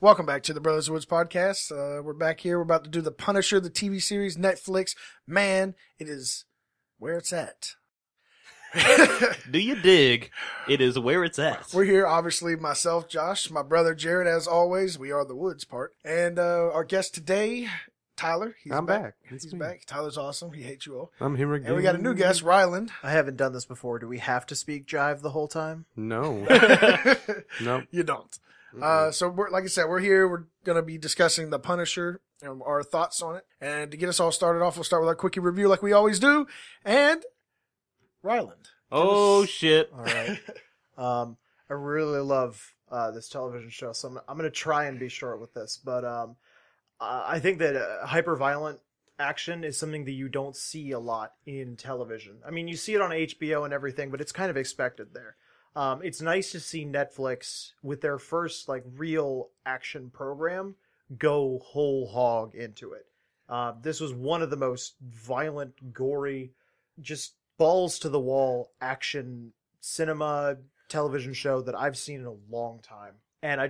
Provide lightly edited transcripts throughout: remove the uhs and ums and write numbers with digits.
Welcome back to the Brothers of Woods podcast. We're back here. We're about to do The Punisher, the TV series, Netflix. Man, it is where it's at. Do you dig? It is where it's at. We're here, obviously, myself, Josh, my brother, Jared, as always. We are the Woods part. And our guest today, Tyler. I'm back. He's back. Tyler's awesome. He hates you all. I'm here again. And we got a new guest, Ryland. I haven't done this before. Do we have to speak jive the whole time? No. Nope. You don't. So like I said, we're here. We're going to be discussing The Punisher and our thoughts on it. And to get us all started off, we'll start with our quickie review like we always do. And Ryland. Oh, shit. All right. I really love this television show, so I'm going to try and be short with this. But I think that hyper-violent action is something that you don't see a lot in television. I mean, you see it on HBO and everything, but it's kind of expected there. It's nice to see Netflix with their first real action program go whole hog into it. This was one of the most violent, gory, just balls to the wall action cinema television show that I've seen in a long time. And I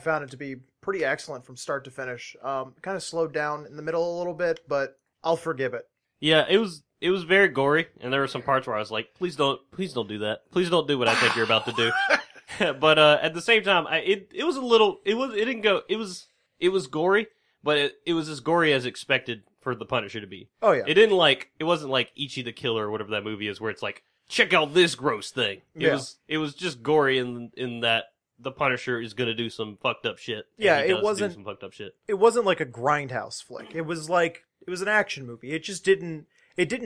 found it to be pretty excellent from start to finish. Kind of slowed down in the middle a little bit, but I'll forgive it. Yeah, it was very gory, and there were some parts where I was like, please don't do that. Please don't do what I think you're about to do. But at the same time, it was gory, but it was as gory as expected for the Punisher to be. Oh yeah. It wasn't like Ichi the Killer or whatever that movie is, where it's like, check out this gross thing. It was just gory in that the Punisher is gonna do some fucked up shit. Yeah, it wasn't some fucked up shit. It wasn't like a grindhouse flick. It was an action movie. It just didn't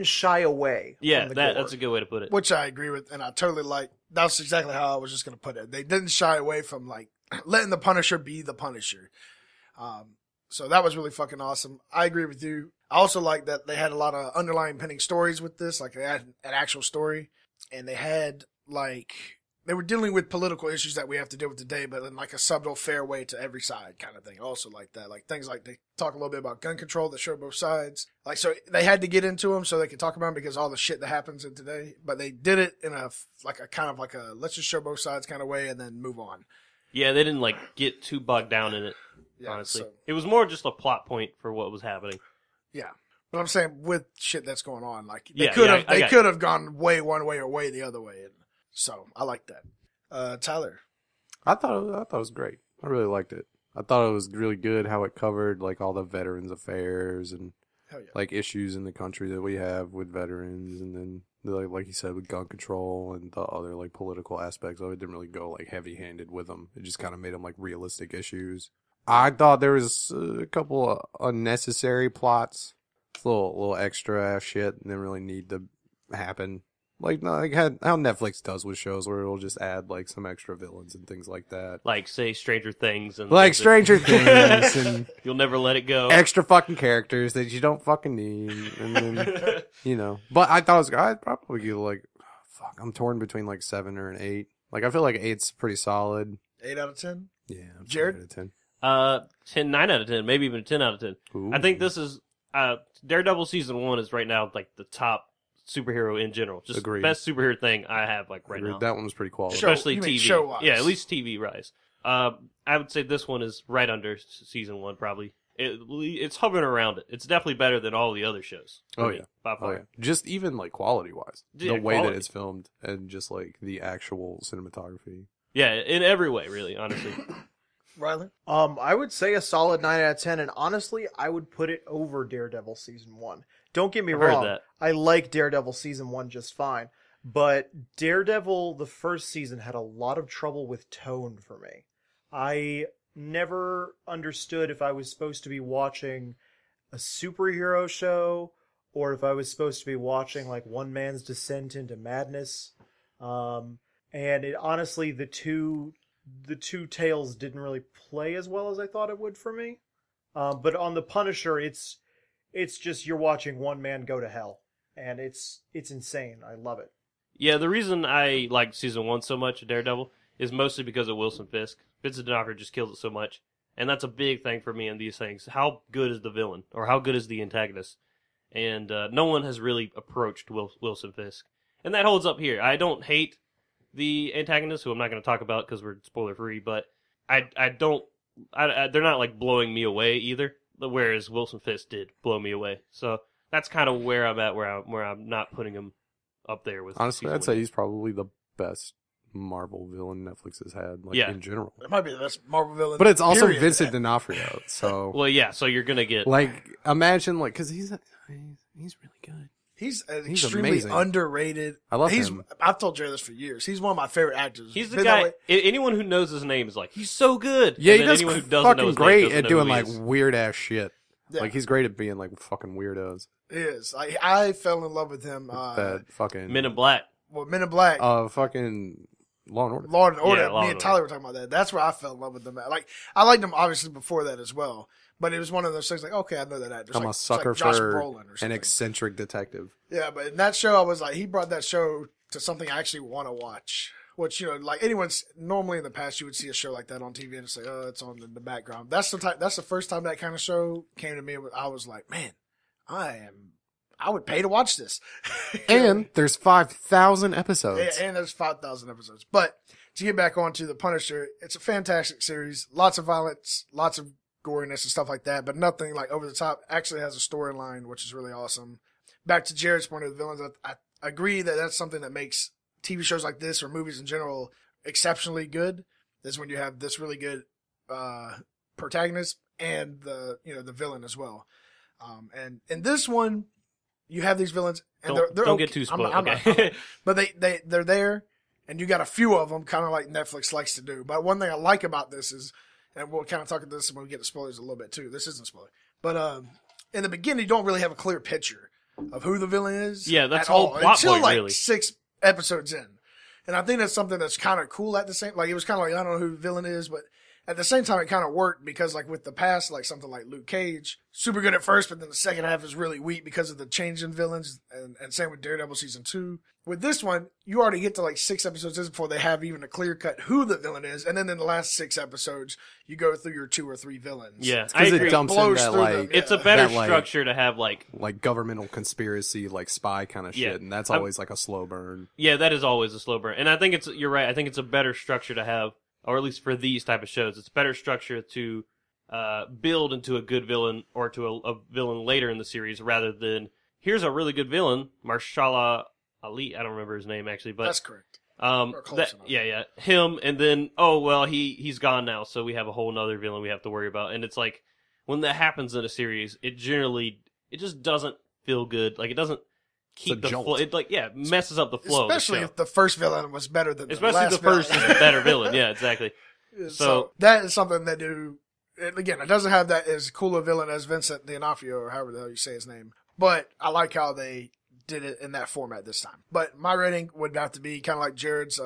shy away. Yeah, from the gore. that's a good way to put it. Which I agree with, and I totally like. That's exactly how I was just going to put it. They didn't shy away from letting the Punisher be the Punisher. So that was really fucking awesome. I agree with you. I also like that they had a lot of underlying pending stories with this. Like they had an actual story, and they had they were dealing with political issues that we have to deal with today, but in a subtle, fair way to every side kind of thing. Also like that, things like they talk a little bit about gun control that show both sides. So they had to get into them so they could talk about them because all the shit that happens in today, but they did it in a let's just show both sides kind of way and then move on. Yeah, they didn't get too bogged down in it. Yeah, honestly, so, it was more just a plot point for what was happening. Yeah. But I'm saying with shit that's going on, they Yeah, could have gone way one way or way the other way. And so I like that. Tyler. I thought it was great. I really liked it. I thought it was really good how it covered all the veterans affairs and Hell yeah. issues in the country that we have with veterans, and then like you said with gun control and the other political aspects of it. Didn't really go heavy handed with them. It just kind of made them realistic issues. I thought there was a couple of unnecessary plots. It's a little extra ass shit and didn't really need to happen. How Netflix does with shows where it'll just add some extra villains and things like that. Say Stranger Things and Stranger Things and you'll never let it go. Extra fucking characters that you don't fucking need, and then But I thought I'd probably give I'm torn between 7 or an 8. I feel like 8's pretty solid. 8 out of 10. Yeah, Jared? 8 out of 10. 9 out of 10, maybe even 10 out of 10. Ooh. I think this is Daredevil season 1 is right now the top superhero in general. Just Agreed. best superhero thing I have right now. That one was pretty quality. Especially You mean TV. show-wise. Yeah, at least TV rise. I would say this one is right under season 1 probably. It's hovering around it. It's definitely better than all the other shows. Oh yeah, by far. Oh yeah. Just even quality wise, Yeah, the way quality. that it's filmed and just the actual cinematography. Yeah, in every way, really, honestly. Ryland? I would say a solid 9 out of 10, and honestly, I would put it over Daredevil Season 1. Don't get me I've heard wrong, that. I like Daredevil Season 1 just fine, but Daredevil, the first season, had a lot of trouble with tone for me. I never understood if I was supposed to be watching a superhero show, or if I was supposed to be watching, one man's descent into madness. And it honestly, the two tales didn't really play as well as I thought it would for me. But on the Punisher, it's just you're watching one man go to hell, and it's insane. I love it. Yeah, the reason I liked season 1 so much of Daredevil is mostly because of Wilson Fisk. Vincent D'Onofrio just kills it so much, and that's a big thing for me in these things. How good is the villain, or how good is the antagonist? And no one has really approached Wilson Fisk, and that holds up here. I don't hate the antagonist, who I'm not going to talk about because we're spoiler free, but I don't they're not like blowing me away either. Whereas Wilson Fisk did blow me away. So that's kind of where I'm at, where I'm not putting him up there with. Honestly, I'd say he's probably the best Marvel villain Netflix has had, like in general. It might be the best Marvel villain, but it's also period. Vincent D'Onofrio. So well, yeah. So you're gonna get like imagine like because he's really good. He's extremely amazing. Underrated. I love him. I've told Jared this for years. He's one of my favorite actors. He's the guy. Anyone who knows his name is like, he's so good. Yeah, and he does anyone who doesn't know fucking his great name at know doing who he like is. weird ass shit. Yeah. Like he's great at being like fucking weirdos. He is. I fell in love with him. That fucking Men in Black. Well, Men in Black. Fucking Law and Order. Law and Order. Yeah, Law Me and and Tyler were talking about that. That's where I fell in love with them. Like I liked him obviously before that as well. But it was one of those things like, okay, I know that actor. I'm like, a sucker like Josh for Brolin or an something. eccentric detective. Yeah, but in that show, I was like, he brought that show to something I actually want to watch. Which, like anyone's normally in the past, you would see a show like that on TV and say, oh, it's on in the background. That's the first time that kind of show came to me. I was like, man, I would pay to watch this. And there's 5,000 episodes. And there's 5,000 episodes. But to get back onto The Punisher, it's a fantastic series. Lots of violence, lots of goriness and stuff like that, but nothing like over the top. Actually has a storyline, which is really awesome. Back to Jared's point of the villains, I agree that that's something that makes TV shows like this or movies in general exceptionally good. Is when you have this really good protagonist and the villain as well. And in this one, you have these villains, and they're don't okay. get too spoiled. I'm Okay. not, but they're there, and you got a few of them, kind of like Netflix likes to do. But one thing I like about this is, and we'll kind of talk about this when we get to spoilers a little bit too. This isn't spoiler, but in the beginning, you don't really have a clear picture of who the villain is. Yeah, that's at the whole all plot until point, like really. 6 episodes in, and I think that's something that's kind of cool at the same. Like it was kind of like I don't know who the villain is, but at the same time, it kind of worked because like with the past, like something like Luke Cage, super good at first, but then the second half is really weak because of the change in villains, and same with Daredevil season 2. With this one, you already get to like 6 episodes in before they have even a clear cut who the villain is, and then in the last 6 episodes, you go through your 2 or 3 villains. Yeah, I agree. It dumps in Blows that through like them. It's a better that, like- structure to have like governmental conspiracy, like spy kind of shit, Yeah. and that's always like a slow burn. yeah, that is always a slow burn. And I think you're right. I think it's a better structure to have, or at least for these type of shows, it's better structure to build into a good villain or to a villain later in the series rather than here's a really good villain, Marshala Ali. I don't remember his name actually, but That's correct. Or close enough. yeah, him, and then he's gone now, so we have a whole nother villain we have to worry about. And it's like when that happens in a series, it just doesn't feel good. Like it doesn't keep the jolt. flow. It messes up the flow. Especially of the show. if the first villain was better than Especially the last the first villain. is the better villain. Yeah, exactly. So that is something they do. Again, it doesn't have that as cool a villain as Vincent D'Onofrio or however the hell you say his name. But I like how they did it in that format this time. But my rating would have to be kind of like Jared's,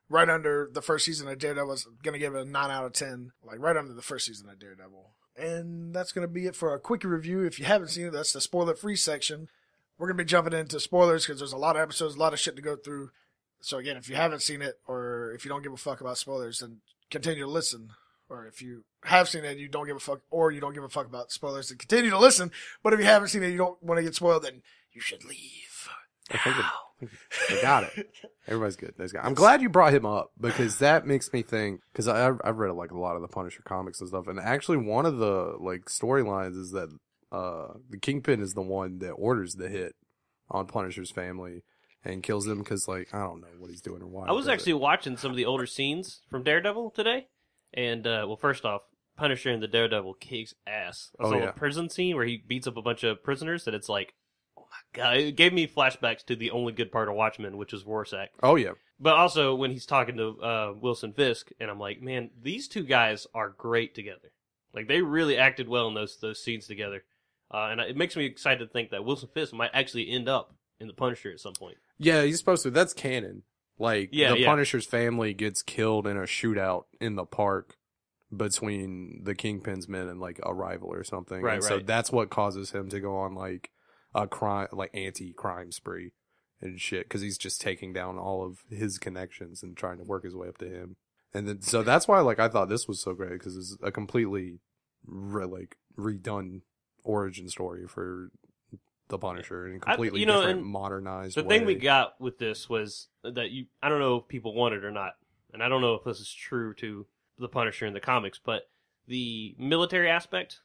right under the first season of Daredevil. I was going to give it a 9 out of 10, like right under the first season of Daredevil. And that's going to be it for a quick review. If you haven't seen it, that's the spoiler-free section. We're going to be jumping into spoilers because there's a lot of episodes, a lot of shit to go through. So again, if you haven't seen it or if you don't give a fuck about spoilers, then continue to listen. Or if you have seen it and you don't give a fuck, or you don't give a fuck about spoilers, then continue to listen. But if you haven't seen it and you don't want to get spoiled, then you should leave. I think they got it. Everybody's good. I'm glad you brought him up because that makes me think. Because I've read like a lot of the Punisher comics and stuff, and actually one of the like storylines is that the Kingpin is the one that orders the hit on Punisher's family and kills them because like I don't know what he's doing or why. I was actually watching some of the older scenes from Daredevil today, and first off, Punisher and the Daredevil kicks ass. I saw the prison scene where he beats up a bunch of prisoners, and it's like, oh my god, it gave me flashbacks to the only good part of Watchmen, which is Rorschach. Oh yeah. But also when he's talking to Wilson Fisk, and I'm like, man, these two guys are great together. Like they really acted well in those scenes together, and it makes me excited to think that Wilson Fisk might actually end up in the Punisher at some point. Yeah, he's supposed to. That's canon. Like the Punisher's family gets killed in a shootout in the park between the Kingpin's men and like a rival or something. Right, and so that's what causes him to go on like a crime, like anti-crime spree and shit, because he's just taking down all of his connections and trying to work his way up to him. And then so that's why like I thought this was so great because it's a completely redone origin story for the Punisher in a completely different, modernized way. The thing we got with this was that I don't know if people want it or not, and I don't know if this is true to the Punisher in the comics, but the military aspect,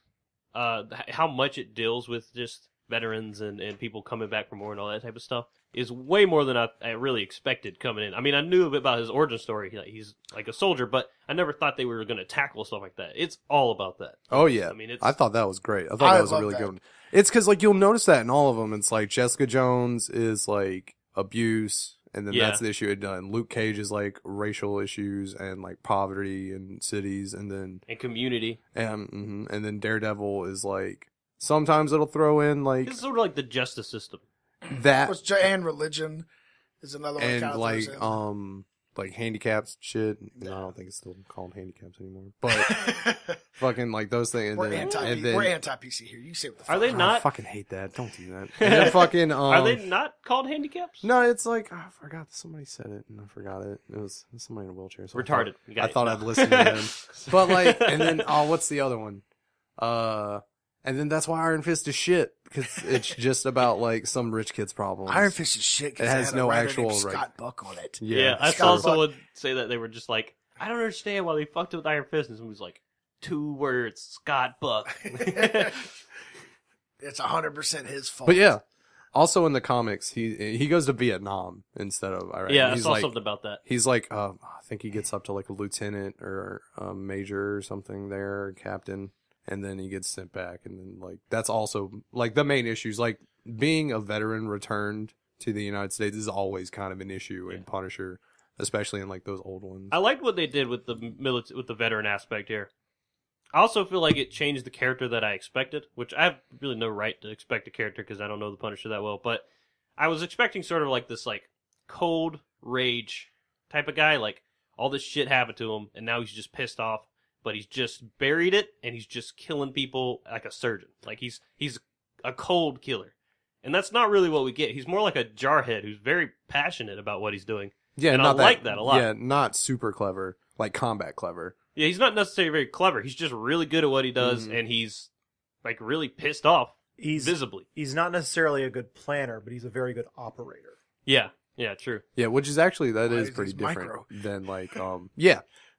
how much it deals with just veterans and people coming back from war and all that type of stuff, is way more than I really expected coming in. I mean, I knew a bit about his origin story. He's like a soldier, but I never thought they were going to tackle stuff like that. It's all about that. Oh yeah, I mean, I thought that was great. I thought that was a really good one. It's because like you'll notice that in all of them. It's like Jessica Jones is like abuse, and then that's the issue it done. Luke Cage is like racial issues and like poverty in cities, and community, and then Daredevil is like sometimes it'll throw in like it's sort of like the justice system. That and religion is another one. And like handicaps shit. No, I don't think it's still called handicaps anymore. But fucking like those things. We're anti-PC here. You say what the fuck. Are they not? I fucking hate that. Don't do that. And then fucking are they not called handicaps? No, it's like I forgot somebody said it and I forgot it. It was somebody in a wheelchair. So retarded. I thought I'd listen to them. But like, and then what's the other one? And then that's why Iron Fist is shit, because it's just about like some rich kid's problems. Iron Fist is shit because it has no actual Scott Buck on it. Yeah, I saw someone say that they were just like, I don't understand why they fucked with Iron Fist, and someone was like, 2 words, Scott Buck. It's 100% his fault. But yeah, also in the comics, he goes to Vietnam instead of Iraq. Yeah, I saw something about that. He's like, I think he gets up to like a lieutenant or a major or something there, captain. And then he gets sent back, and then like that's also like the main issues. Like being a veteran returned to the United States is always kind of an issue in Punisher, especially in like those old ones. I liked what they did with the veteran aspect here. I also feel like it changed the character that I expected, which I have really no right to expect a character because I don't know the Punisher that well. But I was expecting sort of like this like cold rage type of guy, like all this shit happened to him, and now he's just pissed off. But he's just buried it, and he's just killing people like a surgeon. Like he's a cold killer, and that's not really what we get. He's more like a jarhead who's very passionate about what he's doing. Yeah, and I like that a lot. Yeah, not super clever, like combat clever. Yeah, he's not necessarily very clever. He's just really good at what he does, and he's like really pissed off. Visibly, he's not necessarily a good planner, but he's a very good operator. Yeah, true. Yeah, which is actually is pretty different than like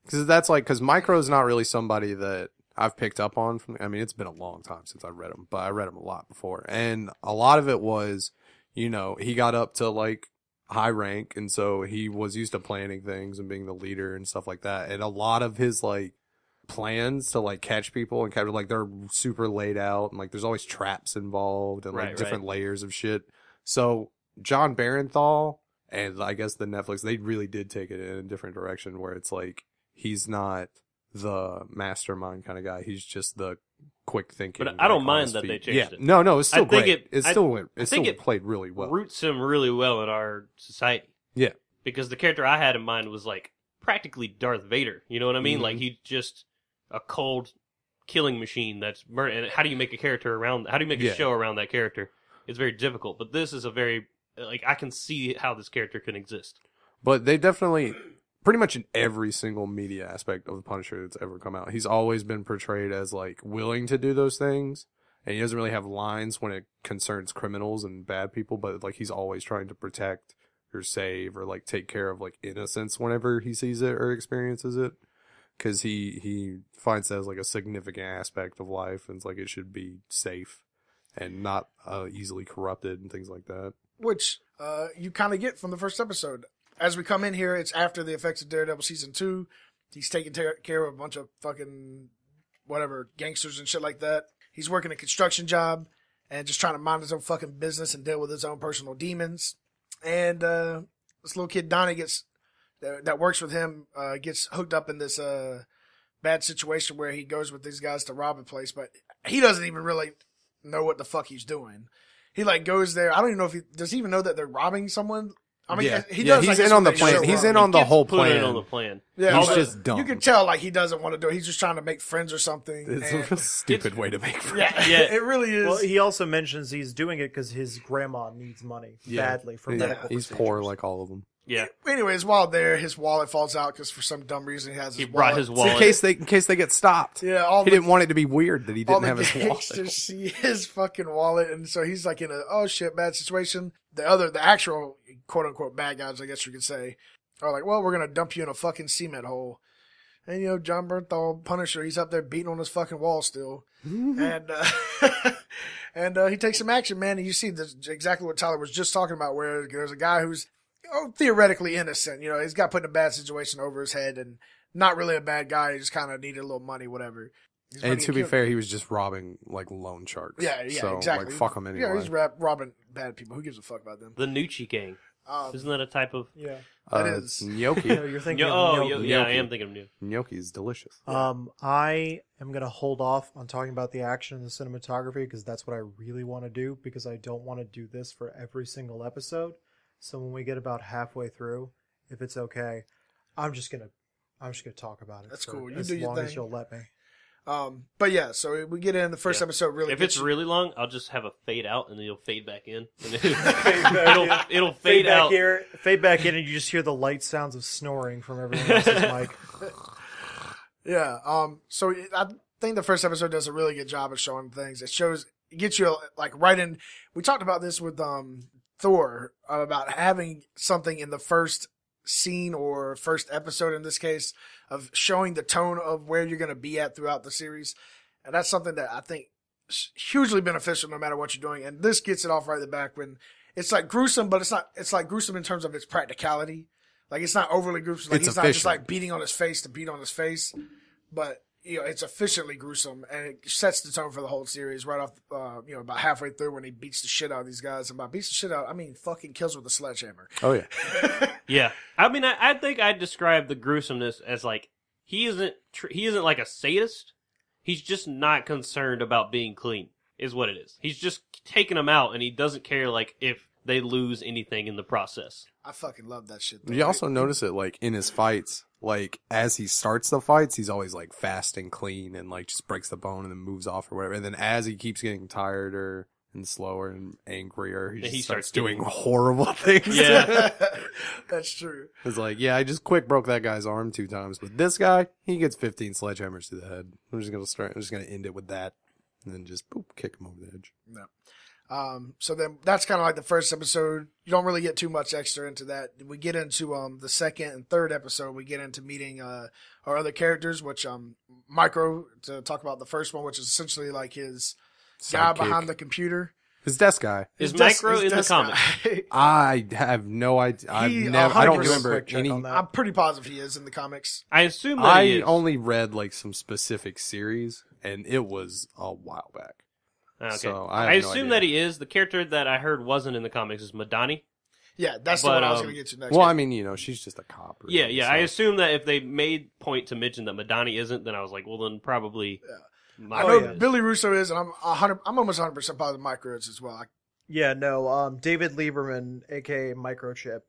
because Micro is not really somebody that I've picked up on from. I mean, it's been a long time since I read him, but I read him a lot before, and a lot of it was, he got up to like high rank, and so he was used to planning things and being the leader and stuff like that. And a lot of his like plans to like catch people and capture, like they're super laid out, and like there's always traps involved and like different layers of shit. So John Barenthal and I guess the Netflix, they really did take it in a different direction where it's like. He's not the mastermind kind of guy. He's just the quick thinking. But I don't mind that they changed it. No, it's still great. It still played really well. Roots him really well in our society. Yeah. Because the character I had in mind was like practically Darth Vader. You know what I mean? Mm-hmm. Like he's just a cold killing machine that's murder. And how do you make a character around? How do you make a show around that character? It's very difficult. But this is a very like I can see how this character can exist. But they definitely. Pretty much in every single media aspect of the Punisher that's ever come out, he's always been portrayed as like willing to do those things, and he doesn't really have lines when it concerns criminals and bad people, but like he's always trying to protect or save or like take care of like innocence whenever he sees it or experiences it, because he finds that as like a significant aspect of life, and it's like it should be safe and not easily corrupted and things like that. Which you kind of get from the first episode. As we come in here, it's after the effects of Daredevil Season 2. He's taking care of a bunch of fucking, whatever, gangsters and shit like that. He's working a construction job and just trying to mind his own fucking business and deal with his own personal demons. And this little kid, Donnie, that works with him, gets hooked up in this bad situation where he goes with these guys to rob a place, but he doesn't even really know what the fuck he's doing. He, like, goes there. I don't even know if does he even know that they're robbing someone? I mean, he does. He's in on the plan. He's in on the whole plan. On the plan. Yeah, he's just dumb. You can tell, like, he doesn't want to do it. He's just trying to make friends or something. It's a real stupid way to make friends. Yeah, it really is. Well, he also mentions he's doing it because his grandma needs money badly for medical He's procedures. poor like all of them. Yeah. Anyways, while there, his wallet falls out because for some dumb reason he has his wallet. Brought his wallet. In case they get stopped. Yeah, he didn't want it to be weird that he didn't have his wallet. All the gangsters see his fucking wallet, and so he's like in a oh shit bad situation. The actual quote unquote bad guys, I guess you could say, are like, well, we're gonna dump you in a fucking cement hole, And, John Bernthal, Punisher, he's up there beating on his fucking wall still. And he takes some action, man. And you see this, exactly what Tyler was just talking about, where there's a guy who's theoretically innocent. He's got put in a bad situation over his head and not really a bad guy. He just kind of needed a little money, whatever. And to be fair, he was just robbing, like, loan sharks. Yeah, so, exactly. Like, fuck him anyway. Yeah, he's robbing bad people. Who gives a fuck about them? The Nucci gang. Isn't that a type of... Yeah. That is. Gnocchi. No, you're thinking of gnocchi. Yeah, I am thinking of gnocchi. Gnocchi is delicious. I am going to hold off on talking about the action and the cinematography because that's what I really want to do because I don't want to do this for every single episode. So when we get about halfway through, if it's okay, I'm just going to talk about it. That's cool. You as do your long thing. as you'll let me. But yeah, so we get in the first episode really. If it's really long, I'll just have a fade out and then you'll fade back in. And it'll fade out. Fade back in, and you just hear the light sounds of snoring from everyone else's mic. Yeah. So I think the first episode does a really good job of showing things. It gets you like right in. We talked about this with Thor about having something in the first scene or first episode in this case of showing the tone of where you're going to be at throughout the series. And that's something that I think is hugely beneficial no matter what you're doing. And this gets it off right at the back when it's like gruesome, but it's like gruesome in terms of its practicality. Like it's not overly gruesome. Like he's not just like beating on his face to beat on his face, but it's efficiently gruesome and it sets the tone for the whole series right off, about halfway through when he beats the shit out of these guys. And by beats the shit out, I mean fucking kills with a sledgehammer. Oh yeah. Yeah. I mean, I think I'd describe the gruesomeness as like, he isn't like a sadist. He's just not concerned about being clean, is what it is. He's just taking them out and he doesn't care like if they lose anything in the process. I fucking love that shit. Though. You also notice it like in his fights, like as he starts the fights, he's always like fast and clean and like just breaks the bone and then moves off or whatever. And then as he keeps getting tireder and slower and angrier, he starts doing horrible things. Yeah. That's true. It's like, yeah, I just quick broke that guy's arm 2 times, but this guy, he gets 15 sledgehammers to the head. I'm just gonna end it with that, and then just boop, kick him over the edge. No. So then that's kind of like the first episode. You don't really get too much extra into that. We get into the second and third episode. We get into meeting our other characters, which Micro, to talk about the first one, which is essentially like his guy behind the computer. His desk guy. Is Micro in the comics? I have no idea. I don't remember any. I'm pretty positive he is in the comics. I assume that he is. I only read like some specific series, and it was a while back. Okay. So I assume that he is. The character that I heard wasn't in the comics is Madani. Yeah, that's the one I was going to get to next. Well, I mean, she's just a cop. Really, Yeah. So. I assume that if they made point to mention that Madani isn't, then I was like, well, then probably. Yeah. I know Billy Russo is, and I'm almost 100% positive Micro is as well. David Lieberman, aka Microchip,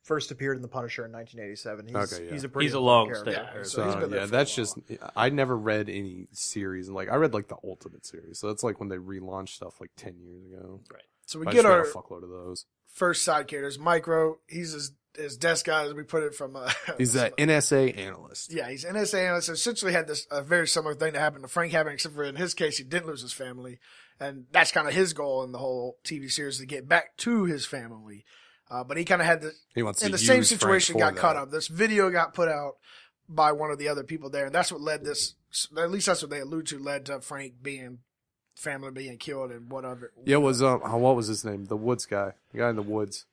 first appeared in The Punisher in 1987. He's a long character. stay. So he's been there for that's a while. just. I never read any series, and like I read like the Ultimate series, so that's like when they relaunched stuff like 10 years ago. Right. So we I get just read our a fuckload of those. first side characters. Micro, he's his desk guy, as we put it from. He's an NSA analyst. Yeah, he's an NSA analyst. Essentially had a very similar thing that happened to Frank Hammond, except for in his case, he didn't lose his family. And that's kind of his goal in the whole TV series, to get back to his family. But he kind of had He wants to in the use same situation, Frank got for caught that. up. This video got put out by one of the other people there, and that's what led this, at least that's what they allude to, led to Frank family being killed and whatever. Yeah, it was what was his name? The Woods guy. The guy in the woods.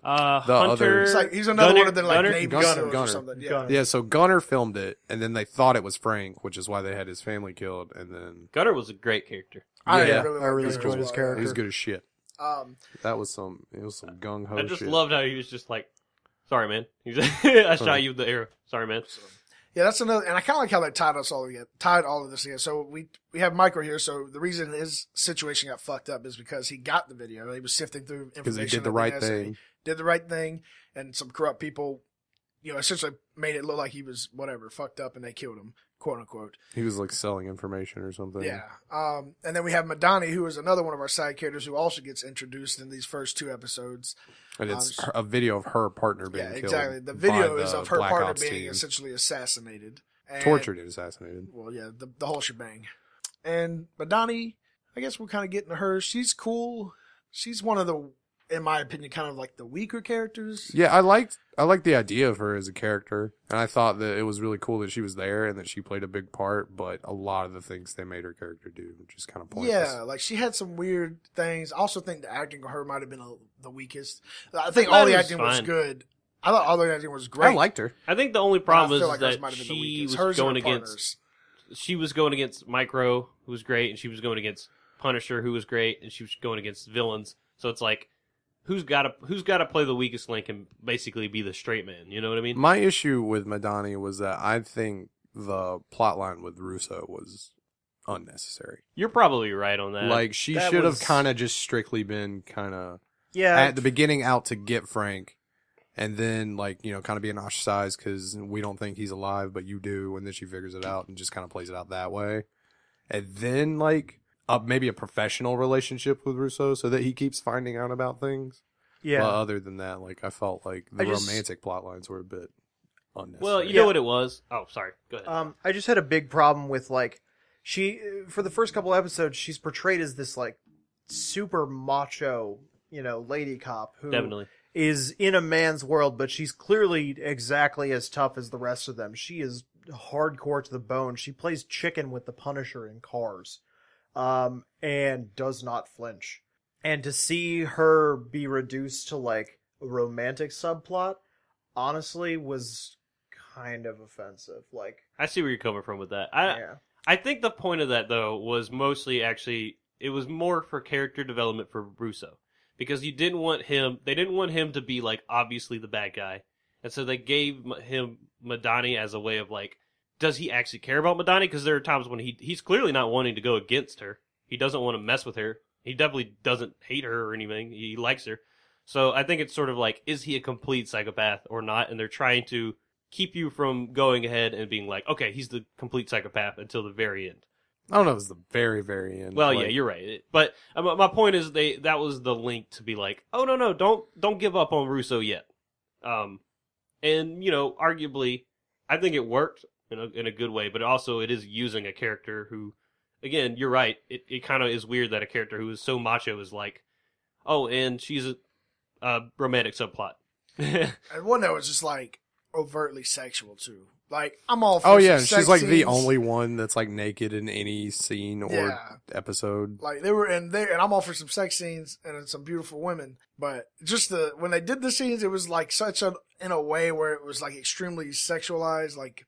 Hunter. It's like he's another one of the like Gunner? Navy Gunner. SEALs or something. Yeah. Gunner. Yeah, so Gunner filmed it, and then they thought it was Frank, which is why they had his family killed, and then Gunner was a great character. I Yeah. really, I really like enjoyed Gunner his as well. character. he was good as shit. Um, It was some gung ho. I just shit. loved how he was just like, sorry, man. I shot you with the arrow. Sorry, man. Yeah, that's another, and I kind of like how they tied all of this together. So we have Micro here. So the reason his situation got fucked up is because he got the video. He was sifting through information. because he did the of right NSA, thing. Did the right thing, and some corrupt people, essentially made it look like he was fucked up, and they killed him, quote unquote. He was like selling information or something. Yeah. And then we have Madani, who is another one of our side characters who also gets introduced in these first 2 episodes. And it's a video of her partner being Yeah, killed. exactly. The by video is the of her Black partner Ops being team. essentially assassinated. And, Tortured and assassinated. Well, yeah, the whole shebang. And Madani, I guess we're kind of getting to her. She's cool. She's one of the in my opinion, kind of like the weaker characters. Yeah, I liked the idea of her as a character, and I thought that it was really cool that she was there and that she played a big part. But a lot of the things they made her character do were just kind of pointless. Yeah, like she had some weird things. I also think the acting of her might have been the weakest. I think all the acting was good. I thought all the acting was great. I liked her. I think the only problem is like that she was going against Micro, who was great, and she was going against Punisher, who was great, and she was going against villains. So it's like, who's got to play the weakest link and basically be the straight man? You know what I mean? My issue with Madani was that I think the plotline with Russo was unnecessary. You're probably right on that. Like, she should have kind of just strictly been kind of at the beginning out to get Frank, and then, like, you know, kind of being ostracized because we don't think he's alive, but you do, and then she figures it out and just kind of plays it out that way. And then, like, maybe a professional relationship with Russo so that he keeps finding out about things. Yeah. But other than that, like, I felt like the romantic plot lines were a bit unnecessary. Well, you know what it was? Oh, sorry. Go ahead. I just had a big problem with, like, for the first couple episodes, she's portrayed as this, like, super macho, you know, lady cop who Definitely is in a man's world, but she's clearly exactly as tough as the rest of them. She is hardcore to the bone. She plays chicken with the Punisher in Cars, and does not flinch. And to see her be reduced to, like, a romantic subplot, honestly, was kind of offensive. Like, I see where you're coming from with that. I think the point of that, though, was mostly actually, it was more for character development for Russo. Because they didn't want him to be, like, obviously the bad guy. And so they gave him Madani as a way of, like, does he actually care about Madani? Because there are times when he's clearly not wanting to go against her. He doesn't want to mess with her. He definitely doesn't hate her or anything. He likes her. So I think it's sort of like, is he a complete psychopath or not? And they're trying to keep you from going ahead and being like, okay, he's the complete psychopath until the very end. I don't know if it's the very, very end. Well, yeah, you're right. But my point is that was the link to be like, oh, no, don't give up on Russo yet. And, you know, arguably, I think it worked in a good way, but also it is using a character who, again, you're right. It kind of is weird that a character who is so macho is like, oh, and she's a romantic subplot. And one that was just like overtly sexual too. Like, I'm all for she's like scenes. the only one that's like naked in any scene or episode. Like, they were in there, and I'm all for some sex scenes and some beautiful women. But just when they did the scenes, it was like in a way where it was like extremely sexualized. Like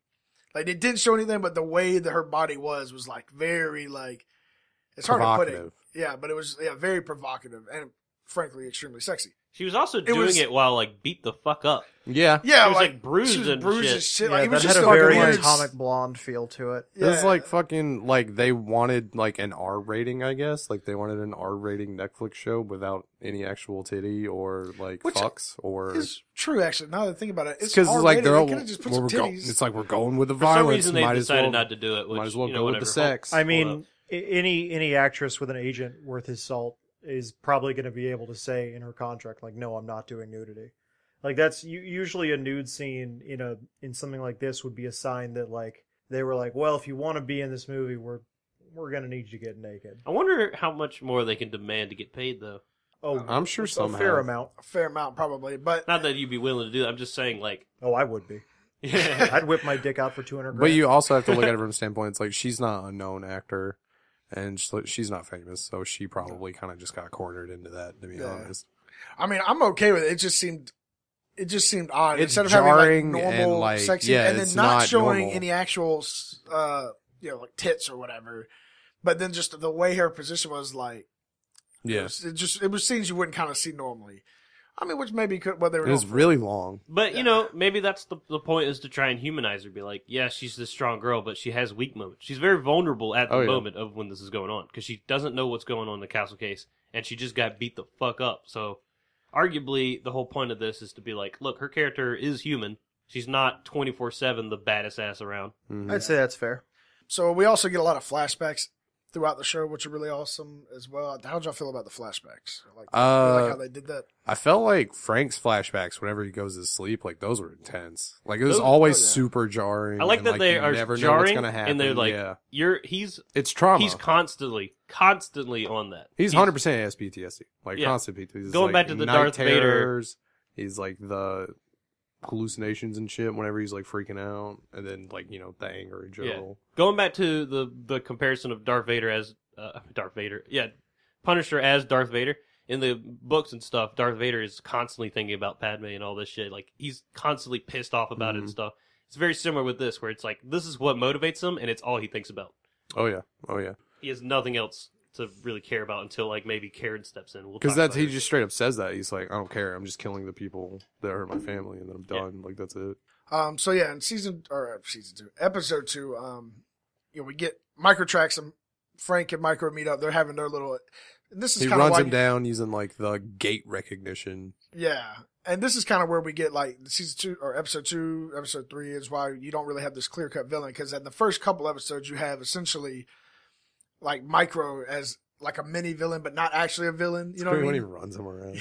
they didn't show anything, but the way that her body was like very, like, it's hard to put it. Yeah, but it was very provocative and frankly extremely sexy. She was also doing it while, like, beat the fuck up. Yeah. Yeah, she was, like bruised and shit. Like, it was just had a very Atomic Blonde feel to it. Yeah. It was like fucking, like, they wanted, like, an R rating, I guess. Like, they wanted an R rating Netflix show without any actual titty or, like, fucks or... It's true, actually. Now that I think about it, it's because it's like they could have just put some titties. It's like, we're going with the For violence. some reason, they decided not to do it. Which, might as well go with the sex. I mean, any actress with an agent worth his salt is probably going to be able to say in her contract, like, no, I'm not doing nudity. Like, that's usually a nude scene in something like this would be a sign that, like, they were like, well, if you want to be in this movie, we're going to need you to get naked. I wonder how much more they can demand to get paid, though. Oh, I'm sure some a fair amount. A fair amount, probably, but not that you'd be willing to do that. I'm just saying, like, oh, I would be. I'd whip my dick out for $200,000. But you also have to look at it from the standpoint. It's like, she's not a known actor. And she's not famous, so she probably kind of just got cornered into that, to be honest. I mean, I'm okay with it. It just seemed odd. It's instead of jarring having, like, normal and, like, sex scenes, and then not showing normal. Any actual, like, tits or whatever. But then just the way her position was, like, it was scenes you wouldn't kind of see normally. I mean, which maybe what they were. It was really long. But, you know, maybe that's the point, is to try and humanize her. Be like, yeah, she's this strong girl, but she has weak moments. She's very vulnerable at the moment of when this is going on, because she doesn't know what's going on in the Castle case, and she just got beat the fuck up. So, arguably, the whole point of this is to be like, look, her character is human. She's not 24/7 the baddest ass around. Mm-hmm. I'd say that's fair. So we also get a lot of flashbacks throughout the show, which are really awesome as well. How'd y'all feel about the flashbacks? Like how they did that? I felt like Frank's flashbacks, whenever he goes to sleep, like those were intense. Like it was always super jarring. I like that they are never jarring, know what's gonna happen. and they're like, it's trauma. He's constantly on that. He's 100% SPTSD, like constant PTSD. Going like back to the night Darth terrors, he's like the hallucinations and shit whenever he's like freaking out, and then like the anger in general. Going back to the comparison of Darth Vader as Punisher as Darth Vader. In the books and stuff, Darth Vader is constantly thinking about Padme and all this shit. Like, he's constantly pissed off about it and stuff. It's very similar with this, where it's like, this is what motivates him, and it's all he thinks about. Oh yeah. He has nothing else to really care about until, like, maybe Karen steps in. Because he just straight up says that. He's like, I don't care. I'm just killing the people that hurt my family, and then I'm done. Like, that's it. So yeah, in episode 2, we get Micro tracks him. Frank and Micro meet up. They're having their little. This is he runs him down using like the gate recognition. Yeah, and this is kind of where we get like season 2 or episode 2, episode 3 is why you don't really have this clear cut villain, because in the first couple episodes you have essentially like Micro as like a mini villain, but not actually a villain. You know what I mean? When he runs him around.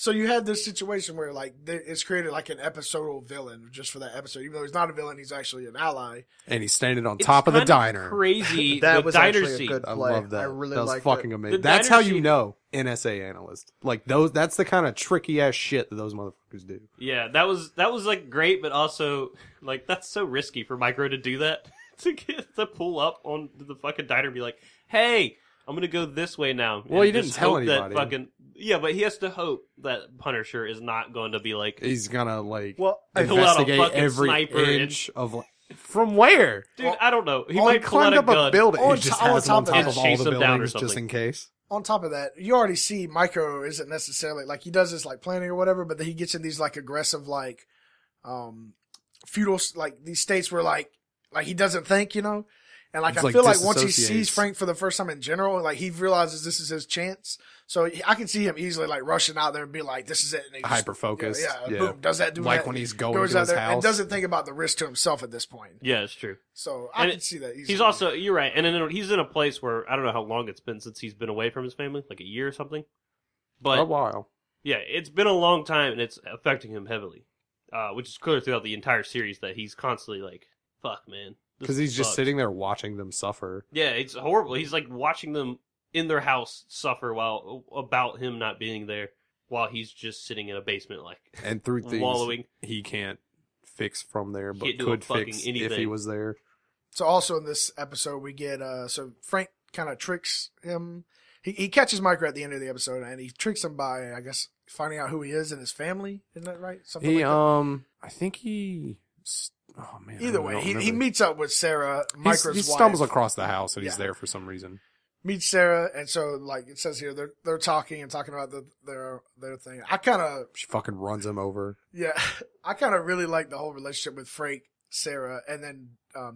So you had this situation where like it's created like an episodal villain just for that episode, even though he's not a villain, he's actually an ally. And he's standing on top of the diner. Crazy. That the was diner actually scene. a good play. I love that. I really that was liked fucking it. amazing. The That's diner how you scene- know NSA analyst. Like those. That's the kind of tricky ass shit that those motherfuckers do. Yeah, that was like great, but also like that's so risky for Micro to do that to pull up on the fucking diner and be like, "Hey, I'm gonna go this way now." Well, and he didn't just tell hope that anybody. but he has to hope that Punisher is not going to be like, He's gonna like pull out a investigate fucking every sniper inch of. Like, from where? dude, I don't know. He He might pull out climbed a up gun. a building. On He just to- on has them on top of top that. of all Chase the them down or buildings just something. in case. On top of that, you already see Micro isn't necessarily like he does this like planning or whatever, but then he gets in these like aggressive like feudal like these states where like he doesn't think, and like It's I like feel like once he sees disassociates. Frank for the first time in general, like he realizes this is his chance. So I can see him easily like rushing out there and be like, "This is it." And he just- Hyper focused. Yeah, boom, does that do like that. when he's going goes to out his there house. and doesn't think about the risk to himself at this point. Yeah, it's true. So And I can see that. Easily. He's also, you're right, and then he's in a place where I don't know how long it's been since he's been away from his family, like a year or something. But a while. yeah, it's been a long time, and it's affecting him heavily, which is clear throughout the entire series that he's constantly like, "Fuck, man," Because he's just sucks. sitting there watching them suffer. Yeah, it's horrible. He's like watching them in their house suffer while about him not being there, while he's just sitting in a basement, like And through things wallowing. he can't fix from there, but Can't do could fucking fix if anything. he was there. So also in this episode we get so Frank kind of tricks him. He catches Micro at the end of the episode and he tricks him by I guess finding out who he is and his family. Isn't that right? Something He like I think he. Oh man. that. Either I way, don't he remember. meets up with Sarah, Micro's he wife. stumbles across the house and he's Yeah. there for some reason. Meets Sarah, and so like it says here they're talking about their thing. I kind of She fucking runs him over. yeah, I kind of really like the whole relationship with Frank, Sarah, and then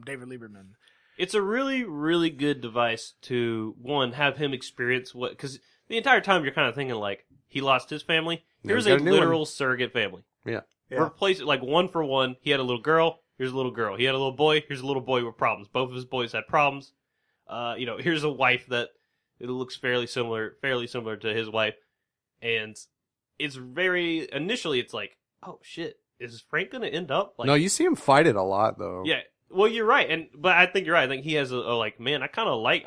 David Lieberman. It's a really, really good device to, one, have him experience what... Because the entire time you're kind of thinking, like, he lost his family. Now Here's he's a got a new literal surrogate family. Yeah. Yeah. Replace it, like, one for one. He had a little girl. Here's a little girl. He had a little boy. Here's a little boy with problems. Both of his boys had problems. Here's a wife that it looks fairly similar to his wife. And it's very... Initially, it's like, oh, shit. Is Frank going to end up? Like, No, you see him fight it a lot though. yeah. Well, you're right, but I think you're right. I think he has a like, man, I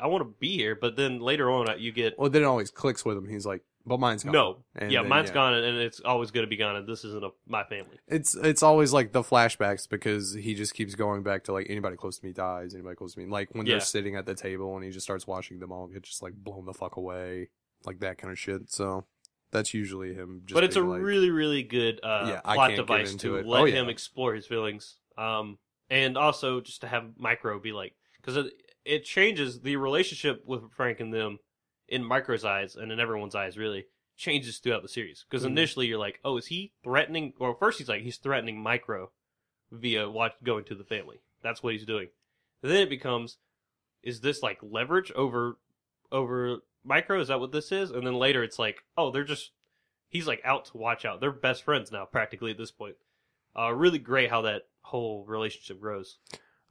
want to be here, but then later on you get Well, then it always clicks with him. He's like, but mine's gone. no, And yeah, then, mine's gone, and it's always going to be gone, and this isn't my family. It's always like the flashbacks because he just keeps going back to like anybody close to me dies, anybody close to me. Like when Yeah. they're sitting at the table and he just starts watching them all get just like blown the fuck away, like that kind of shit. So that's usually him. Just But it's a being like, really, really good I plot can't get device into to it. let Oh, yeah. him explore his feelings, and also just to have Micro be like, because it changes the relationship with Frank and them in Micro's eyes and in everyone's eyes, really changes throughout the series. Because Mhm. initially you're like, oh, is he threatening? Or first he's threatening Micro via going to the family. That's what he's doing. And then it becomes, is this like leverage over Micro? Is that what this is? And then later it's like, oh, he's like out to watch out. They're best friends now, practically at this point. Really great how that whole relationship grows.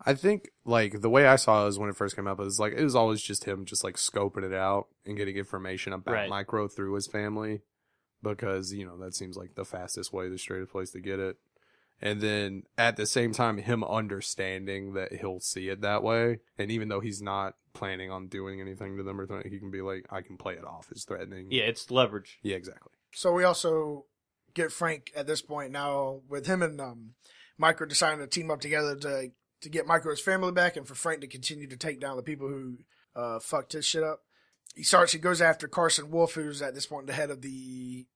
I think, like, the way I saw it was when it first came up, it was always just him just, like, scoping it out and getting information about Right. Micro through his family. Because, that seems like the fastest way, the straightest place to get it. And then, at the same time, him understanding that he'll see it that way. And even though he's not planning on doing anything to them or something, he can be like, I can play it off as threatening. Yeah, it's leverage. Yeah, exactly. So we also get Frank at this point now with him and Micro deciding to team up together to get Micro's family back and for Frank to continue to take down the people who fucked his shit up. He goes after Carson Wolf, who's at this point the head of the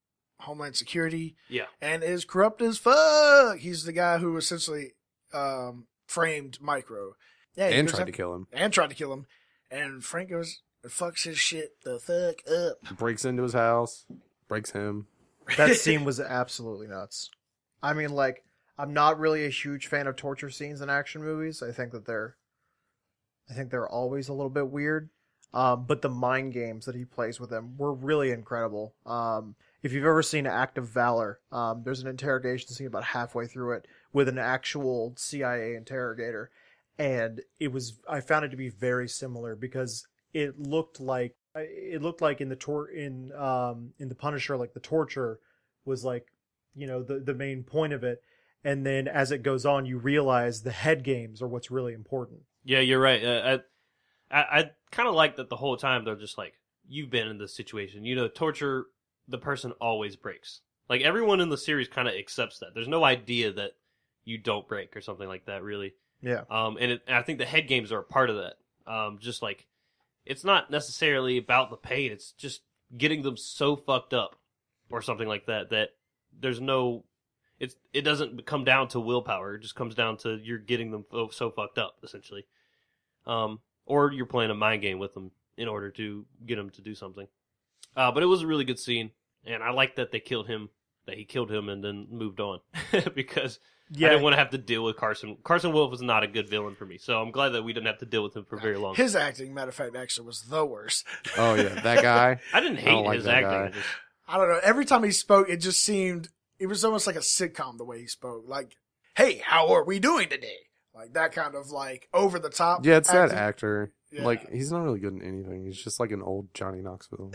Homeland Security. Yeah. And is corrupt as fuck. He's the guy who essentially framed Micro. Yeah, And tried to kill him. And Frank goes and fucks his shit the fuck up. Breaks into his house. Breaks him. That scene was absolutely nuts. I mean, like, I'm not really a huge fan of torture scenes in action movies. I think they're always a little bit weird. But the mind games that he plays with them were really incredible. If you've ever seen Act of Valor, there's an interrogation scene about halfway through it with an actual CIA interrogator. And I found it to be very similar because it looked like in the Punisher, like the torture was like, the main point of it. And then as it goes on, you realize the head games are what's really important. Yeah, you're right. I kind of like that the whole time they're just like, you've been in this situation. Torture, the person always breaks. Like, everyone in the series kind of accepts that. There's no idea that you don't break or something like that, really. Yeah. And I think the head games are a part of that. Just like, it's not necessarily about the pain. It's just getting them so fucked up or something like that, that there's no... It doesn't come down to willpower. It just comes down to you're getting them so fucked up, essentially. Or you're playing a mind game with them in order to get them to do something. But it was a really good scene, and I like that he killed him and then moved on. Because I didn't want to have to deal with Carson. Carson Wolf was not a good villain for me, so I'm glad that we didn't have to deal with him for very long. His acting, matter of fact, actually was the worst. Oh, yeah. That guy. I didn't hate his acting. I don't know. Every time he spoke, it just seemed... It was almost like a sitcom the way he spoke. Like, hey, how are we doing today? Like, that kind of, like, over-the-top Yeah, it's acting. that actor. Yeah. Like, he's not really good in anything. He's just like an old Johnny Knoxville.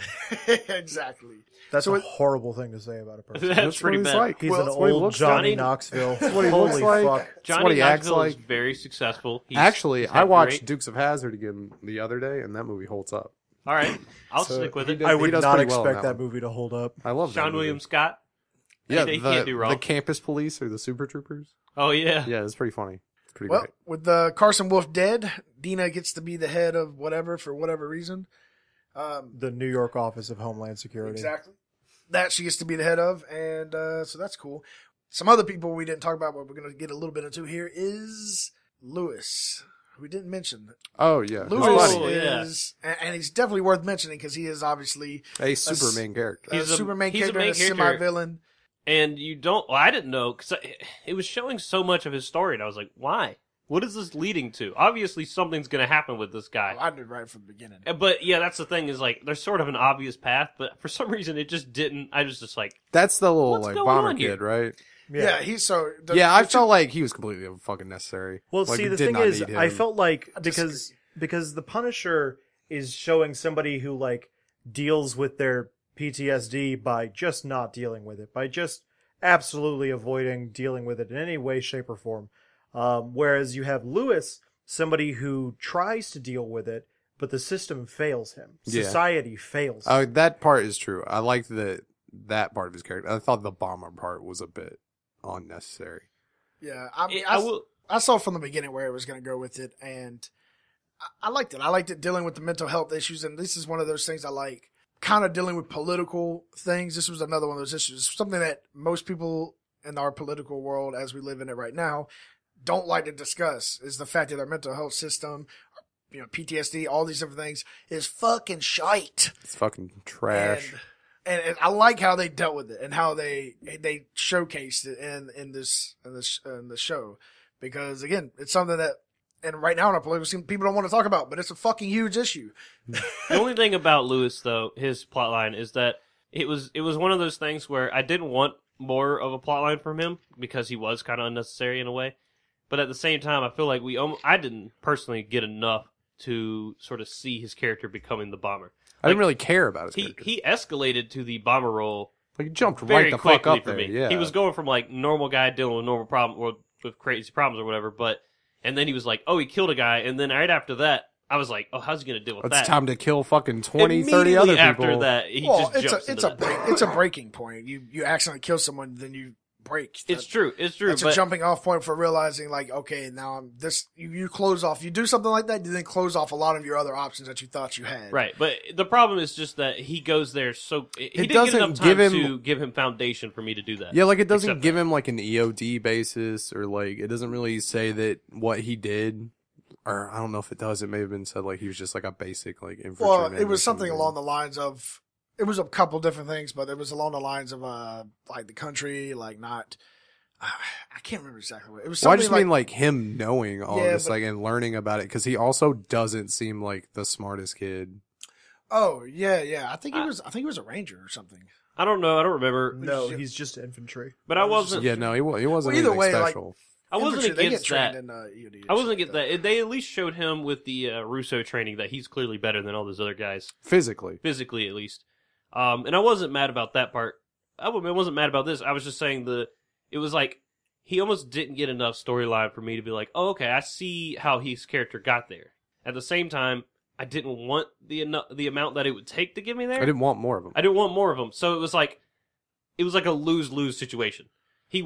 Exactly. That's So a it- horrible thing to say about a person. That's pretty what he's bad. like. He's Well, an that's what he old looks Johnny like. Knoxville. That's what he Holy looks like. fuck. That's Johnny what he acts Knoxville is like. very successful. Actually, he's I had watched great- Dukes of Hazzard again the other day, and that movie holds up. All right, I'll So stick with he it. does- I would does not pretty well in expect that one. movie to hold up. I love that Sean movie. William Scott. Yeah, he can't do wrong. the campus police or the super troopers. Oh yeah. Yeah, it's pretty funny. It's pretty Well, great. with the Carson Wolf dead, Dina gets to be the head of whatever for whatever reason. The New York Office of Homeland Security. Exactly. That she gets to be the head of, and so that's cool. Some other people we didn't talk about, but we're going to get a little bit into here is Lewis. We didn't mention. Oh yeah, his Lewis buddy. is, and he's definitely worth mentioning because he is obviously A Superman character. a He's a- Superman he's a character, main a character. semi-villain. And you don't. Well, I didn't know because it was showing so much of his story, and I was like, why? What is this leading to? Obviously, something's going to happen with this guy. I did right from the beginning. But yeah, that's the thing is like there's sort of an obvious path, but for some reason it just didn't. I was just like, That's the little What's like going bomber on here? kid, right? Yeah, he's so. Yeah, I felt like he was completely fucking necessary. Well, Like, see, we the did thing not is, need him. I felt like I because the Punisher is showing somebody who like deals with their PTSD by just not dealing with it, by just absolutely avoiding dealing with it in any way, shape, or form. Whereas you have Lewis, somebody who tries to deal with it, but the system fails him. Yeah. Society fails him. That part is true. I liked that part of his character. I thought the bomber part was a bit unnecessary. Yeah, I mean, I will. I saw from the beginning where it was going to go with it, and I liked it. I liked it dealing with the mental health issues, and this is one of those things I like. Kind of dealing with political things. This was another one of those issues. Something that most people in our political world, as we live in it right now, don't like to discuss is the fact that our mental health system, PTSD, all these different things, is fucking shite. It's fucking trash. And I like how they dealt with it and how they showcased it in the show, because again, it's something that, and right now in our political scene, people don't want to talk about, but it's a fucking huge issue. The only thing about Lewis, though, his plotline is that it was one of those things where I didn't want more of a plotline from him because he was kind of unnecessary in a way. but at the same time, I feel like I didn't personally get enough to sort of see his character becoming the bomber. I didn't really care about his character. He escalated to the bomber role. Like, he jumped very right the fuck up for there. me. Yeah. He was going from like normal guy dealing with normal problem or with crazy problems or whatever, and then he was like, oh, he killed a guy, and then right after that, I was like, oh, how's he gonna deal with that? It's time to kill fucking 20, 30 other people. After that, he just jumps into that. It's a breaking point. You accidentally kill someone, then you break. It's true. It's a jumping off point for realizing, like, okay, now I'm this. You close off. You do something like that, you then close off a lot of your other options that you thought you had. Right, but the problem is just that he goes there he didn't get enough time to give him foundation for me to do that. Yeah, like, it doesn't give him like an EOD basis, or like it doesn't really say that what he did. Or I don't know if it does. It may have been said like he was just like a basic like infantryman. Well, it was something along the lines of. It was a couple different things, but it was along the lines of like the country, like not. I can't remember exactly what it was. Well, I just mean like him knowing all this, like, and learning about it, because he also doesn't seem like the smartest kid. Oh yeah. I think he was. I think he was a ranger or something. I don't know. I don't remember. No, he's just infantry. But I wasn't. Yeah, no, he wasn't well, either anything way, special. Like, I wasn't against that. EOD I wasn't against that. They at least showed him with the Russo training that he's clearly better than all those other guys. Physically at least. And I wasn't mad about that part. I wasn't mad about this. I was just saying it was like he almost didn't get enough storyline for me to be like, oh, okay, I see how his character got there. At the same time, I didn't want the amount that it would take to get me there. I didn't want more of him. I didn't want more of them. So it was like a lose-lose situation. He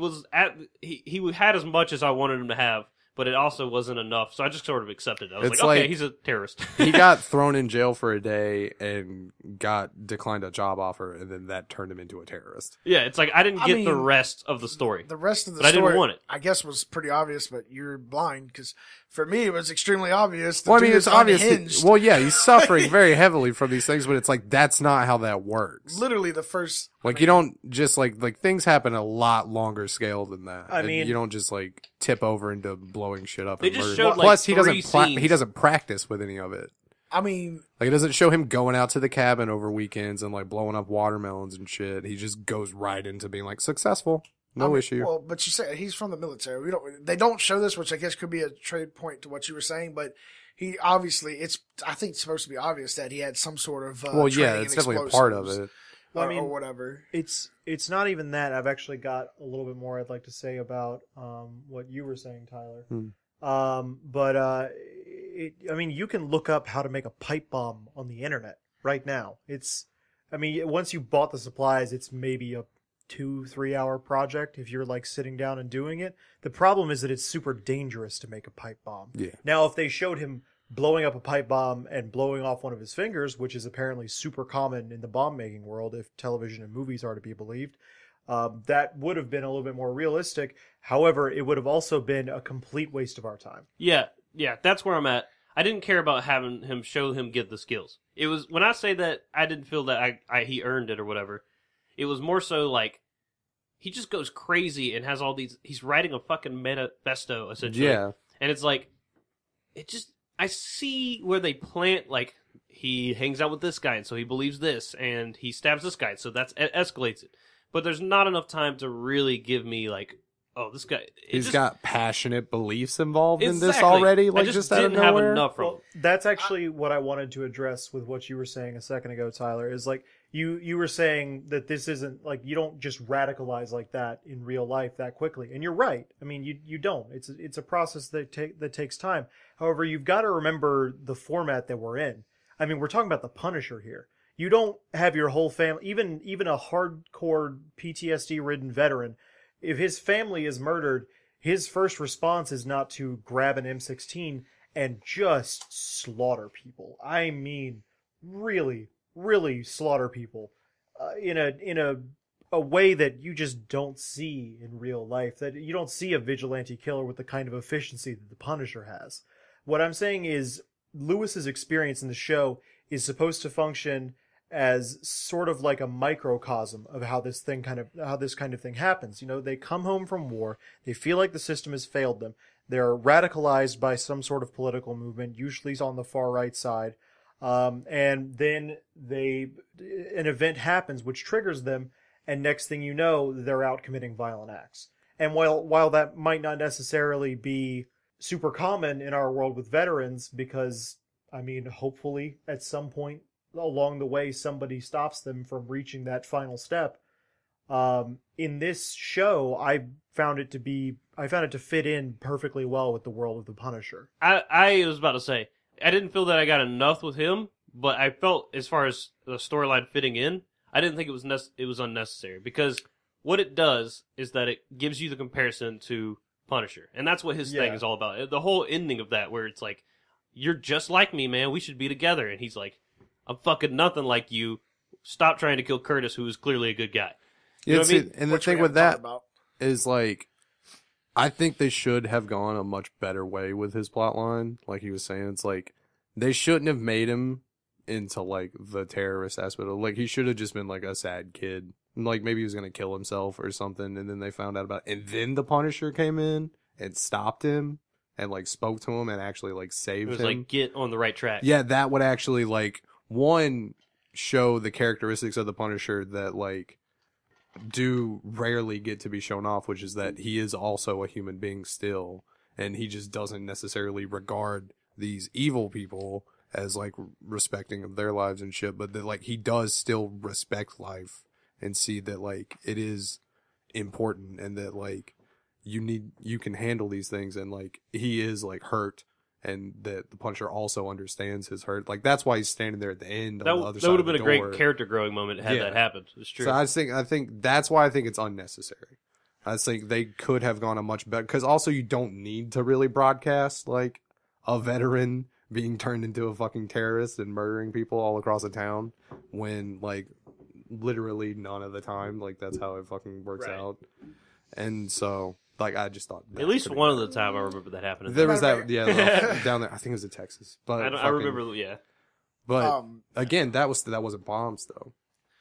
had as much as I wanted him to have, but it also wasn't enough. So I just sort of accepted it. I was like, okay, he's a terrorist. He got thrown in jail for a day and got declined a job offer, and then that turned him into a terrorist. Yeah, it's like I didn't get the rest of the story. The rest of the story, I didn't want it. I guess was pretty obvious, but you're blind because for me it was extremely obvious. Well, I mean, it's obvious. Well, yeah, he's suffering very heavily from these things, but it's like that's not how that works. Literally, the first. Like, you don't just like things happen a lot longer scale than that. I mean, you don't just like tip over into blowing shit up. They and just murder. showed, Plus, like, he doesn't practice with any of it. I mean, like, it doesn't show him going out to the cabin over weekends and like blowing up watermelons and shit. He just goes right into being like successful, no issue. Well, but you say he's from the military. They don't show this, which I guess could be a trade point to what you were saying, but. He obviously, I think it's supposed to be obvious that he had some sort of. Well, yeah, it's definitely a part of it. Well, I mean, or whatever. It's not even that. I've actually got a little bit more I'd like to say about what you were saying, Tyler. I mean, you can look up how to make a pipe bomb on the internet right now. Once you bought the supplies, it's maybe a 2-3 hour project if you're like sitting down and doing it. The problem is that it's super dangerous to make a pipe bomb. Yeah. Now, if they showed him blowing up a pipe bomb and blowing off one of his fingers, which is apparently super common in the bomb making world if television and movies are to be believed, that would have been a little bit more realistic. However, it would have also been a complete waste of our time. Yeah, that's where I'm at. I didn't care about having him show him get the skills. It was when I say that I didn't feel that he earned it or whatever. It was more so like he just goes crazy and has all these. He's writing a fucking manifesto essentially. Yeah, and it's like I see where they plant, like, he hangs out with this guy, and so he believes this, and he stabs this guy, so that escalates it. But there's not enough time to really give me, like, oh, this guy... He's got passionate beliefs involved in this Exactly. already, like, I just out of didn't have nowhere. enough from him. Well, that's actually what I wanted to address with what you were saying a second ago, Tyler, is like, you were saying that this isn't, like, you don't just radicalize like that in real life that quickly. And you're right. I mean, you don't. It's a process that takes time. However, you've got to remember the format that we're in. I mean, we're talking about the Punisher here. You don't have your whole family, even a hardcore PTSD-ridden veteran, if his family is murdered, his first response is not to grab an M16 and just slaughter people. I mean, really, really slaughter people in a way that you just don't see in real life. That you don't see a vigilante killer with the kind of efficiency that the Punisher has. What I'm saying is Lewis's experience in the show is supposed to function as sort of like a microcosm of how this kind of thing happens. You know, they come home from war, they feel like the system has failed them, they're radicalized by some sort of political movement, usually on the far right side, and then an event happens which triggers them, and next thing you know, they're out committing violent acts. And while that might not necessarily be super common in our world with veterans, because, I mean, hopefully at some point along the way somebody stops them from reaching that final step. In this show, I found it to fit in perfectly well with the world of the Punisher. I was about to say, I didn't feel that I got enough with him, but I felt as far as the storyline fitting in, I didn't think it was unnecessary, because what it does is that it gives you the comparison to Punisher, and that's what his thing is all about. The whole ending of that, where it's like, you're just like me, man, we should be together, and he's like, I'm fucking nothing like you, stop trying to kill Curtis, who is clearly a good guy. You know what I mean? And the thing with that is, like, I think they should have gone a much better way with his plotline. Like he was saying, it's like, they shouldn't have made him into, like, the terrorist aspect. Like, he should have just been, like, a sad kid. Like, maybe he was going to kill himself or something, and then they found out about it. And then the Punisher came in and stopped him and, like, spoke to him and actually, like, saved him. It was like, get on the right track. Yeah, that would actually, like, one, show the characteristics of the Punisher that, like, do rarely get to be shown off, which is that he is also a human being still, and he just doesn't necessarily regard these evil people as, like, respecting of their lives and shit, but that, like, he does still respect life and see that, like, it is important and that, like, you can handle these things, and, like, he is, like, hurt, and that the Punisher also understands his hurt. Like, that's why he's standing there at the end on the other side that would of have the been a door. great character growing moment had that happened. It's true. So I think that's why I think it's unnecessary. I think they could have gone a much better, because also you don't need to really broadcast, like, a veteran being turned into a fucking terrorist and murdering people all across a town when, like, literally none of the time, like, that's how it fucking works out. And so, like, I just thought at least one of the time I remember that happening. There was that, down there. I think it was in Texas, but I remember, But again, that wasn't bombs though.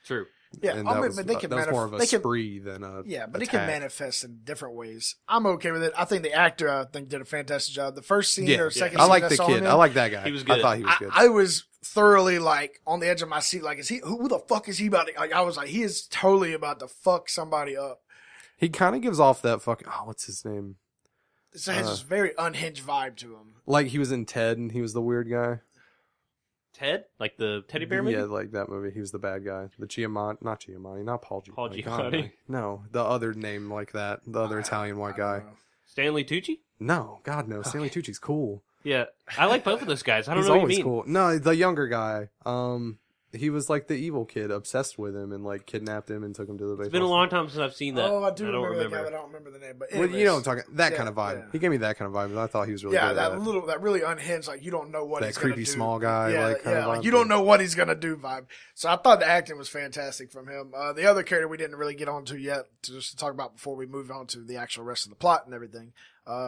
True. Yeah, And but they can that was more of a manifest. spree than a But it attack. can manifest in different ways. I'm okay with it. I think the actor, did a fantastic job. The first scene or second I scene like I the saw kid. him in, I like that guy. He was good. I thought he was good. I was thoroughly, like, on the edge of my seat. Like, who the fuck is he about to, like, I was like, he is totally about to fuck somebody up. He kind of gives off that fucking, what's his name? It has this very unhinged vibe to him. Like, he was in Ted and he was the weird guy. Ted? Like the teddy bear movie? Yeah, like that movie. He was the bad guy. The not Paul Giamatti. Paul God, Giamatti? no, the other name like that. The other Italian white guy. Stanley Tucci? No, God, no. Stanley Tucci's cool. Yeah. I like both of those guys. I don't He's know what you always mean. cool. No, the younger guy. He was like the evil kid, obsessed with him, and like kidnapped him and took him to the baseball. It's been a long time since I've seen that. Oh, I do don't remember that guy, but I don't remember the name. But Well, anyways, you know what I'm talking. That kind of vibe. yeah. He gave me that kind of vibe, and I thought he was really good. that really unhinged, like, you don't know what That he's gonna creepy do. small guy, like, kind of like, vibe. you don't know what he's gonna do vibe. So I thought the acting was fantastic from him. The other character we didn't really get onto yet, just to talk about before we move on to the actual rest of the plot and everything,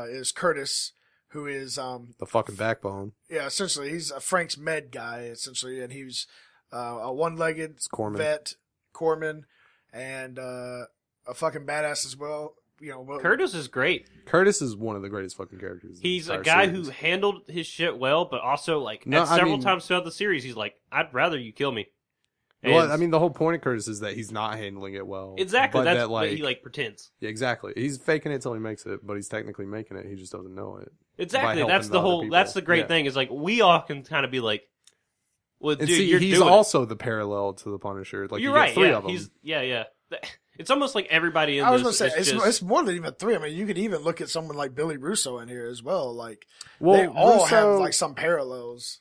is Curtis, who is the fucking backbone. yeah, essentially he's a Frank's med guy essentially, and he's a one-legged vet, corpsman, and a fucking badass as well. You know, Curtis is great. Curtis is one of the greatest fucking characters. He's a guy who handled his shit well, but also, like, several times throughout the series, he's like, I'd rather you kill me. And well, I mean, the whole point of Curtis is that he's not handling it well. Exactly. But That's that, what like, he, like, pretends. Yeah, exactly. He's faking it till he makes it, but he's technically making it. He just doesn't know it. Exactly. That's the whole, that's the great thing, is, like, we all can kind of be like, well, and dude, see, you're he's doing also the parallel to the Punisher. Like, you're you right. get three Yeah, of them. yeah. It's almost like everybody in I was this gonna say is just, it's more than even three. I mean, you could even look at someone like Billy Russo in here as well. Like, well, they all Russo, have like some parallels.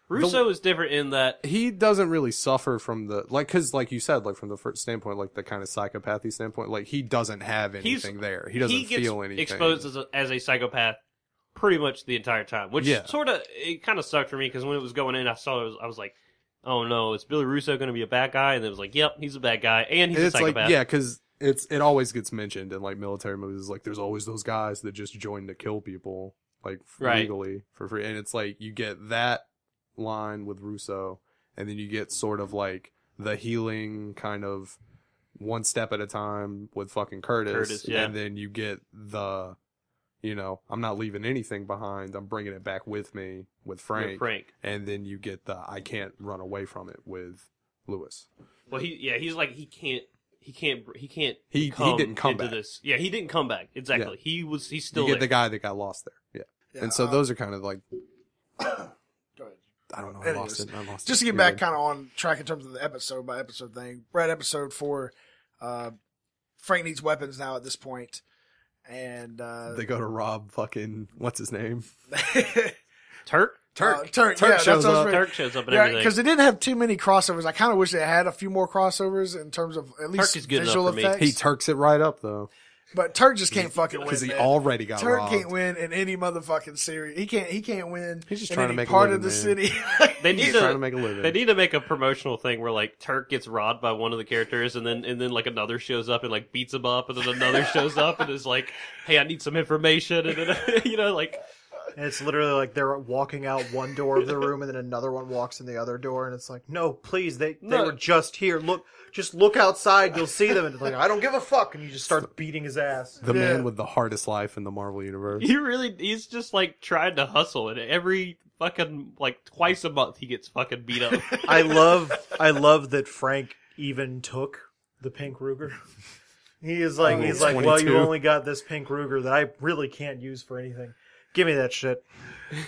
Russo is different in that he doesn't really suffer from the, like, because like you said, like, from the first standpoint, like the kind of psychopathy standpoint, like, he doesn't have anything there. He doesn't feel anything. Exposed as a psychopath pretty much the entire time, which sort of, it kind of sucked for me, because when it was going in, I was like, oh no, is Billy Russo going to be a bad guy? And it was like, yep, he's a bad guy, and he's a psychopath. Like, yeah, because it always gets mentioned in, like, military movies. Like, there's always those guys that just join to kill people, like, legally for free. And it's like, you get that line with Russo, and then you get sort of like the healing kind of one step at a time with fucking Curtis, and then you get the, you know, I'm not leaving anything behind, I'm bringing it back with me with Frank. And then you get the I can't run away from it with Lewis. Well, he's like, he he can't He didn't come into back. this. Yeah, he didn't come back. Exactly. He's still You get there. the guy that got lost there. Yeah. And so those are kind of like, Go ahead. I don't know. I Anyways, lost it. Just to get back kind of on track in terms of the episode by episode thing. We're at episode 4. Frank needs weapons now at this point, and They go to rob fucking, what's his name? Turk. Turk shows up. Turk shows up and Yeah, everything. because they didn't have too many crossovers. I kind of wish they had a few more crossovers in terms of at least Turk is good visual enough for me. effects. He Turks it right up, though. But Turk just can't fucking win. Because he man. already got Turk robbed. can't win in any motherfucking series. He can't win. He's just in trying to any make a part living, of the man. city. They need He's to, trying to make a living. They need to make a promotional thing where like Turk gets robbed by one of the characters, and then like another shows up and like beats him up, and then another shows up and is like, "Hey, I need some information," and then like. And it's literally like they're walking out one door of the room, and then another one walks in the other door, and it's like, no, please, they were just here. Just look outside, you'll see them. And it's like, I don't give a fuck, and you just start beating his ass. The man with the hardest life in the Marvel universe. He's just like trying to hustle, and every fucking like twice a month he gets fucking beat up. I love that Frank even took the pink Ruger. He's like, well, you 22. only got this pink Ruger that I really can't use for anything. Give me that shit.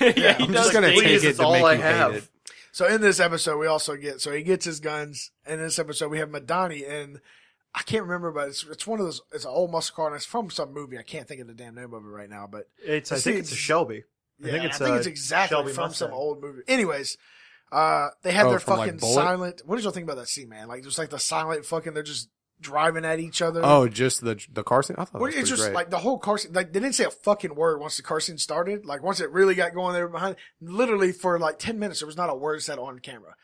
Yeah, he I'm does just gonna take take Please, it it's to all make I you hate have. it. So in this episode, we also he gets his guns. In this episode, we have Madani, and I can't remember, but it's one of those. It's an old muscle car, and it's from some movie. I can't think of the damn name of it right now, but I think it's a Shelby. yeah, I think it's exactly Shelby from Mustang. some old movie. Anyways, they have their from, like, fucking Bullet? silent. What did y'all think about that scene, man? Like just like the silent fucking. They're just driving at each other. Oh, just the car scene? I thought Well, that was it's pretty just great. like the whole car scene. Like they didn't say a fucking word once the car scene started. Like once it really got going, they were behind. Literally for like 10 minutes, there was not a word said on camera.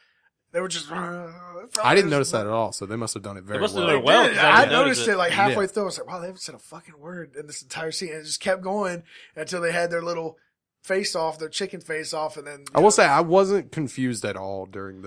They were just. I didn't notice that at all, so they must have done it very must have well. done it well. Did. 'cause I I didn't notice noticed it like halfway Yeah. through. I was like, wow, they haven't said a fucking word in this entire scene. And it just kept going until they had their little face off, their chicken face off, and then. I will say I wasn't confused at all during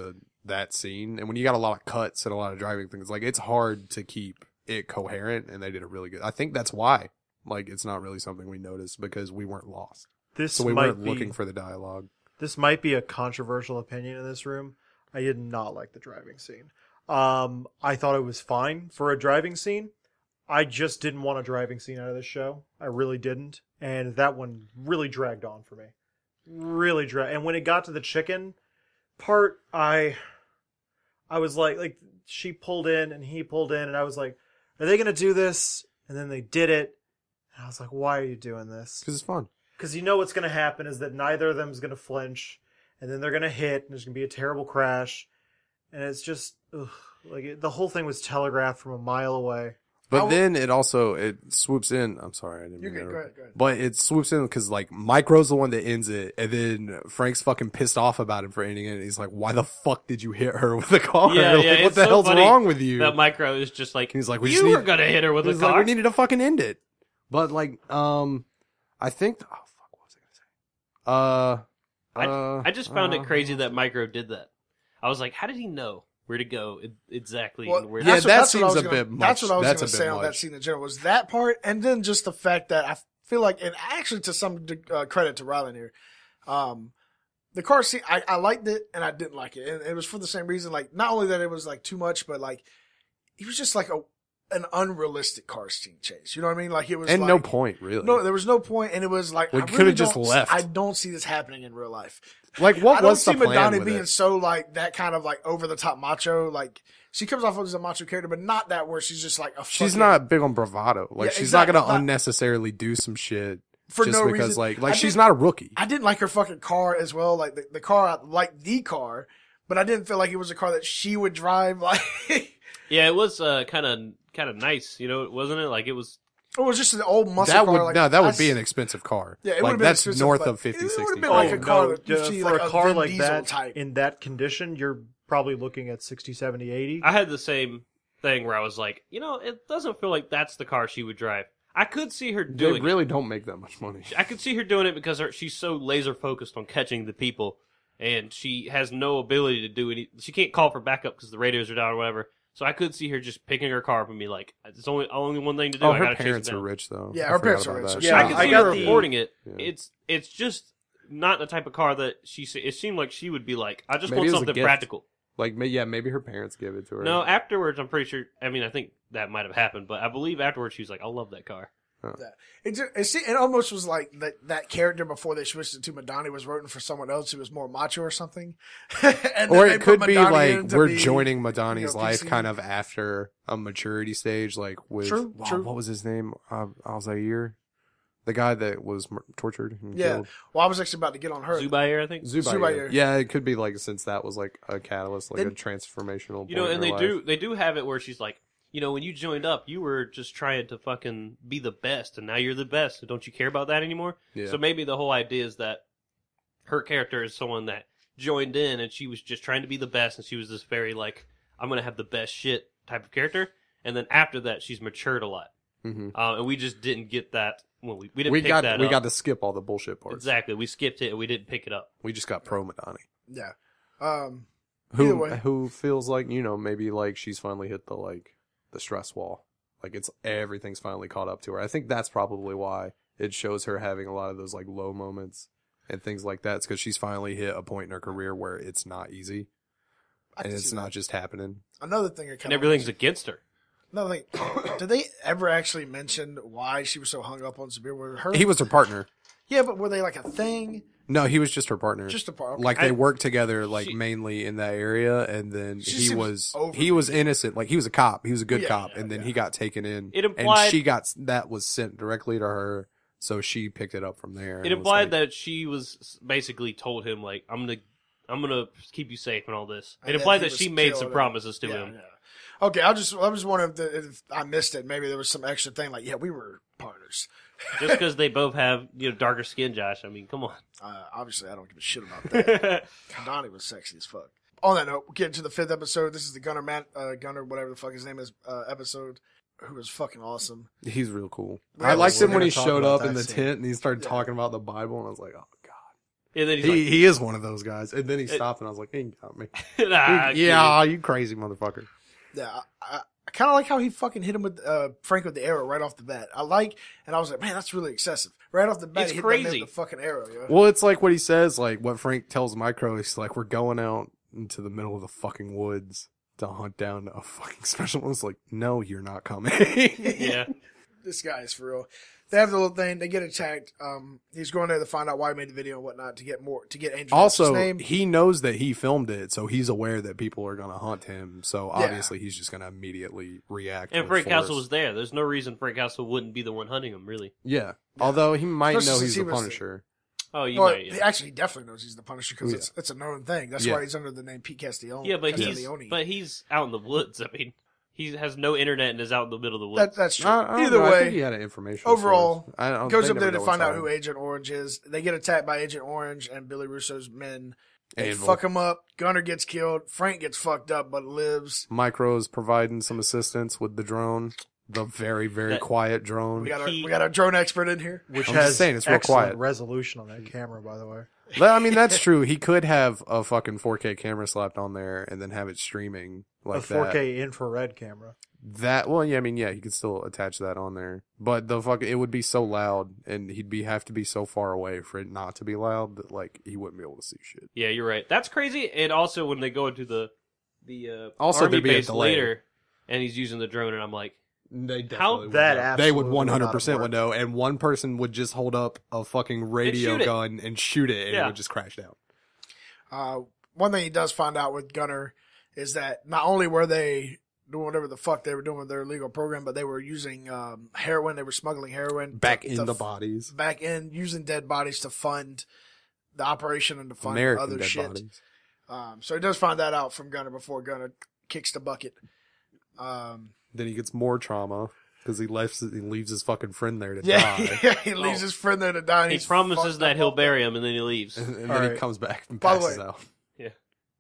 that scene. And when you got a lot of cuts and a lot of driving things, like it's hard to keep it coherent, and they did it really good. I think that's why. Like it's not really something we noticed because we weren't lost. This So we might weren't be, looking for the dialogue. This might be a controversial opinion in this room. I did not like the driving scene. I thought it was fine for a driving scene. I just didn't want a driving scene out of this show. I really didn't. And that one really dragged on for me. Really dragged. And when it got to the chicken part, I was like she pulled in and he pulled in, and I was like, are they going to do this? And then they did it. And I was like, why are you doing this? Because it's fun. Because you know what's going to happen is that neither of them is going to flinch, and then they're going to hit, and there's going to be a terrible crash. And it's just, the whole thing was telegraphed from a mile away. But then it swoops in. I'm sorry, I didn't You're mean good. to- Go ahead. Go ahead. But it swoops in because like Micro's the one that ends it, and then Frank's fucking pissed off about him for ending it. And he's like, "Why the fuck did you hit her with the car? Yeah, Like, yeah, what it's the so hell's funny wrong with you?" That Micro is just like, He's like, "We you just were need- gonna hit her with a He's car. like, "We needed to fucking end it." But like, I think. Oh fuck, what was I gonna say? I just found it crazy that Micro did that. I was like, how did he know where to go exactly? Well, and where yeah, to that what I seems was a gonna- bit much. That's what I was That's going a to bit say on that much. scene in general was that part, and then just the fact that I feel like, and actually to some credit to Ryland here, the car scene I liked it and I didn't like it, and it was for the same reason. Like not only that it was like too much, but like it was just like an unrealistic car scene chase. You know what I mean? Like it was And like, no point really. No, there was no point, and it was like We I coulda really just don't- left. I don't see this happening in real life. Like what I don't was see the plan Madani with being it? so like that kind of like over the top macho. Like she comes off as a macho character, but not that where she's just like a. She's fucking- not big on bravado. Like Yeah, she's not exactly. gonna unnecessarily do some shit for just no because reason. like I she's didn't- not a rookie. I didn't like her fucking car as well. Like the car, I liked the car, but I didn't feel like it was a car that she would drive. Like Yeah, it was kind of nice, wasn't it? Like it was. it was just an old muscle That car. would like, that would I be s- an expensive car. Yeah, it like would've been that's expensive, north but of 50, it would've 60. been like a car no, that you see, for like a a car Vin like Diesel that type. in that condition, you're probably looking at 60, 70, 80. I had the same thing where I was like, it doesn't feel like that's the car she would drive. I could see her They doing really don't make that much money. I could see her doing it because she's so laser focused on catching the people, and she has no ability to do any. She can't call for backup because the radios are down or whatever. So I could see her just picking her car up and be like, "It's only one thing to do. Oh, I her gotta parents chase it are down." rich though. Yeah, I her forgot parents are about rich, that. so Yeah, I could I see got her the- affording it. Yeah. It's just not the type of car that it seemed like she would be like. I just Maybe want it was a something gift. practical. Like, maybe her parents gave it to her. No, afterwards, I'm pretty sure. I mean, I think that might have happened, but I believe afterwards she was like, "I love that car." It almost was like that character before they switched it to Madani was voting for someone else who was more macho or something. And or then it they could put be Madani like in to we're be, joining Madani's life PC. kind of after a maturity stage, like with True. what was his name? Alzair, the guy that was tortured and Yeah. killed. Well, I was actually about to get on her. Zubair, I think. Zubair. Yeah, it could be like since that was like a catalyst, like Then- a transformational. You know, point and in her they life. do have it where she's like, you know, when you joined up, you were just trying to fucking be the best, and now you're the best. So don't you care about that anymore? Yeah. So maybe the whole idea is that her character is someone that joined in, and she was just trying to be the best, and she was this very like, I'm gonna have the best shit type of character. And then after that, she's matured a lot, and we just didn't get that. Well, we didn't. Pick that we up. got to skip all the bullshit parts. Exactly. We skipped it, and we didn't pick it up. We just got pro Madani. Yeah. Either way. Who feels like, you know, maybe like she's finally hit the stress wall. Like everything's finally caught up to her. I think that's probably why it shows her having a lot of those like low moments and things like that. It's because she's finally hit a point in her career where it's not easy. And it's not just happening. Another thing, And everything's against her. Another thing, did they ever actually mention why she was so hung up on Sabir? Were her? He was her partner. Yeah, but were they like a thing? No, he was just her partner. Just a part. Like they worked together, like mainly in that area, and then She he seems was innocent. Like he was a cop, he was a good Yeah, cop, yeah, and then yeah. he got taken in. It implied- and she got that was sent directly to her, so she picked it up from there. It implied that she was basically told him like, I'm gonna keep you safe and all this. And It then implied he that was she made killed some and- promises to Yeah, him. yeah. Okay, I was wondering if I missed it. Maybe there was some extra thing like, yeah, we were partners. Just because they both have darker skin, Josh. I mean, come on. Obviously, I don't give a shit about that. Donnie was sexy as fuck. On that note, we're getting to the 5th episode. This is the Gunner, whatever the fuck his name is, episode. Who was fucking awesome. he's real cool. Yeah, I liked we're him when he gonna talk showed about up in that the scene. tent and he started Yeah. talking about the Bible, and I was like, oh god. And then he's like, He is one of those guys. And then he stopped, and I was like, he got me. nah, Yeah, you crazy motherfucker. Yeah, I kind of like how he fucking hit him with Frank with the arrow right off the bat. And I was like, man, that's really excessive. Right off the bat, It's he hit that man crazy. with the fucking arrow. Yeah. Well, it's like what he says, like what Frank tells Micro. He's like, we're going out into the middle of the fucking woods to hunt down a fucking specialist. Like, no, you're not coming. Yeah. This guy is for real. They have the little thing. They get attacked. He's going there to find out why he made the video and whatnot to get Angel Also, Dusty's name. he knows that he filmed it, so he's aware that people are going to hunt him. So obviously, he's just going to immediately react. And with Frank force. Castle was there. There's no reason Frank Castle wouldn't be the one hunting him, really. Yeah. Although he might Especially know since he's he the was the- Punisher. Oh, you Well, might, he yeah. actually definitely knows he's the Punisher because Yeah. it's a known thing. That's Yeah. why he's under the name Pete Castiglione. Yeah, but Castiglione. he's out in the woods. I mean, he has no internet and is out in the middle of the woods. That's true. I don't Either know. I think he way, had an information. overall, source. I don't, goes they up there never to know find what's out who on. Agent Orange is. They get attacked by Agent Orange and Billy Russo's men. They Anvil. fuck him up. Gunner gets killed. Frank gets fucked up but lives. Micro's providing some assistance with the drone, the very, very That- quiet drone. We got our drone expert in here. Which I'm just has saying, it's real excellent quiet. resolution on that camera, by the way. I mean, that's true. He could have a fucking 4K camera slapped on there and then have it streaming like A 4K infrared camera. that. Well, yeah, I mean, yeah, he could still attach that on there, but it would be so loud, and have to be so far away for it not to be loud that like he wouldn't be able to see shit. Yeah, you're right. That's crazy. And also, when they go into the Also, army there'd be a base delay. later, and he's using the drone, and I'm like, They definitely That They would absolutely would not 100% have would know, and one person would just hold up a fucking radio shoot it. gun and shoot it, and Yeah. it would just crash down. One thing he does find out with Gunner is that not only were they doing whatever the fuck they were doing with their illegal program, but they were using heroin. They were smuggling heroin Back to- in to the bodies, back in, using dead bodies to fund the operation and to fund American other dead shit. bodies. So he does find that out from Gunner before Gunner kicks the bucket. Then he gets more trauma because he leaves his fucking friend there to Yeah, die, he leaves his friend there to die. And he he's promises fucked that up he'll all day. bury him, and then he leaves. and then All he right. comes back and By the passes way- out.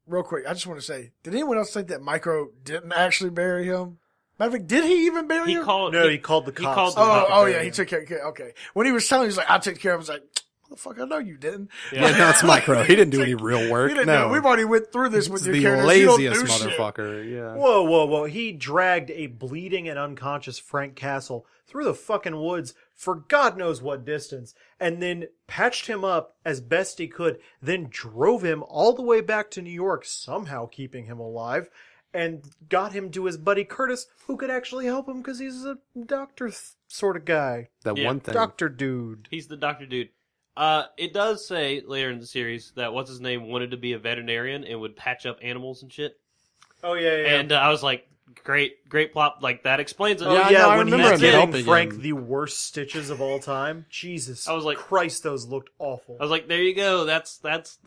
Real quick, I just want to say, did anyone else think that Micro didn't actually bury him? Matter of fact, did he even bury He him? called. No, he called the he cops. called the Oh, cops. oh yeah, he took care. Okay, when he was telling, he was like, "I took care of him." I was like, "Motherfucker, no, you didn't." Yeah, no, it's Micro. He didn't do any real work. You didn't No, know. We've already went through this with He's your the characters. You don't laziest do shit. motherfucker. Yeah. Whoa, whoa, whoa. He dragged a bleeding and unconscious Frank Castle through the fucking woods for God knows what distance, and then patched him up as best he could, then drove him all the way back to New York, somehow keeping him alive, and got him to his buddy Curtis, who could actually help him because he's a doctor sort of guy. That Yeah. one thing. Doctor dude. He's the doctor dude. It does say later in the series that what's his name wanted to be a veterinarian and would patch up animals and shit. Oh, yeah. And I was like, great plot. Like, that explains it. Oh, Yeah, I yeah, know, I when remember he's him getting helping Frank him. the worst stitches of all time. Jesus I was like- Christ, those looked awful. I was like, there you go. That's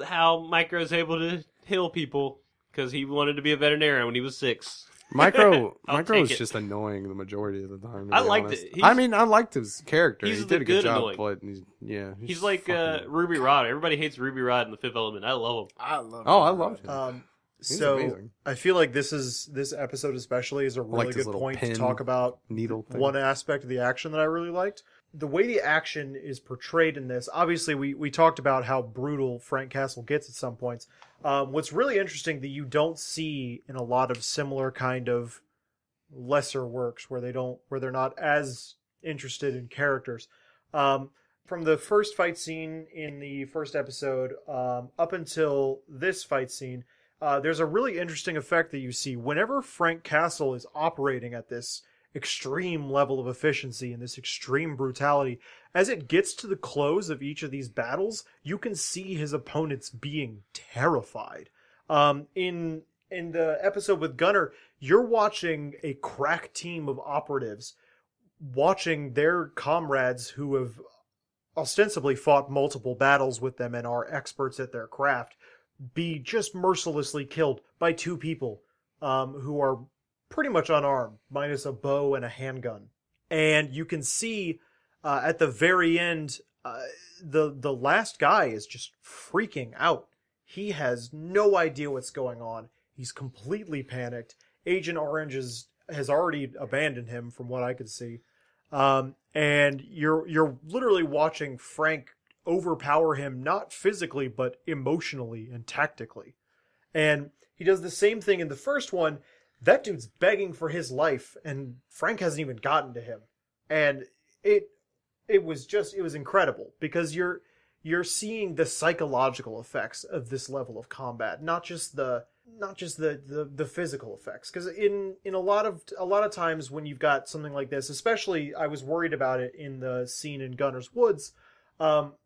how Micro's able to heal people. Because he wanted to be a veterinarian when he was 6. Micro I'll is take it. just annoying the majority of the time. to I be liked honest. it. I mean, I liked his character. he's He the did a good good job, annoying. but He's like fucking- Ruby Rod. Everybody hates Ruby Rod in the Fifth Element. I love him. I love. Oh, I loved him. He's So amazing. I feel like this episode especially is a really liked his good little point to pin talk about Needle thing. one aspect of the action that I really liked. The way the action is portrayed in this, obviously we talked about how brutal Frank Castle gets at some points. What's really interesting that you don't see in a lot of similar kind of lesser works where they're not as interested in characters. From the first fight scene in the first episode up until this fight scene, there's a really interesting effect that you see whenever Frank Castle is operating at this extreme level of efficiency and this extreme brutality. As it gets to the close of each of these battles, you can see his opponents being terrified. In the episode with Gunner, you're watching a crack team of operatives watching their comrades who have ostensibly fought multiple battles with them and are experts at their craft be just mercilessly killed by 2 people who are pretty much unarmed, minus a bow and a handgun. And you can see at the very end, the last guy is just freaking out. He has no idea what's going on. He's completely panicked. Agent Orange has already abandoned him, from what I could see. And you're literally watching Frank overpower him, not physically, but emotionally and tactically. And he does the same thing in the first one. That dude's begging for his life, and Frank hasn't even gotten to him. And it was incredible, because you're seeing the psychological effects of this level of combat, not just the physical effects. Because in a lot of times when you've got something like this, especially I was worried about it in the scene in Gunner's Woods,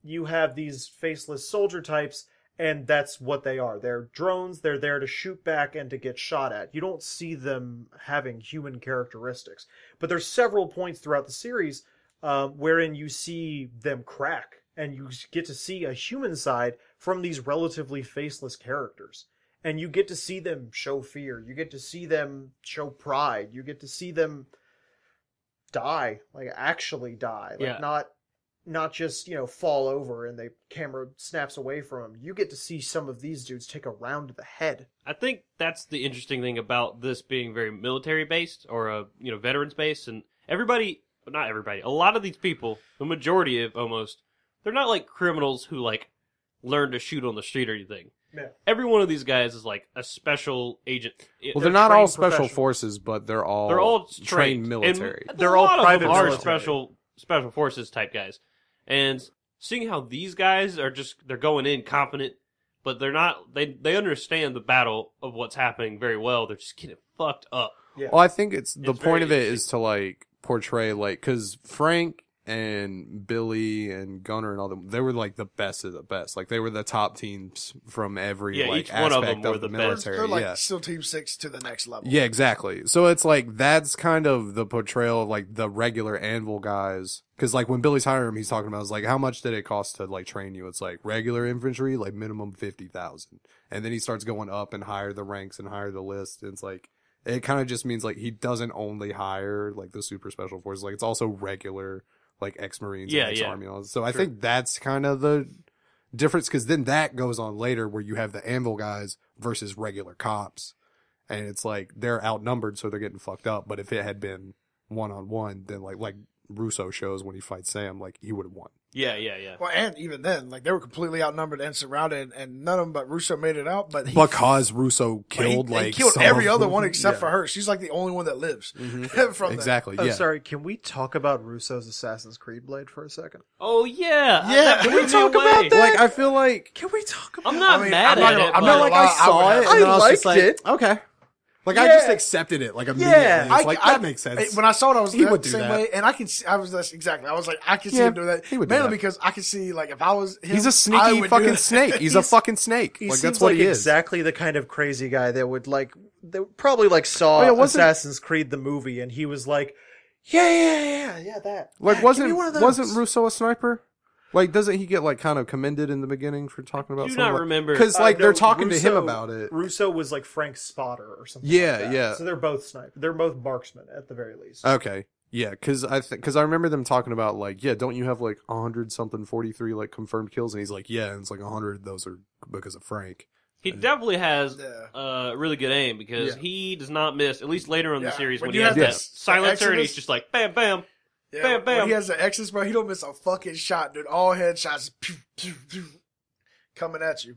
you have these faceless soldier types, and that's what they are. They're drones. They're there to shoot back and to get shot at. You don't see them having human characteristics. But there's several points throughout the series wherein you see them crack, and you get to see a human side from these relatively faceless characters. And you get to see them show fear. You get to see them show pride. You get to see them die, like actually die. Like not just, fall over and the camera snaps away from them. You get to see some of these dudes take a round to the head. I think that's the interesting thing about this being very military based or veterans based, and not everybody, a lot of these people, the majority of almost, they're not like criminals who like learn to shoot on the street or anything. Yeah. Every one of these guys is like a special agent. Well, they're not all trained special professionals. forces, but they're all trained military. And They're a all lot of private them are military. special forces type guys. And seeing how these guys are they're going in confident, but they're not, they understand the battle of what's happening very well. They're just getting fucked up. Yeah. Well, I think the It's point of very it is to like portray like, because Frank and Billy and Gunner and all them, they were like the best of the best. Like they were the top teams from every each aspect one of them were the the best. military. They're like yeah. still Team 6 to the next level. Yeah, exactly. So it's like that's kind of the portrayal of like the regular Anvil guys. Because like when Billy's hiring him, he's talking about, it's like, how much did it cost to like train you? It's like regular infantry, like minimum 50,000, and then he starts going up and higher the ranks and higher the list. And it's like it kind of just means like he doesn't only hire like the super special forces, like it's also regular like ex-Marines and ex-Army. So I think that's kind of the difference, because then that goes on later where you have the Anvil guys versus regular cops. And it's like they're outnumbered, so they're getting fucked up. But if it had been 1-on-1, then like Russo shows when he fights Sam, like he would have won. Yeah. Well, and even then, like, they were completely outnumbered and surrounded, and none of them but Russo made it out. But because Russo killed he killed some every of other them. one except Yeah. for her. She's like the only one that lives from that. Exactly. Oh, Yeah. sorry. Can we talk about Russo's Assassin's Creed blade for a second? Oh yeah. Yeah. That Can blew we me talk away. about that? Like I feel like Can we talk about? I'm not I mean, mad I'm not at gonna- it. I'm but- not like lie, I saw I it would and then I was just liked like, it. okay. Like I Yeah. just accepted it like immediately. Yeah. It's like that makes sense. When I saw it, I was He the would do same that. way, and I can see. I was exactly. I was like, I can see Yeah, him do that. he would do Mainly that. because I can see, like, if I was him, He's a I sneaky would do fucking that. snake. He's a fucking snake. He Like seems that's what like he is. exactly the kind of crazy guy that would that probably saw Oh, yeah, wasn't- Assassin's Creed the movie and he was like, yeah, that. Like Yeah, give me one of those. wasn't Russo a sniper? Like doesn't he get like kind of commended in the beginning for talking about do something? not remember. Because like No, they're talking to him Russo- about it. Russo was like Frank's spotter or something. Yeah, like that. yeah. So they're both sniper. They're both marksmen at the very least. Okay. Yeah, because I remember them talking about like, yeah, don't you have like 100 something 43 like confirmed kills? And he's like, yeah, and it's like 100 of those are because of Frank. He definitely has Yeah. really good aim because Yeah. he does not miss. At least later in the Yeah. series When when, you he has have that this silencer and Exodus- he's just like bam, bam. Yeah, Bam, bam. When he has the X's, bro, he don't miss a fucking shot, dude. All headshots, pew, pew, pew, coming at you.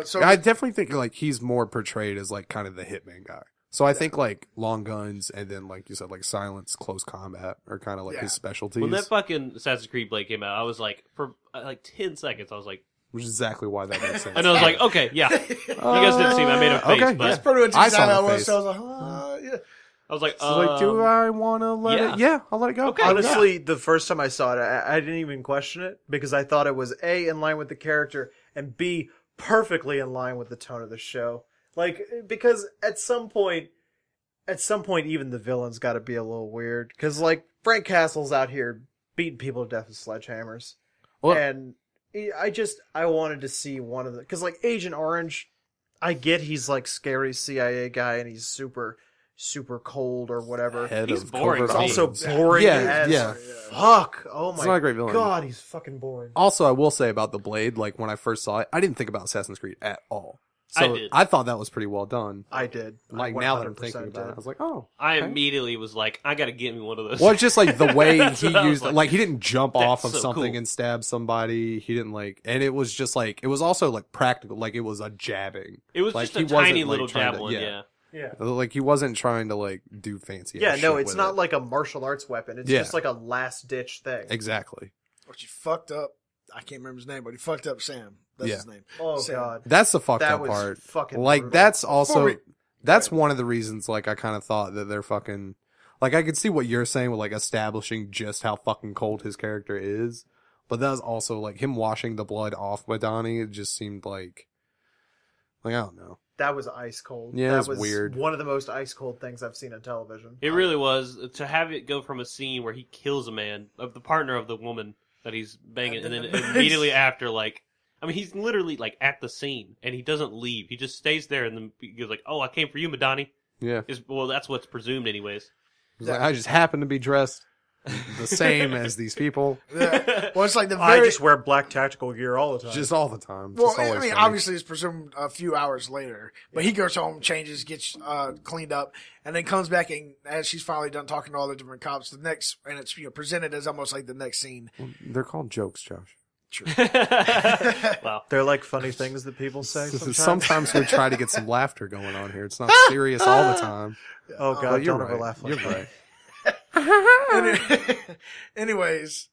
So I definitely think like he's more portrayed as like kind of the hitman guy. So I think like long guns and then like you said like silence, close combat are kind of like his specialties. When that fucking Assassin's Creed Blade came out, I was like, for like 10 seconds, I was like, which is exactly why that makes sense. and I was like, okay, yeah. You guys didn't see me. I made a face, okay, but that's pretty much I exactly saw how the I was. face. So I was like, yeah. I was like, So like, do I want to let yeah. it? Yeah, I'll let it go. Okay. Honestly, the first time I saw it, I didn't even question it because I thought it was A, in line with the character, and B, perfectly in line with the tone of the show. Like, because at some point, even the villain's got to be a little weird. Because, like, Frank Castle's out here beating people to death with sledgehammers. Well- And I wanted to see one of the... Because, like, Agent Orange, I get he's, like, scary CIA guy and he's super cold or whatever. Head He's of boring. covert He's also operations. boring Yeah, as yeah. fuck. Oh my He's not a great villain. god, he's fucking boring. Also, I will say about the blade, like when I first saw it, I didn't think about Assassin's Creed at all. So I did. I thought that was pretty well done. I did. Like I now that I'm 100% thinking about it, I did. was like, oh. I okay. immediately was like, I gotta get me one of those. Well, it's just like the way he I was used it. Like he didn't jump that's off of so something cool. and stab somebody. He didn't like, and it was just like, it was also like practical. Like it was a jabbing. It was like, just a he wasn't, tiny like, little trying jab to- one, yeah. yeah. Yeah. Like he wasn't trying to like do fancy. Yeah, ass no, shit it's with not it. like a martial arts weapon. It's Yeah. just like a last ditch thing. Exactly. But you fucked up. I can't remember his name, but he fucked up Sam. That's Yeah. his name. Oh Sam. god. That's the fucked That up was part. fucking Like brutal. that's also Before we- that's one of the reasons. Like I kind of thought that they're fucking. Like I could see what you're saying with like establishing just how fucking cold his character is, but that was also like him washing the blood off Madani. It just seemed like I don't know. That was ice cold. Yeah, that it was weird. One of the most ice cold things I've seen on television. It really was. To have it go from a scene where he kills a man, of the partner of the woman that he's banging, and then immediately after, like, I mean, he's literally, like, at the scene, and he doesn't leave. He just stays there, and then he goes like, oh, I came for you, Madani. Yeah, Well, that's what's presumed anyways. It's like, I just happen to be dressed the same as these people, Yeah. Well, it's like the I very. just wear black tactical gear all the time. just all the time. Well, Just I always mean, funny. obviously, it's presumed a few hours later, but he goes home, changes, gets cleaned up, and then comes back, and as she's finally done talking to all the different cops, the next, and it's presented as almost like the next scene. They're called jokes, Josh. Wow. They're like funny things that people say sometimes. Sometimes we try to get some laughter going on here. It's not serious all the time. Oh god, But you're don't ever right. laugh like You're that. right. Anyways,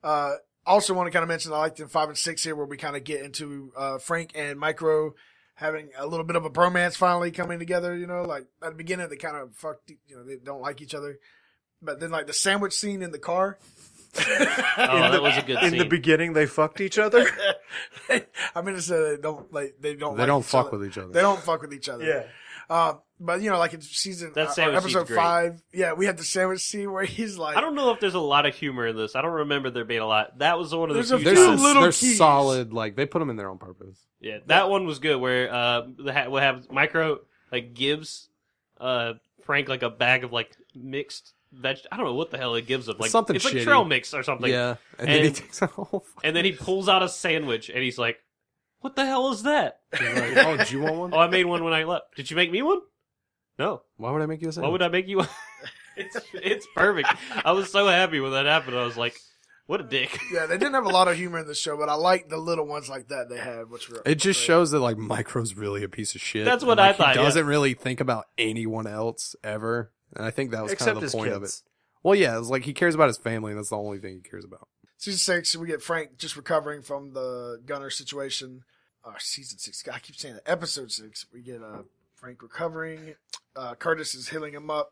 also want to kind of mention I liked in 5 and 6 here where we kind of get into Frank and Micro having a little bit of a bromance finally coming together. You know, like at the beginning they kind of fucked. You know, they don't like each other, but then like the sandwich scene in the car. Oh, that was a good In scene. the beginning, they fucked each other. I mean to say they don't like They like don't each fuck other. with each other. They don't fuck with each other. Yeah. But you know, like in season That sandwich episode scene's great. 5, yeah, we had the sandwich scene where he's like, I don't know if there's a lot of humor in this. I don't remember there being a lot. That was one of the There's a few They're, few times. little they're keys. solid. Like they put them in there on purpose. Yeah, that one was good. Where what happens? Micro like gives Frank like a bag of like mixed veg. I don't know what the hell it gives him. Like Something it's like shitty. trail mix or something. Yeah, and then he And- takes a whole. And then he pulls out a sandwich and he's like, "What the hell is that?" Like, oh, do you want one? Oh, I made one when I left. Did you make me one? No. Why would I make you a Why sandwich? would I make you one? It's perfect. I was so happy when that happened. I was like, What a dick. Yeah, they didn't have a lot of humor in the show, but I like the little ones like that they had, which were It just great. shows that like Micro's really a piece of shit. That's what and, I thought, He yeah. doesn't really think about anyone else ever, and I think that was Except kind of his the point kids. of it. Well, yeah, it's like he cares about his family, and that's the only thing he cares about. Season 6, we get Frank just recovering from the Gunner situation. Season 6, I keep saying that. Episode 6, we get Frank recovering. Curtis is healing him up.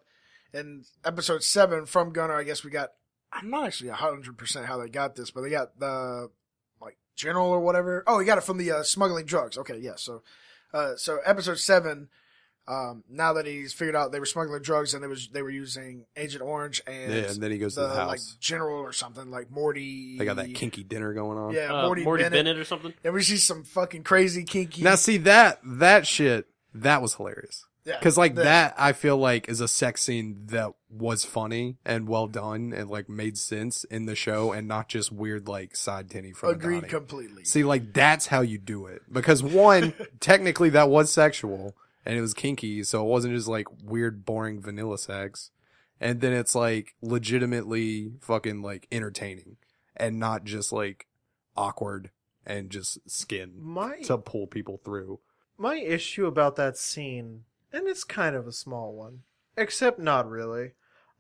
And episode 7, from Gunner, I guess we got, I'm not actually 100% how they got this, but they got the, like, general or whatever. Oh, he got it from the smuggling drugs. Okay, yeah. So episode 7, now that he's figured out they were smuggling drugs and they were using Agent Orange and, Yeah, and then he goes to the house. like general or something, like Morty. They got that kinky dinner going on. Yeah, Morty Bennett or something? And we see some fucking crazy kinky. Now, see that shit, that was hilarious. Yeah, Because like that, I feel like is a sex scene that was funny and well done and like made sense in the show and not just weird like side tinny from agreed Donnie. completely. See, like that's how you do it. Because one, technically that was sexual and it was kinky, so it wasn't just like weird, boring vanilla sex. And then it's like legitimately fucking like entertaining and not just like awkward and just skin to pull people through. My issue about that scene, and it's kind of a small one, except not really.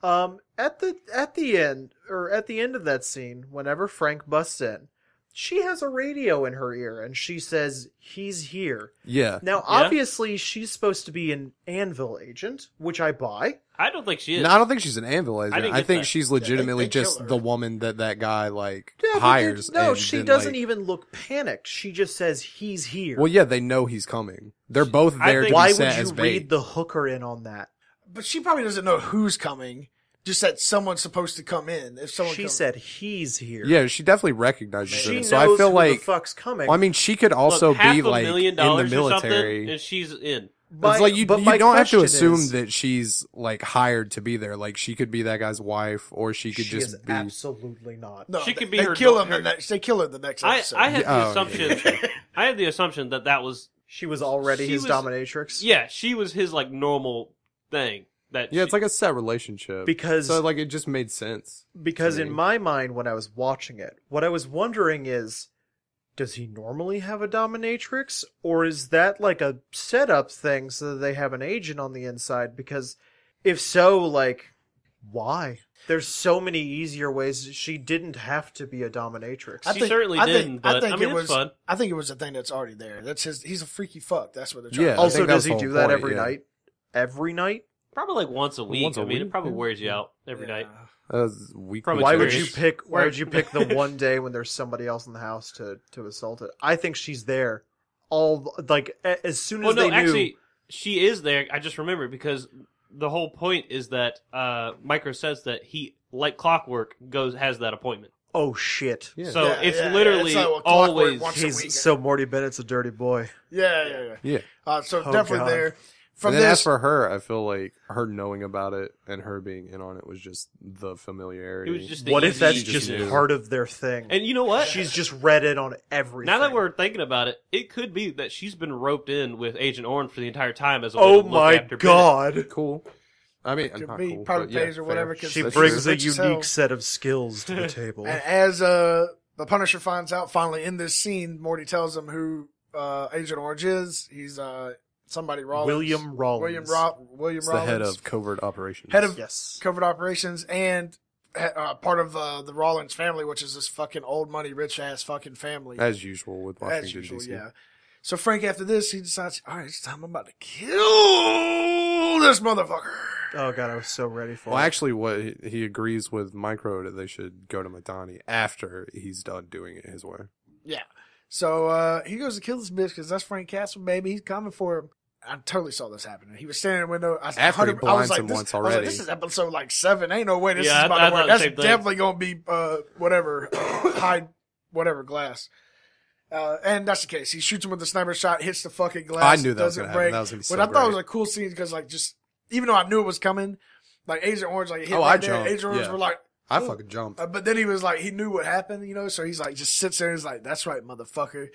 At the end of that scene, whenever Frank busts in, she has a radio in her ear and she says, "He's here." Yeah. Now, obviously, she's supposed to be an Anvil agent, which I buy. I don't think she is. No, I don't think she's an Anvil agent. didn't I get think that. she's legitimately they kill just her. the woman that guy like Yeah, but hires. no, and she then, doesn't like- even look panicked. She just says, "He's here." Well, yeah, they know he's coming. They're both I there think- to Why be would set you as bait. read the hooker in on that? But she probably doesn't know who's coming. Just that someone's supposed to come in. If someone She comes, said, "He's here." Yeah, she definitely recognizes She it. knows So I feel who like, the fuck's coming. well, I mean, she could also Look, half be $1 like million in the or something, military. and she's in. It's like you but my don't have to question assume is, that she's like hired to be there. Like she could be that guy's wife, or she could she is just be. absolutely not. no, she could they be her kill dau- him. her- The next, they kill her the next I episode. had the Oh, assumption. yeah. I had the assumption that was She was already She his was- dominatrix. yeah. She was his like normal thing. That Yeah, it's she- like a set relationship Because- so like it just made sense. Because to in me. my mind, when I was watching it, what I was wondering is, does he normally have a dominatrix? Or is that like a setup thing so that they have an agent on the inside? Because if so, like, why? There's so many easier ways. She didn't have to be a dominatrix. She certainly didn't, but, I mean, it's fun. I think it was a thing that's already there. That's his. He's a freaky fuck. That's what they're trying. Yeah. to I Also, think does that's he the do whole that point, every yeah. night? Every night? Probably like once a week. Once a I mean, week, it probably yeah. wears you out every night. Weekly From Why would experience. you pick? Why would you pick the one day when there's somebody else in the house to assault it? I think she's there, all like as soon as Well, no, they knew. actually, she is there. I just remembered because the whole point is that Micro says that he, like clockwork, has that appointment. Oh shit! Yeah. So it's yeah, literally it's like, well, Clockwork always. once a week. He's so Morty Bennett's a dirty boy. Yeah. Yeah. So Oh, definitely God. there. From And then as this, for her, I feel like her knowing about it and her being in on it was just the familiarity. It was just the What if that's easy- just knew. part of their thing? And you know what? She's just read it on everything. Now that we're thinking about it, it could be that she's been roped in with Agent Orange for the entire time as a way oh to look my after Bennett. god! cool. I mean, Could not be cool, private but yeah, pays or fair. whatever, 'cause She That's brings a rich as hell. unique set of skills to the table. and as the Punisher finds out finally in this scene, Morty tells him who Agent Orange is. He's somebody Rollins. William Rollins. William It's Rollins, the head of covert operations. Head of- Yes. covert operations and part of the Rollins family, which is this fucking old money, rich ass fucking family. as usual with Washington As usual, DC. yeah. So Frank, after this, he decides, all right, it's time. I'm about to kill this motherfucker. Oh god, I was so ready for Well, it. actually, what he agrees with Micro that they should go to Matani after he's done doing it his way. Yeah. So he goes to kill this bitch because that's Frank Castle, baby. He's coming for him. I totally saw this happening. He was standing in the window. After he blinds him once already. this is episode like 7. Ain't no way this Yeah, is about I to work. thought the That's same thing. definitely going to be whatever, hide whatever glass. And that's the case. He shoots him with the sniper shot, hits the fucking glass. I knew that was doesn't gonna break. happen. That was gonna be so But I thought it was great. a cool scene because, like, just even though I knew it was coming, like Agent Orange, like hit Oh, right I there. jumped, Agent Orange yeah. were like, I "Ooh." fucking jumped. But then he was like, he knew what happened, you know, so he's like, just sits there and he's like, that's right, motherfucker.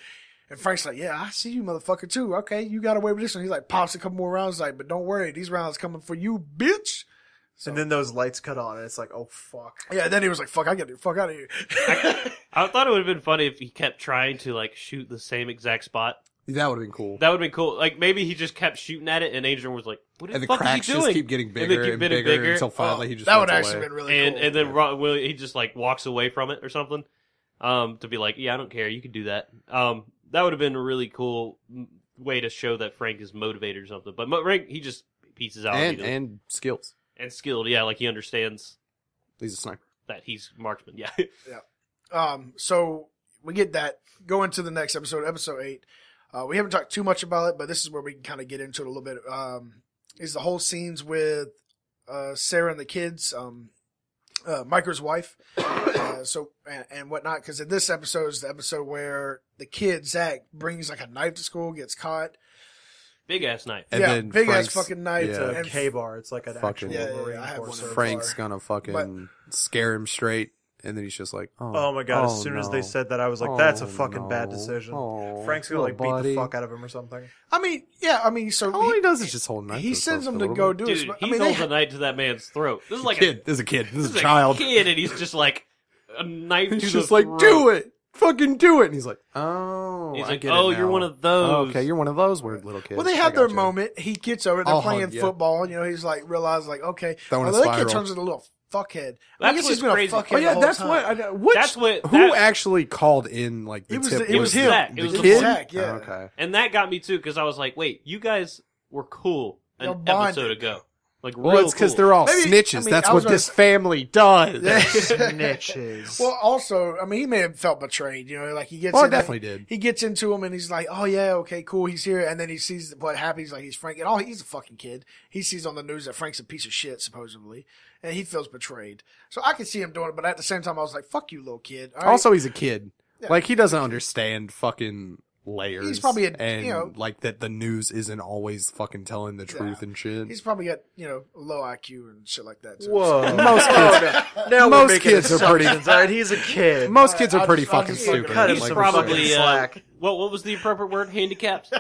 And Frank's like, yeah, I see you, motherfucker, too. Okay, you got away with this one. He's like, pops a couple more rounds, like, but don't worry, these rounds coming for you, bitch. So, And then those lights cut on, and it's like, oh fuck. yeah, then he was like, "Fuck, I gotta get the fuck out of here." I thought it would have been funny if he kept trying to like shoot the same exact spot. That would have been cool. That would have been cool. Like maybe he just kept shooting at it, and Adrian was like, "What And the the fuck cracks is he doing?" just keep getting And they bigger keep and getting bigger bigger. until finally he just that would runs actually away. been really cool. And then he just like walks away from it or something, to be like, "Yeah, I don't care. You can do that." That would have been a really cool way to show that Frank is motivated or something. But Frank, he just pieces out immediately. And skills. And skilled. Yeah, like he understands He's a sniper. that he's marksman. Yeah. So we get that. Go into the next episode, episode 8. We haven't talked too much about it, but this is where we can kind of get into it a little bit. Is the whole scenes with Sarah and the kids, Micro's wife, and whatnot. Because in this episode is the episode where the kid Zach brings like a knife to school, gets caught. Big ass knife. And yeah, then big ass Frank's- fucking knife. yeah. It's a And K-bar. It's like an Fucking- actual Yeah, Marine I have Corps one of service Frank's bar. gonna fucking scare him straight, and then he's just like, Oh my god, as soon as they said that, I was like, that's a fucking bad no. decision. Oh, Frank's gonna like little beat the buddy. fuck out of him or something. I mean, yeah, I mean, so All he does is just hold a knife. he to sends himself him for a to little go bit. do Dude, it. he I mean, holds a knife to that man's throat. This is like Kid, this is a kid. This is a a child. kid, and he's just like a knife He's to just the like, throat. do it, fucking do it. And he's like, oh, He's I like, get it oh, now. you're one of those. Oh, okay, you're one of those weird little kids. well, they I have their gotcha. moment. He gets over it. They're I'll playing hug ya. football. You know, he's like, realized, like, okay. Throwing a the other kid spiral. turns into a little fuckhead. That's I guess he's what's been crazy. a fuckhead Oh yeah, the whole that's time. what. I, which, That's what- Who that- actually called in like the It was tip? the- it was him. Zach. It was the the kid. Zach, yeah. Oh, okay. And that got me too, because I was like, wait, you guys were cool You're an bonded. episode ago. Like, Well, real it's because cool. they're all Maybe- snitches. I mean, That's I was what gonna this say- family does. Snitches. Well, also, I mean, he may have felt betrayed. You know, like he gets. Well, I in there- definitely did. He gets into him and he's like, "Oh yeah, okay, cool, he's here." And then he sees what happens. Like he's Frank, and oh, he's a fucking kid. He sees on the news that Frank's a piece of shit, supposedly, and he feels betrayed. So I can see him doing it, but at the same time, I was like, "Fuck you, little kid." All right? Also, he's a kid. Yeah. Like he doesn't understand fucking layers. He's probably a- and you know- like that the news isn't always fucking telling the truth and shit. he's probably got low IQ and shit like that. Too. Whoa. Most kids, Now most we're making kids are pretty- assumptions. All right, he's a kid. most kids are I'll pretty just- I'll fucking just fucking stupid. cut him He's some probably fucking slack. what was the appropriate word? Handicapped.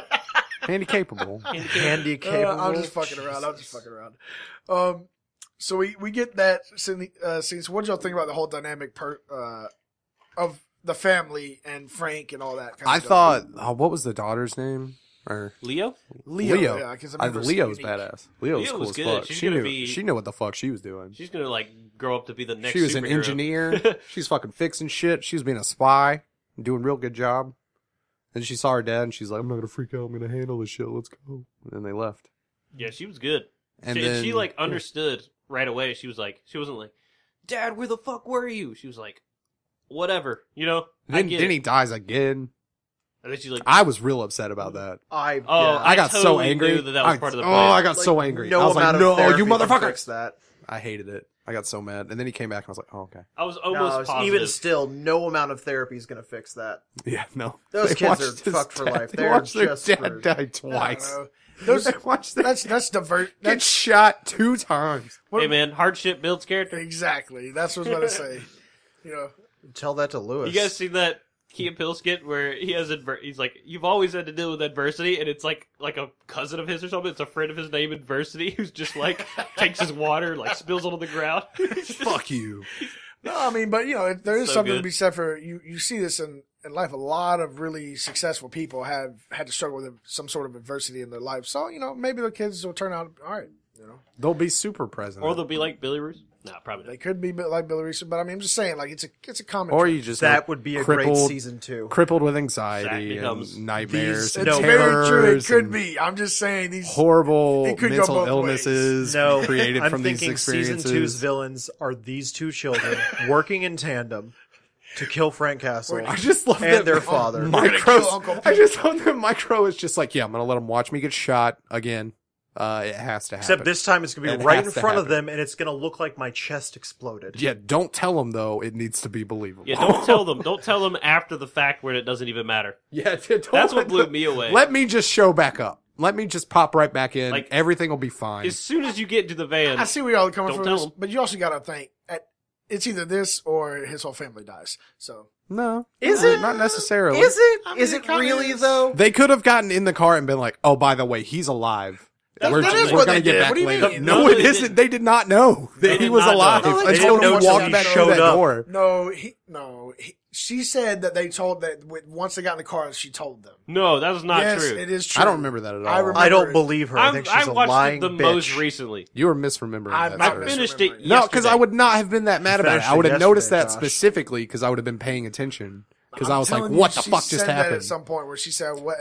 handy capable. Handy capable. I'm just fucking around. I'm just fucking around. So we get that scene. So what did y'all think about the whole dynamic of the family and Frank and all that? Kind I of stuff? thought, what was the daughter's name? Or Leo? Leo. Yeah, 'cause I remember Leo's unique. badass. Leo's Leo cool was as good. fuck. She's She gonna knew. be- She knew what the fuck she was doing. She's gonna like grow up to be the next. She was an superhero. engineer. She's fucking fixing shit. She was being a spy, doing a real good job. And she saw her dad, and she's like, "I'm not gonna freak out. I'm gonna handle this shit. Let's go." And then they left. Yeah, she was good. And she, then she like understood right away. She was like, she wasn't like, "Dad, where the fuck were you?" She was like, "Whatever, you know." I Then, get then it. he dies again. And then she's like, I was real upset about that. "Oh, I got so totally angry. knew that was part of the Oh, plan." I got so angry. No I was like, amount of "No, therapy you can motherfucker!" fix that. I hated it. I got so mad. And then he came back, and I was like, "Oh, okay." I was No, almost positive. even still, no amount of therapy is going to fix that. Yeah, no. Those They kids watched are his fucked for dad- life. They They're watched their just dad screwed. die I don't twice. know. Those, They watched their that's divert. get That's shot 2 times. Hey man, hardship builds character. exactly. That's what I was about to say. You know, Tell that to Lewis. You guys seen that Key and Peele skit where he has he's like, "You've always had to deal with adversity," and it's like a cousin of his or something. It's a friend of his named Adversity who's just like takes his water, like spills it on the ground. Fuck you. no, I mean, but there is So something good. to be said for you. You see this in life. A lot of really successful people have had to struggle with some sort of adversity in their life. So maybe the kids will turn out all right. They'll be super president. Or they'll be like Billy Bruce. No, probably They not. could be like Billy Reese, but I mean, I'm just saying, like it's a common. Or trend. you just that like, would be a crippled, great season 2. crippled with Zach anxiety becomes and nightmares these- and It's No. very true. It terrors could and be. I'm just saying these. horrible It could go mental both illnesses No, created I'm from these thinking experiences. season 2's villains are these two children working in tandem to kill Frank Castle I just love and that their father. We're gonna Micro. kill Uncle I Pete. just love that Micro is just like, yeah, I'm gonna let him watch me get shot again. It has to happen. Except this time it's going to It be right has in to front of happen. them, and it's going to look like my chest exploded. Yeah, don't tell him though. It needs to be believable. Yeah, don't tell them. Don't tell them after the fact where it doesn't even matter. Yeah, don't That's what let blew the- me away. Let me just show back up. Let me just pop right back in. Like- Everything will be fine. As soon as you get into the van, I see where y'all are coming Don't from, tell this, them. but you also got to think it's either this or his whole family dies. So No, Is no, it? Not necessarily. Is it? I mean, Is it it kinda really is. though? They could have gotten in the car and been like, "Oh, by the way, he's alive." That we're is we're what gonna they get did. back What do you later. mean? No, No, it they isn't. didn't. They did not know They that he did was not know. alive No, they until didn't he know walked until back he through showed that up. door. She said that they told that once they got in the car, she told them. No, that is not yes, true. it is true. I don't remember that at all. I remember I don't it. believe her. I think she's I a watched lying it the bitch. most recently. You were misremembering I'm that. not sir. I finished it. misremembering. No, because I yesterday. would not have been that mad about it. finished I would it have noticed yesterday, that Josh. specifically because I would have been paying attention. Because I I'm was like, telling you, what the she fuck just said that happened? at some point where she said, "What?"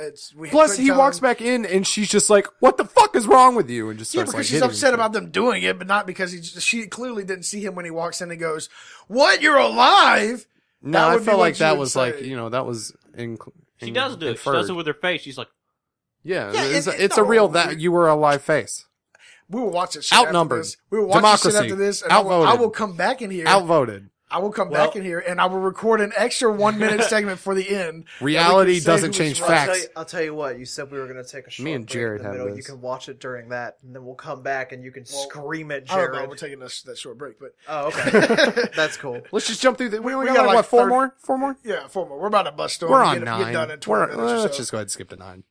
Plus, he walks back in and she's just like, what the fuck is wrong with you? And just Yeah, starts because like she's hitting upset him. about them doing it, but not because she clearly didn't see him when he walks in and goes, "What? You're alive?" No, That I would be felt what like you that would was say. like, that was She does do it. She does it with her face. She's like, Yeah, Yeah, it's a real that you were a live face. We will watch it. Outnumbered. After this. We will watch this shit Democracy. after this, and Outvoted. I will come back in here. Outvoted. I will come Well- back in here, and I will record an extra 1 minute segment for the end. Reality that we can say doesn't who was change right. facts. I'll tell you what. You said we were going to take a short Me and break Jared in the have middle. this. You can watch it during that, and then we'll come back and you can Well, scream at I don't know. Jared. We're taking that short break, but Oh, okay. That's cool. Let's just jump through the. We only we got got like, like what? Four 30 more? Four more? yeah, 4 more. We're about to bust through. We're them on and nine. Get done in 20 minutes or Let's so. just go ahead and skip to 9.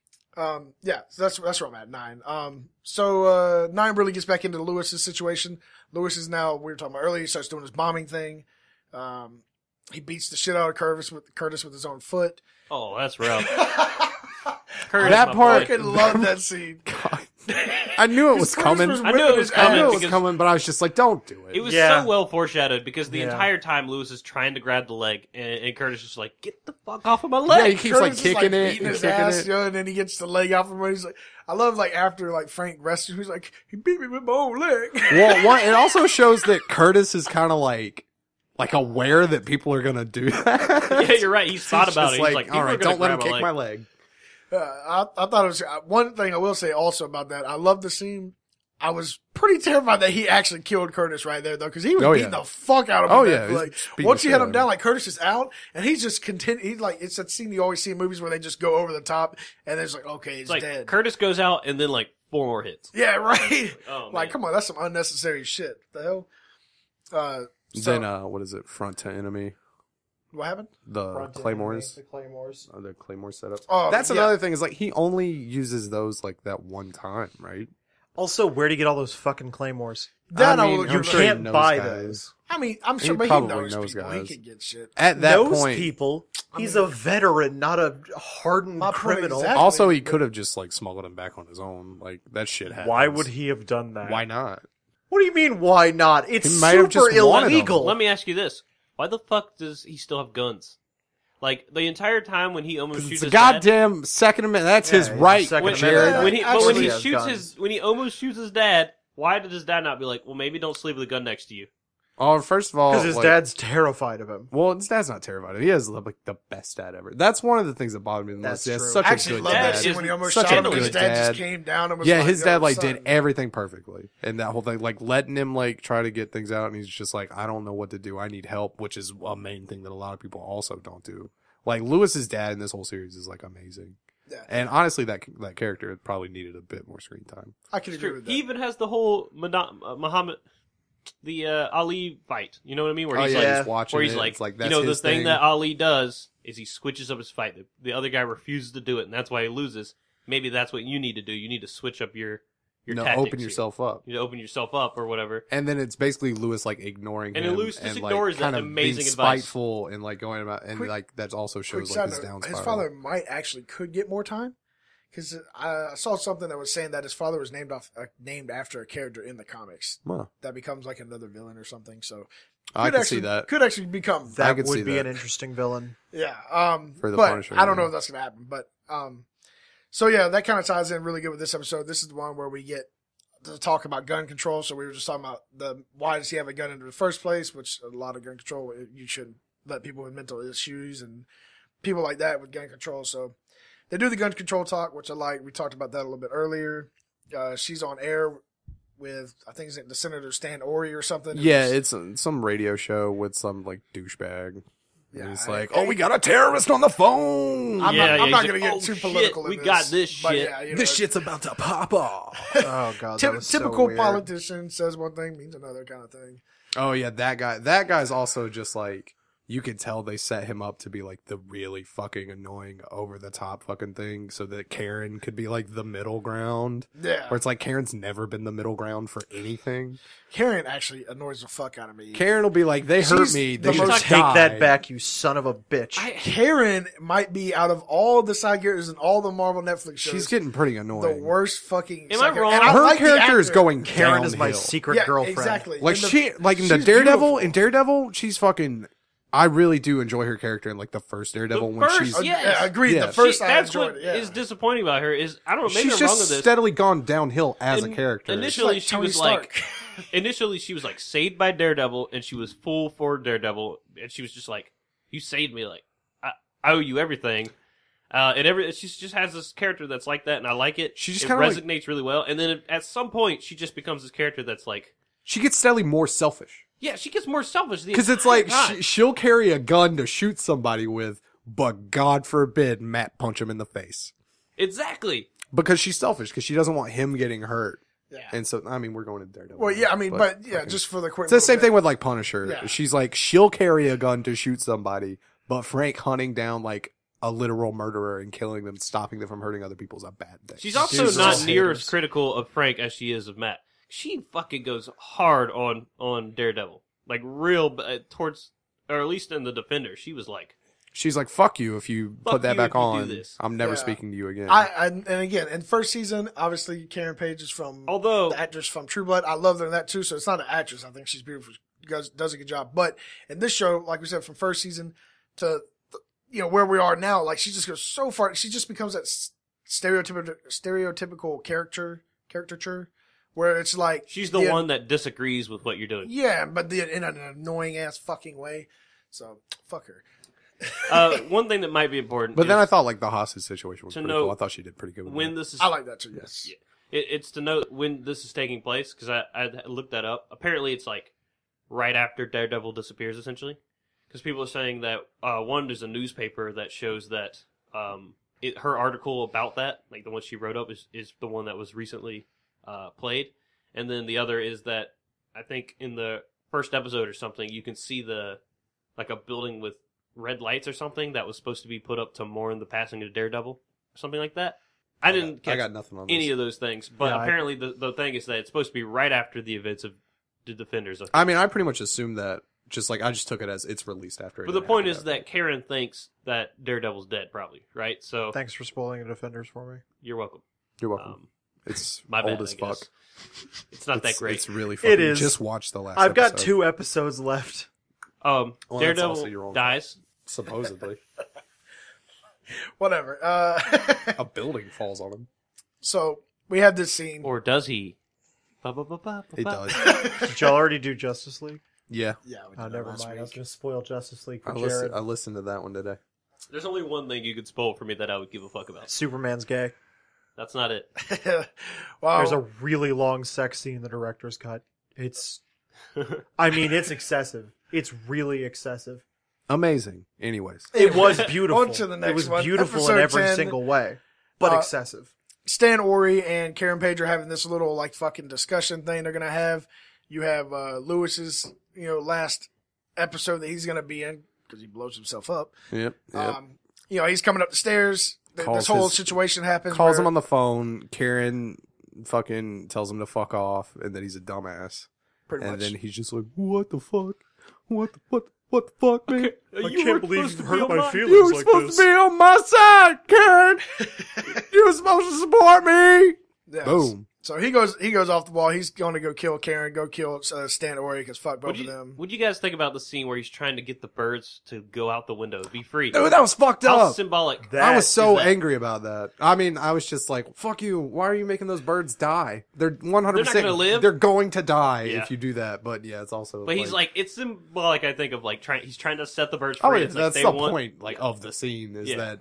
Yeah, so that's where I'm at, 9. So 9 really gets back into Lewis's situation. Lewis is now, we were talking about earlier, he starts doing his bombing thing. He beats the shit out of Curtis with his own foot. oh, that's rough. That I part- fucking love that scene. God. I knew it was Curtis coming. was I knew it whipping was his I coming knew ass. it was because- coming, but I was just like, don't do it. It was Yeah. so well foreshadowed because the Yeah. entire time Lewis is trying to grab the leg, and Curtis is like, "Get the fuck off of my leg!" Yeah, he keeps like Curtis is, kicking it beating and his kicking ass, it. and then he gets the leg off him. And he's like, I love like after like Frank rescues, he's like, he beat me with my own leg. Well, it also shows that Curtis is kind of like aware that people are gonna do that. Yeah, you're right. He's thought about Just it. He's like, all right, "People are don't let him gonna kick grab my leg. I thought it was one thing I will say also about that. I love the scene. I was pretty terrified that he actually killed Curtis right there though, because he was Oh, beating yeah. the fuck out of him. Oh, in yeah, that, he's like beating once the you shit hit out him of down, him. like Curtis is out, and he's just he's like it's that scene you always see in movies where they just go over the top, and it's like okay, he's It's like dead. Curtis goes out, and then like 4 more hits. Yeah, right. Oh, Like, man. come on, that's some unnecessary shit. The hell. So, Then what is it? Front to enemy. what happened? The claymores. The claymores. The claymore setups. Oh, That's yeah. another thing. Is like he only uses those like that one time, right? Also, where'd he get all those fucking claymores? That I mean, will I'm give sure him. he can't knows buy guys. those. I mean, I'm He sure, but he probably knows knows people. guys. He can get shit. At that Knows point, people. He's mean- a veteran, not a hardened My point criminal. exactly. also he could have just like smuggled him back on his own. Like that shit happens. Why would he have done that? Why not? What do you mean, why not? It's He might have super just wanted them. illegal. Let me ask you this: why the fuck does he still have guns? Like the entire time when he almost shoots It's a his dad, goddamn Second Amendment. That's Yeah, his he's a right, Second when, Jared. Amendment. when he but when Actually he has shoots guns. when he almost shoots his dad, why did his dad not be like, well, maybe don't sleep with a gun next to you? Oh, first of all, Because his like, dad's terrified of him. Well, his dad's not terrified. He has like the best dad ever. That's one of the things that bothered me the most. That's He has true. such I a actually good love dad. that dad. scene when he almost Such shot a him and his good dad just dad. came down and was Yeah, like, his yo, dad like son. did everything perfectly, and that whole thing, like letting him like try to get things out, and he's just like, I don't know what to do. I need help, which is a main thing that a lot of people also don't do. Like Lewis's dad in this whole series is like amazing, Yeah, and honestly, that character probably needed a bit more screen time. I can It's agree true. with that. He even has the whole Muhammad, the Ali fight. You know what I mean? Where Oh he's yeah, like, he's watching where he's it. like, It's like you that's know, the his thing that Ali does is he switches up his fight. The other guy refuses to do it, and that's why he loses. Maybe that's what you need to do. You need to switch up your tactics open here. yourself up. You need to open yourself up or whatever. And then it's basically Lewis like ignoring And him, Lewis just and ignores like that kind of amazing being advice. spiteful and like going about, and Quick- like that also Quick shows side like his note, down his spiral. father might actually could get more time because I saw something that was saying that his father was named after a character in the comics Well, that becomes like another villain or something. So I could can actually, see that. could actually become I That could see would be that. an interesting villain. yeah. For the but Punisher, I don't know yeah. if that's gonna happen. But so yeah, that kind of ties in really good with this episode. This is the one where we get to talk about gun control. So we were just talking about why does he have a gun in the first place? Which a lot of gun control, you shouldn't let people with mental issues and people like that with gun control. So they do the gun control talk, which I like. We talked about that a little bit earlier. She's on air with, I think it's the Senator Stan Ori or something. Yeah, it's some radio show with some like douchebag. Yeah, And he's I- like, "Oh, we got a terrorist on the phone. I'm Yeah, not he's going to like, get "Oh, too shit, political. we in got this but shit. yeah, you know, This shit's about to pop off." Oh god, that was so typical weird. politician says one thing means another kind of thing. Oh yeah, that guy. That guy's also just like you could tell they set him up to be like the really fucking annoying over the top fucking thing so that Karen could be like the middle ground. Yeah. Where it's like Karen's never been the middle ground for anything. Karen actually annoys the fuck out of me. Karen will be like, they hurt She's me. the They should most- Take die. that back, you son of a bitch. Karen might be out of all the side characters in all the Marvel Netflix shows. She's getting pretty the annoying. worst fucking. Am I side wrong? character. And I Her like the character is actor. going Karen is my downhill. secret Yeah, girlfriend. exactly. Like In the- she, like in the she's Daredevil, beautiful. she's fucking. I really do enjoy her character in like the first Daredevil when first, she's yeah. Yeah, agreed. Yeah. The first I that's enjoyed what it. Yeah. is disappointing about her is I don't know. Maybe she's I'm wrong with just this. steadily gone downhill as a In- character. Initially, Like she Tony was Stark. initially she was like saved by Daredevil, and she was full for Daredevil, and she was just like, "You saved me, like I owe you everything." She just has this character that's like that, and I like it. She just it kinda resonates really well, and then at some point, she just becomes this character that's like, She gets steadily more selfish yeah, she gets more selfish because it's like God. she'll carry a gun to shoot somebody with, but God forbid Matt punch him in the face exactly. because she's selfish because she doesn't want him getting hurt. Yeah. And so, I mean, we're going to Daredevil. Well, yeah, I mean, but yeah, fucking- just for the quick. it's the little same bit. thing with like Punisher. Yeah. She's like, she'll carry a gun to shoot somebody, but Frank hunting down like a literal murderer and killing them, stopping them from hurting other people is a bad thing. She's also Jesus. not near as Haters. critical of Frank as she is of Matt. She fucking goes hard on Daredevil, like towards, or at least in the Defender. She was like, She's like, fuck you if you Fuck put that you back if you do on. this. I'm never Yeah. speaking to you again. And again, in first season, obviously Karen Page is from although the actress from True Blood. I love her in that too. So it's not an actress. I think she's beautiful. She does a good job. But in this show, like we said, from first season to where we are now, like she just goes so far. She just becomes that stereotypical caricature where it's like she's the one that disagrees with what you're doing. Yeah, but in an annoying ass fucking way. So fuck her. One thing that might be important, but then is I thought like the hostage situation was to pretty know cool. I thought she did pretty good with when that. this is I like that too. Yes. it's to note when this is taking place because I looked that up. Apparently, it's like right after Daredevil disappears, essentially, because people are saying that one, there's a newspaper that shows that her article about that, like the one she wrote up, is the one that was recently played, and then the other is that I think in the first episode or something, you can see like a building with red lights or something that was supposed to be put up to mourn the passing of Daredevil or something like that. I didn't I catch got nothing on any this. of those things, but Yeah, apparently the thing is that it's supposed to be right after the events of the Defenders. I mean, I pretty much assumed that. I just took it as it's released after. But the point is that Karen thinks that Daredevil's dead, probably, right? So Thanks for spoiling the Defenders for me. you're welcome. you're welcome. It's My old bad, as I fuck. guess. It's not that great. It's really fucking. is. Just watch the last. I've got episode. 2 episodes left. Well, that's also your Daredevil own dies. Supposedly, Whatever. a building falls on him. So we have this scene. Or does he? It does. Did y'all already do Justice League? Yeah, Yeah. We did Oh, that never last mind. I was week. going to spoil Justice League for I Jared. listened to that one today. There's only one thing you could spoil for me that I would give a fuck about. Superman's gay. That's not it. Wow. There's a really long sex scene in the director's cut. It's it's excessive. It's really excessive. Amazing. Anyways, It was beautiful. On to the next it was one. beautiful Episode in every 10. single way, but Uh, excessive. Stan Ori and Karen Page are having this little like fucking discussion thing they're gonna have. You have Lewis's last episode that he's gonna be in because he blows himself up. yep. He's coming up the stairs. Calls This whole his- situation happens. Calls where- him on the phone. Karen fucking tells him to fuck off, and that he's a dumbass. pretty And much. then he's just like, "What the fuck? What the fuck, man? I can't believe you hurt my feelings You were like supposed this. to be on my side, Karen. You were supposed to support me." Yes. Boom. So he goes off the wall. He's going to go kill Karen, go kill Stan Ori because fuck both of them. Would you guys think about the scene where he's trying to get the birds to go out the window, be free? Dude, that was fucked How up. symbolic. I was so that- angry about that. I mean, I was just like, "Fuck you! Why are you making those birds die? They're 100%. They're not gonna live? They're going to die Yeah. if you do that." But yeah, it's also. But he's like, it's symbolic, I think, of like he's trying to set the birds free. "Oh, yeah, It's like that's they the want- point. Like of the scene is Yeah. that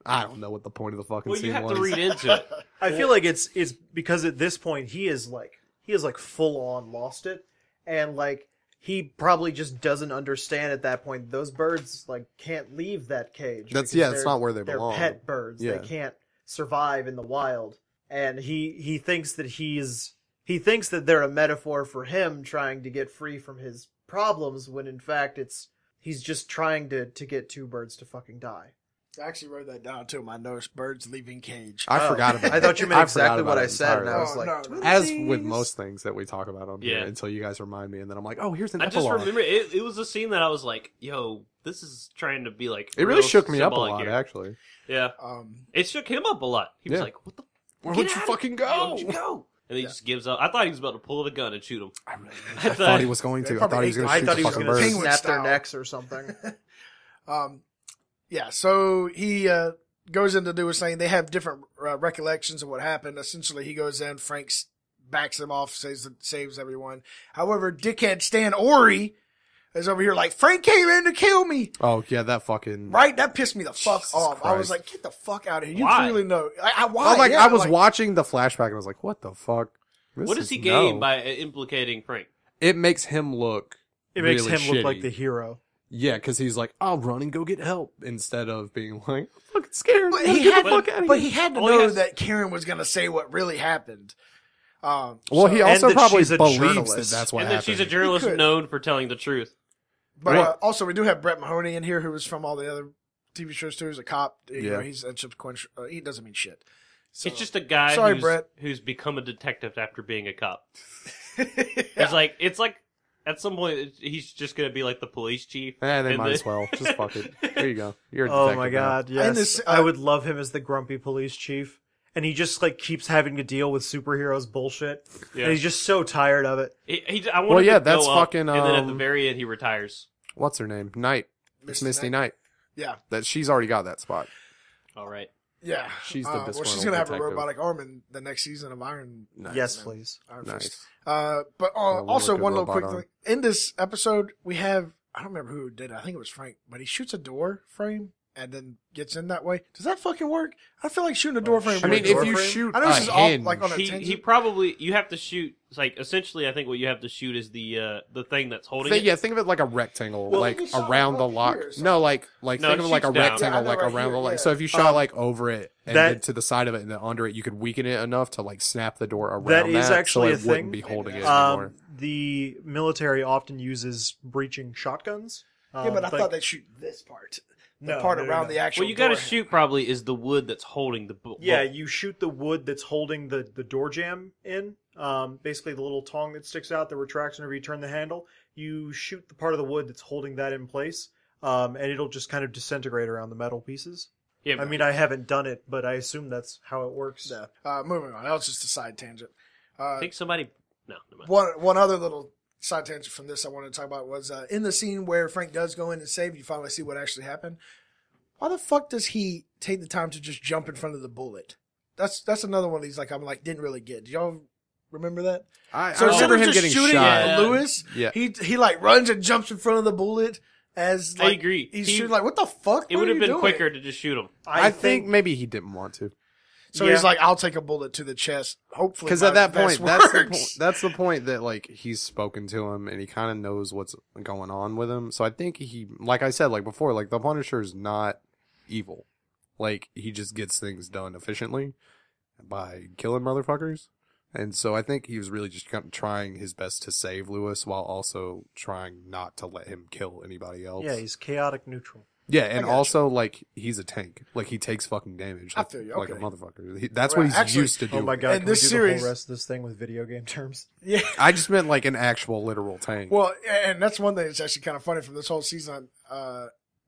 I don't know what the point of the fucking Well, scene you have was. to read into it. I feel like it's because at this point he is full on lost it, and like he probably just doesn't understand at that point those birds like can't leave that cage. That's- because yeah, it's they're- not where they they're belong. pet birds. Yeah. They can't survive in the wild, and he thinks that he thinks that they're a metaphor for him trying to get free from his problems when in fact it's He's just trying to get two birds to fucking die. I actually wrote that down too. My notes: birds leaving cage. I forgot about it. I thought you meant I exactly forgot what about I it said, and I entirely. was like, As with most things that we talk about on here, Yeah. until you guys remind me, and then I'm like, oh, here's an I just epilogue. remember it was a scene that I was like, yo, this is trying to be like. It really real shook me up a symbolic lot, here. actually. Yeah, it shook him up a lot. He was Yeah. like, "What the? Where Get would you out of- fucking Where go? would you go?" And he just gives up. I thought he was about to pull out a gun and shoot him. I thought he was going to. I thought he was going to I shoot thought the he was fucking going to bird. Penguin snap their style. necks or something. Yeah, so he goes in to do his thing. They have different recollections of what happened. Essentially, he goes in, Frank backs him off, saves everyone. However, dickhead Stan Ori is over here like, Frank came in to kill me. Oh yeah, that fucking. Right? That pissed me the fuck Jesus off. I was Christ. like, get the fuck out of here. You Why? clearly know. Why? Well, Yeah, I was watching the flashback and I was like, what the fuck? What does he gain by implicating Frank? It makes him look. It makes really him look like shitty. the hero. Yeah, because he's like, I'll run and go get help instead of being like, I'm fucking scared. But Let's he get had, the fuck out of but here. he had to All he know has- that Karen was going to say what really happened. Well, So- he And also that probably she's a believes that journalist. that's what And happened. that she's a journalist He could. known for telling the truth. But Right. also, we do have Brett Mahoney in here, who was from all the other TV shows too. He's a cop. You know, Yeah. he's he doesn't mean shit. So, It's just a guy Sorry, Brett. who's become a detective after being a cop. yeah. It's like at some point he's just gonna be like the police chief. They And might the- as well. Just fuck it. There you go. You're a Oh detective my now. god, yes. this, I would love him as the grumpy police chief. And he just like keeps having to deal with superheroes bullshit. Yeah. And he's just so tired of it. I want Well, him yeah, to that's go up, fucking, and then at the um, very end he retires. What's her name? Knight. It's Misty Knight. Yeah. That she's already got that spot. All right. Yeah. She's the well, she's disgruntled gonna have a detective. robotic arm in the next season of Iron. Nice. Yes, please. Iron Nice. Fist. But love also a good one little robot quick arm. thing. In this episode, we have, I don't remember who did it. I think it was Frank, but he shoots a door frame and then gets in that way. Does that fucking work? I feel like shooting a door frame. I mean, would if work. you shoot I know a this is off, hinge, like on a He tangent. probably you have to shoot like essentially I think what you have to shoot is the thing that's holding it. yeah, think of it like a rectangle, Well, like you shot around up the lock. here or something. No, like No, think it of it like a shoots down. rectangle, Yeah, I know like right around here, the lock. yeah. So if you shot like over it and that- then to the side of it and then under it, you could weaken it enough to like snap the door around That is actually so a it wouldn't thing. be holding it anymore. The military often uses breaching shotguns. Yeah, but I like- thought they'd shoot this part. The No, part no, no, around no. the actual What you got to door. shoot probably is the wood that's holding the book. Yeah, you shoot the wood that's holding the door jamb in. Basically, the little tongue that sticks out that retracts whenever you turn the handle. You shoot the part of the wood that's holding that in place, and it'll just kind of disintegrate around the metal pieces. Yeah, I mean, I haven't done it, but I assume that's how it works. Yeah. Moving on. That was just a side tangent. I think somebody. No, never mind. One other little side tangent from this I wanted to talk about was in the scene where Frank does go in and save, you finally see what actually happened. Why the fuck does he take the time to just jump in front of the bullet? That's another one of these I'm like didn't really get. Do y'all remember that? I So instead remember of him just getting shooting shot. at Lewis, Yeah. he like runs and jumps in front of the bullet as I like agree. he's He- shooting like what the fuck? It What would are have you been doing? quicker to just shoot him. I think maybe he didn't want to. So Yeah. he's like, I'll take a bullet to the chest. Hopefully, Because my at that vest point, that's the works. point. That's the point that like he's spoken to him and he kind of knows what's going on with him. So I think he, like I said, like before, like the Punisher is not evil. Like he just gets things done efficiently by killing motherfuckers. And so I think he was really just kind of trying his best to save Lewis while also trying not to let him kill anybody else. Yeah, he's chaotic neutral. Yeah, and gotcha. also like he's a tank. Like he takes fucking damage. I Like, feel you, like a okay. motherfucker. That's Well, what he's actually- used to do. Oh my god, And can we this do the series- whole rest of this thing with video game terms? Yeah. I just meant like an actual literal tank. Well, and that's one thing that's actually kind of funny from this whole season.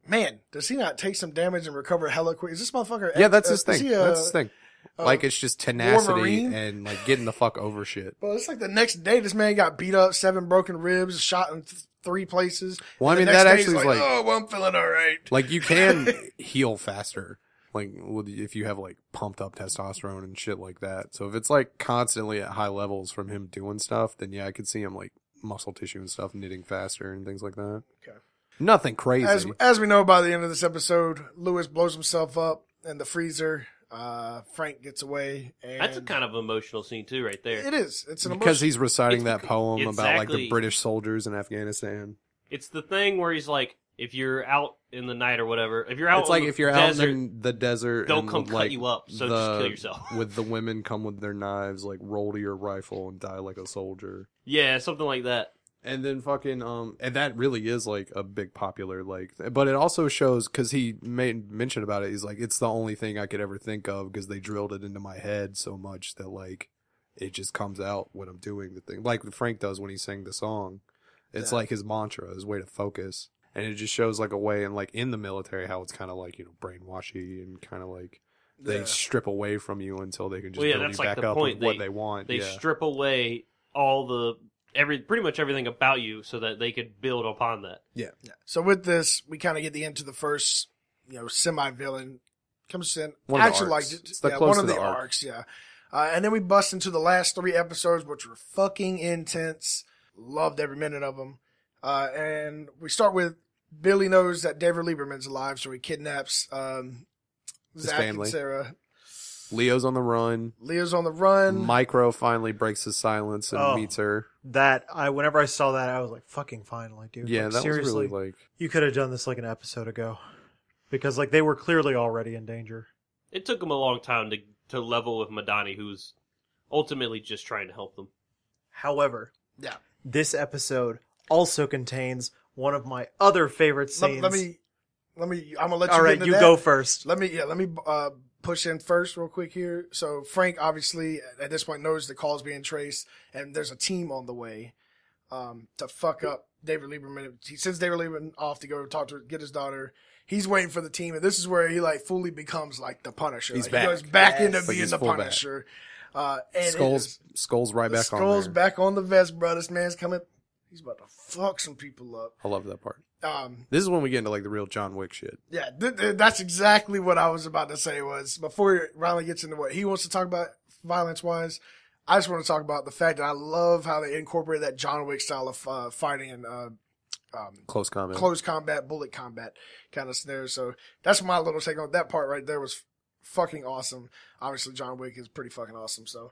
Man, does he not take some damage and recover hella quick? Is this motherfucker? Yeah, that's his is thing. he, That's his thing. Like it's just tenacity Wolverine? and like getting the fuck over shit. Well, it's like the next day, this man got beat up, 7 broken ribs, shot in 3 places. Well, I And mean the next that day he's actually is like oh, well, I'm feeling all right. like you can heal faster. Like if you have like pumped up testosterone and shit like that. So if it's like constantly at high levels from him doing stuff, then yeah, I could see him like muscle tissue and stuff knitting faster and things like that. Okay. Nothing crazy. As we know by the end of this episode, Lewis blows himself up in the freezer. Frank gets away. And That's a kind of emotional scene too, right there. It is. It's an because emotion. he's reciting It's that poem about like the exactly- British soldiers in Afghanistan. It's the thing where he's like, if you're out in the night or whatever, if you're out, It's like in if you're desert, out in the desert, they'll and come with, cut like, you up, so just kill yourself. With the women come with their knives, like roll to your rifle and die like a soldier. yeah, something like that. And then fucking and that really is like a big popular like, but it also shows because he made mention about it. He's like, it's the only thing I could ever think of because they drilled it into my head so much that like it just comes out when I'm doing the thing, like Frank does when he sang the song. It's like his mantra, his way to focus, and it just shows like a way and like in the military how it's kind of like, you know, brainwashy and kind of like they strip away from you until they can just build that's you like back the up point. with what they want. They strip away all the pretty much everything about you so that they could build upon that. Yeah. So with this, we kind of get the end to the first, you know, semi-villain comes in. One I of the actually arcs. liked it. It's the Yeah, close one to of the the arc. arcs, yeah. And then we bust into the last 3 episodes, which were fucking intense. Loved every minute of them. And we start with Billy knows that David Lieberman's alive, so he kidnaps Zach family. and Sarah. Leo's on the run. Leo's on the run. Micro finally breaks his silence and meets her. Whenever I saw that, I was like, "Fucking finally, dude!" Yeah, like, that seriously, was really like. you could have done this like an episode ago, because like they were clearly already in danger. It took them a long time to level with Madani, who's ultimately just trying to help them. However, Yeah. this episode also contains one of my other favorite scenes. Let me. I'm gonna let you. All right, get into you that. go first. Let me push in first real quick here. So Frank obviously at this point knows the call's being traced, and there's a team on the way to fuck up David Lieberman. He sends David Lieberman off to go talk to get his daughter. He's waiting for the team, and this is where he like fully becomes like the Punisher. He's Like, back. He goes back Yes. into Like being he's the full back. Punisher. And Skull's right back on Skull's there. back on the vest, bro. This man's coming. He's about to fuck some people up. I love that part. This is when we get into like the real John Wick shit. Yeah, that's exactly what I was about to say. Was before Ryland gets into what he wants to talk about violence-wise, I just want to talk about the fact that I love how they incorporate that John Wick style of fighting and Close combat. close combat, bullet combat kind of scenario. So that's my little take on that part right there. Was fucking awesome. Obviously, John Wick is pretty fucking awesome. So,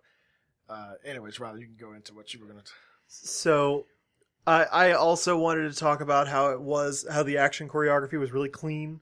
anyways, Ryland, you can go into what you were gonna. So, I also wanted to talk about how the action choreography was really clean.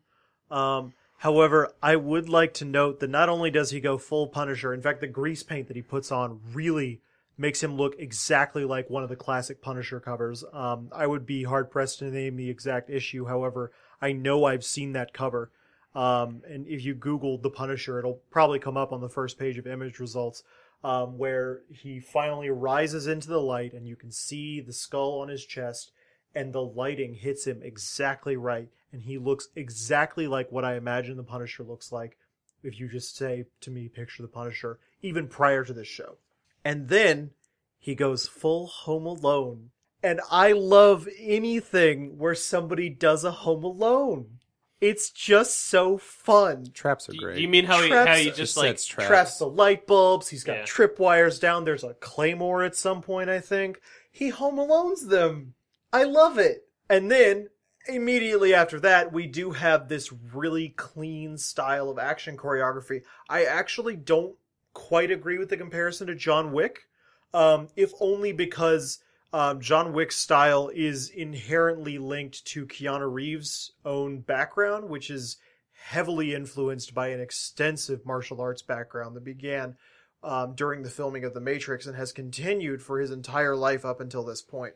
However, I would like to note that not only does he go full Punisher, in fact, the grease paint that he puts on really makes him look exactly like one of the classic Punisher covers. I would be hard-pressed to name the exact issue. However, I know I've seen that cover. And if you Google the Punisher, it'll probably come up on the first page of image results, where he finally rises into the light and you can see the skull on his chest and the lighting hits him exactly right. And he looks exactly like what I imagine the Punisher looks like if you just say to me, picture the Punisher, even prior to this show. And then he goes full Home Alone. And I love anything where somebody does a Home Alone. It's just so fun. Traps are Do great. you mean how he Traps- just like sets traps. Traps the light bulbs. He's got Yeah. tripwires down. There's a claymore at some point, I think. He Home Alones them. I love it. And then immediately after that, we do have this really clean style of action choreography. I actually don't quite agree with the comparison to John Wick, if only because John Wick's style is inherently linked to Keanu Reeves' own background, which is heavily influenced by an extensive martial arts background that began during the filming of The Matrix and has continued for his entire life up until this point.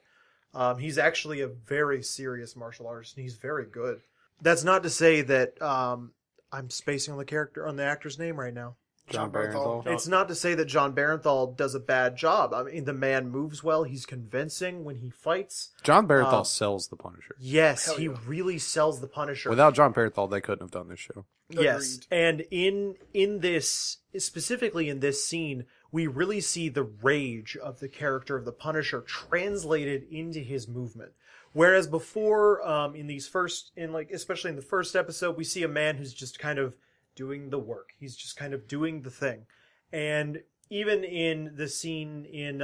He's actually a very serious martial artist, and he's very good. That's not to say that I'm spacing on the actor's name right now. John Bernthal. Barenthal. It's not to say that John Barenthal does a bad job. I mean, the man moves well. He's convincing when he fights. John Barenthal sells the Punisher. Yes, Hell he yeah. really sells the Punisher. Without John Barenthal, they couldn't have done this show. Yes, Agreed. and in this, specifically in this scene, we really see the rage of the character of the Punisher translated into his movement. Whereas before, especially in the first episode, we see a man who's just kind of doing the work. He's just kind of doing the thing. And even in the scene in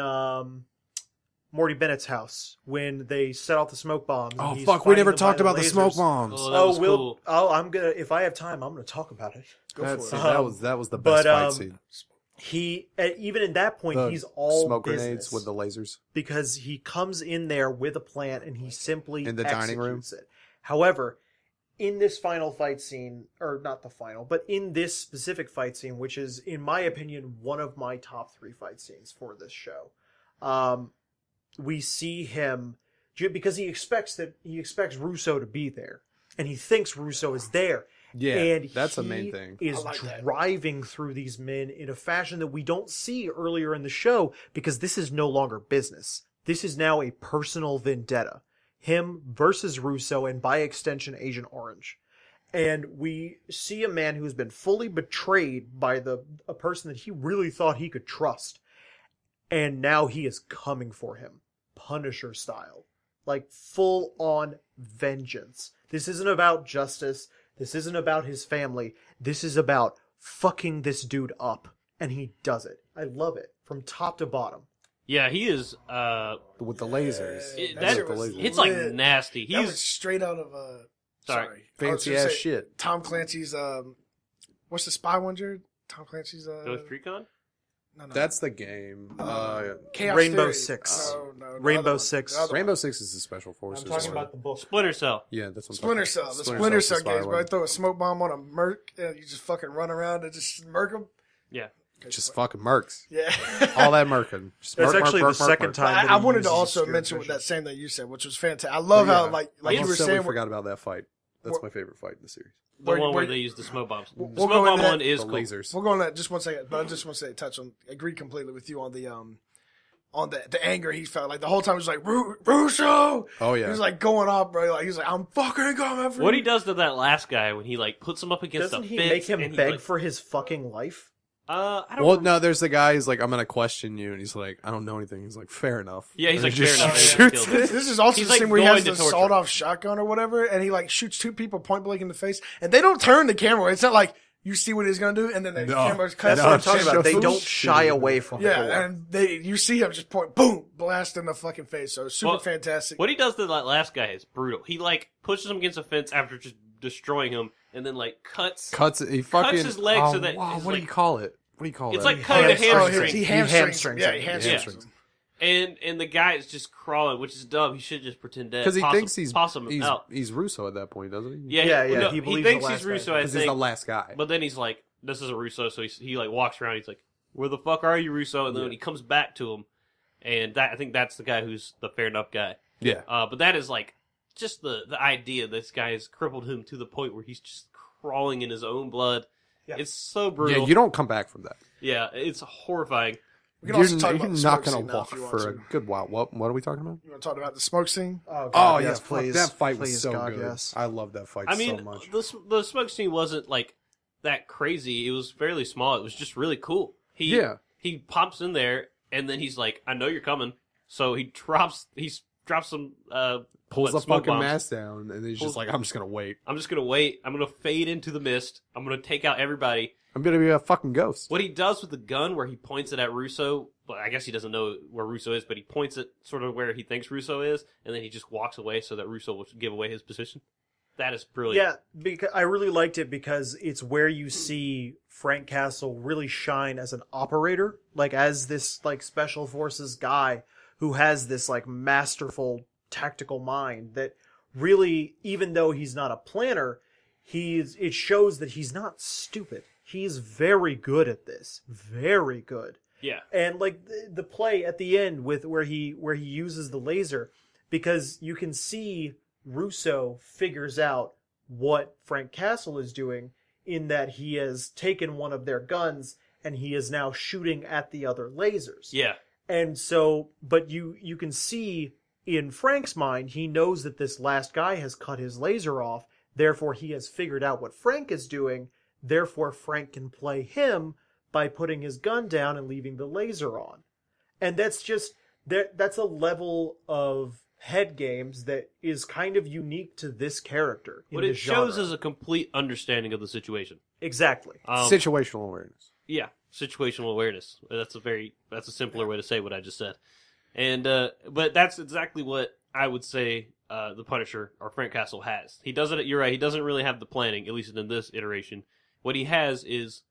Morty Bennett's house, when they set off the smoke bombs. and Oh he's fuck, we fighting never them talked by about the smoke lasers. bombs. Oh, that was cool. I'm gonna. If I have time, I'm gonna talk about it. Go That's, for it. that was the but, best fight scene. He even at that point, The he's all smoke business grenades with the lasers. because he comes in there with a plan and he simply In the dining room? executes it. However, in this final fight scene, or not the final, but in this specific fight scene, which is, in my opinion, one of my top 3 fight scenes for this show, we see him because he expects Russo to be there, and he thinks Russo is there. Yeah, and that's the main thing. Is driving through these men in a fashion that we don't see earlier in the show, because this is no longer business. This is now a personal vendetta. Him versus Russo, and by extension, Agent Orange. And we see a man who's been fully betrayed by a person that he really thought he could trust. And now he is coming for him. Punisher style. Like, full-on vengeance. This isn't about justice. This isn't about his family. This is about fucking this dude up. And he does it. I love it. From top to bottom. Yeah, he is, with the lasers. It's like nasty. That was straight out of, sorry. Fancy ass shit. Tom Clancy's, what's the spy one, Jared? Tom Clancy's, Ghost Recon? No. That's the game. Chaos Rainbow Theory. Six. No, Rainbow Six. Rainbow Six is the Special Forces. I'm talking about the book. Splinter Cell. Yeah, that's what Splinter Cell. The Splinter Cell games, bro. I throw a smoke bomb on a merc, and you just fucking run around and just murk them. Yeah. Just fucking mercs. Yeah. All that merking. That's actually the second time. that I he wanted to uses also obscure mention vision. that same thing you said, which was fantastic. I love how, like you were saying. We forgot about that fight. That's my favorite fight in the series. The one where they use the smoke bombs. The we'll smoke bomb that, one is the cool. lasers. We'll go on that just one second, but I just want to agree completely with you on the anger he felt. Like the whole time he was like, Russo! Oh, yeah. He was like going off, bro. Like, he was like, I'm fucking coming for you. What he does to that last guy when he like puts him up against Doesn't the he fence. make him and he, beg like, for his fucking life? I don't Well, remember. no, there's the guy who's like, I'm going to question you. And he's like, I don't know anything. He's like, fair enough. Yeah, he's And like, he fair just enough. shoots Kills him. it. This is also He's the like scene where he has going the to torture. sawed-off shotgun or whatever, and he like shoots two people point blank in the face, and they don't turn the camera. It's not like you see what he's gonna do, and then the camera's cut. That's what I'm talking shows about. They some don't shit. shy away from it. Yeah, and you see him just point, boom, blast in the fucking face. So super Well, fantastic. What he does to that last guy is brutal. He like pushes him against a fence after just destroying him, and then like cuts He fucking his leg so that wow, his, what do like- you call it? What do you call It's that? like cutting a hamstring. He hamstrings Yeah, him. he Yeah. hamstrings him. And the guy is just crawling, which is dumb. He should just pretend dead. Because he thinks possum out. he's Russo at that point, doesn't he? Yeah, Yeah, he he believes thinks the he's last guy. Russo, I Because he's the think. last guy. But then he's like, this isn't Russo, so he like walks around. He's like, where the fuck are you, Russo? And then when he comes back to him, and I think that's the guy who's the fair enough guy. Yeah. But that is like just the idea this guy has crippled him to the point where he's just crawling in his own blood. Yeah. It's so brutal. Yeah, you don't come back from that. Yeah, it's horrifying. We can also talk You're about the not smoke going scene to now walk if you want for a to. good while. What are we talking about? You want to talk about the smoke scene? Oh, Oh, yes, yeah, please. that fight was Please, so God, good. yes. I love that fight I mean, so much. the smoke scene wasn't like that crazy. It was fairly small. It was just really cool. He pops in there and then he's like, "I know you're coming," so he drops some Pulls the smoke fucking bombs. mask down, and then he's just like, I'm just going to wait. I'm just gonna wait. I'm gonna fade into the mist. I'm gonna take out everybody. I'm going to be a fucking ghost. What he does with the gun, where he points it at Russo, well, I guess he doesn't know where Russo is, but he points it sort of where he thinks Russo is, and then he just walks away so that Russo will give away his position. That is brilliant. Yeah, because I really liked it because it's where you see Frank Castle really shine as an operator, like as this like special forces guy who has this like masterful tactical mind that really, even though he's not a planner, it shows that he's not stupid. He's very good at this. Very good. Yeah. And like the play at the end with where he uses the laser, because you can see Russo figures out what Frank Castle is doing in that he has taken one of their guns and he is now shooting at the other lasers. Yeah. And so, but you can see in Frank's mind, he knows that this last guy has cut his laser off. Therefore, he has figured out what Frank is doing. Therefore, Frank can play him by putting his gun down and leaving the laser on. And that's just, that's a level of head games that is kind of unique to this character. What it shows is a complete understanding of the situation. Exactly. Situational awareness. Yeah, situational awareness. That's a simpler way to say what I just said. And but that's exactly what I would say the Punisher or Frank Castle has. He doesn't. You're right. He doesn't really have the planning, at least in this iteration. What he has is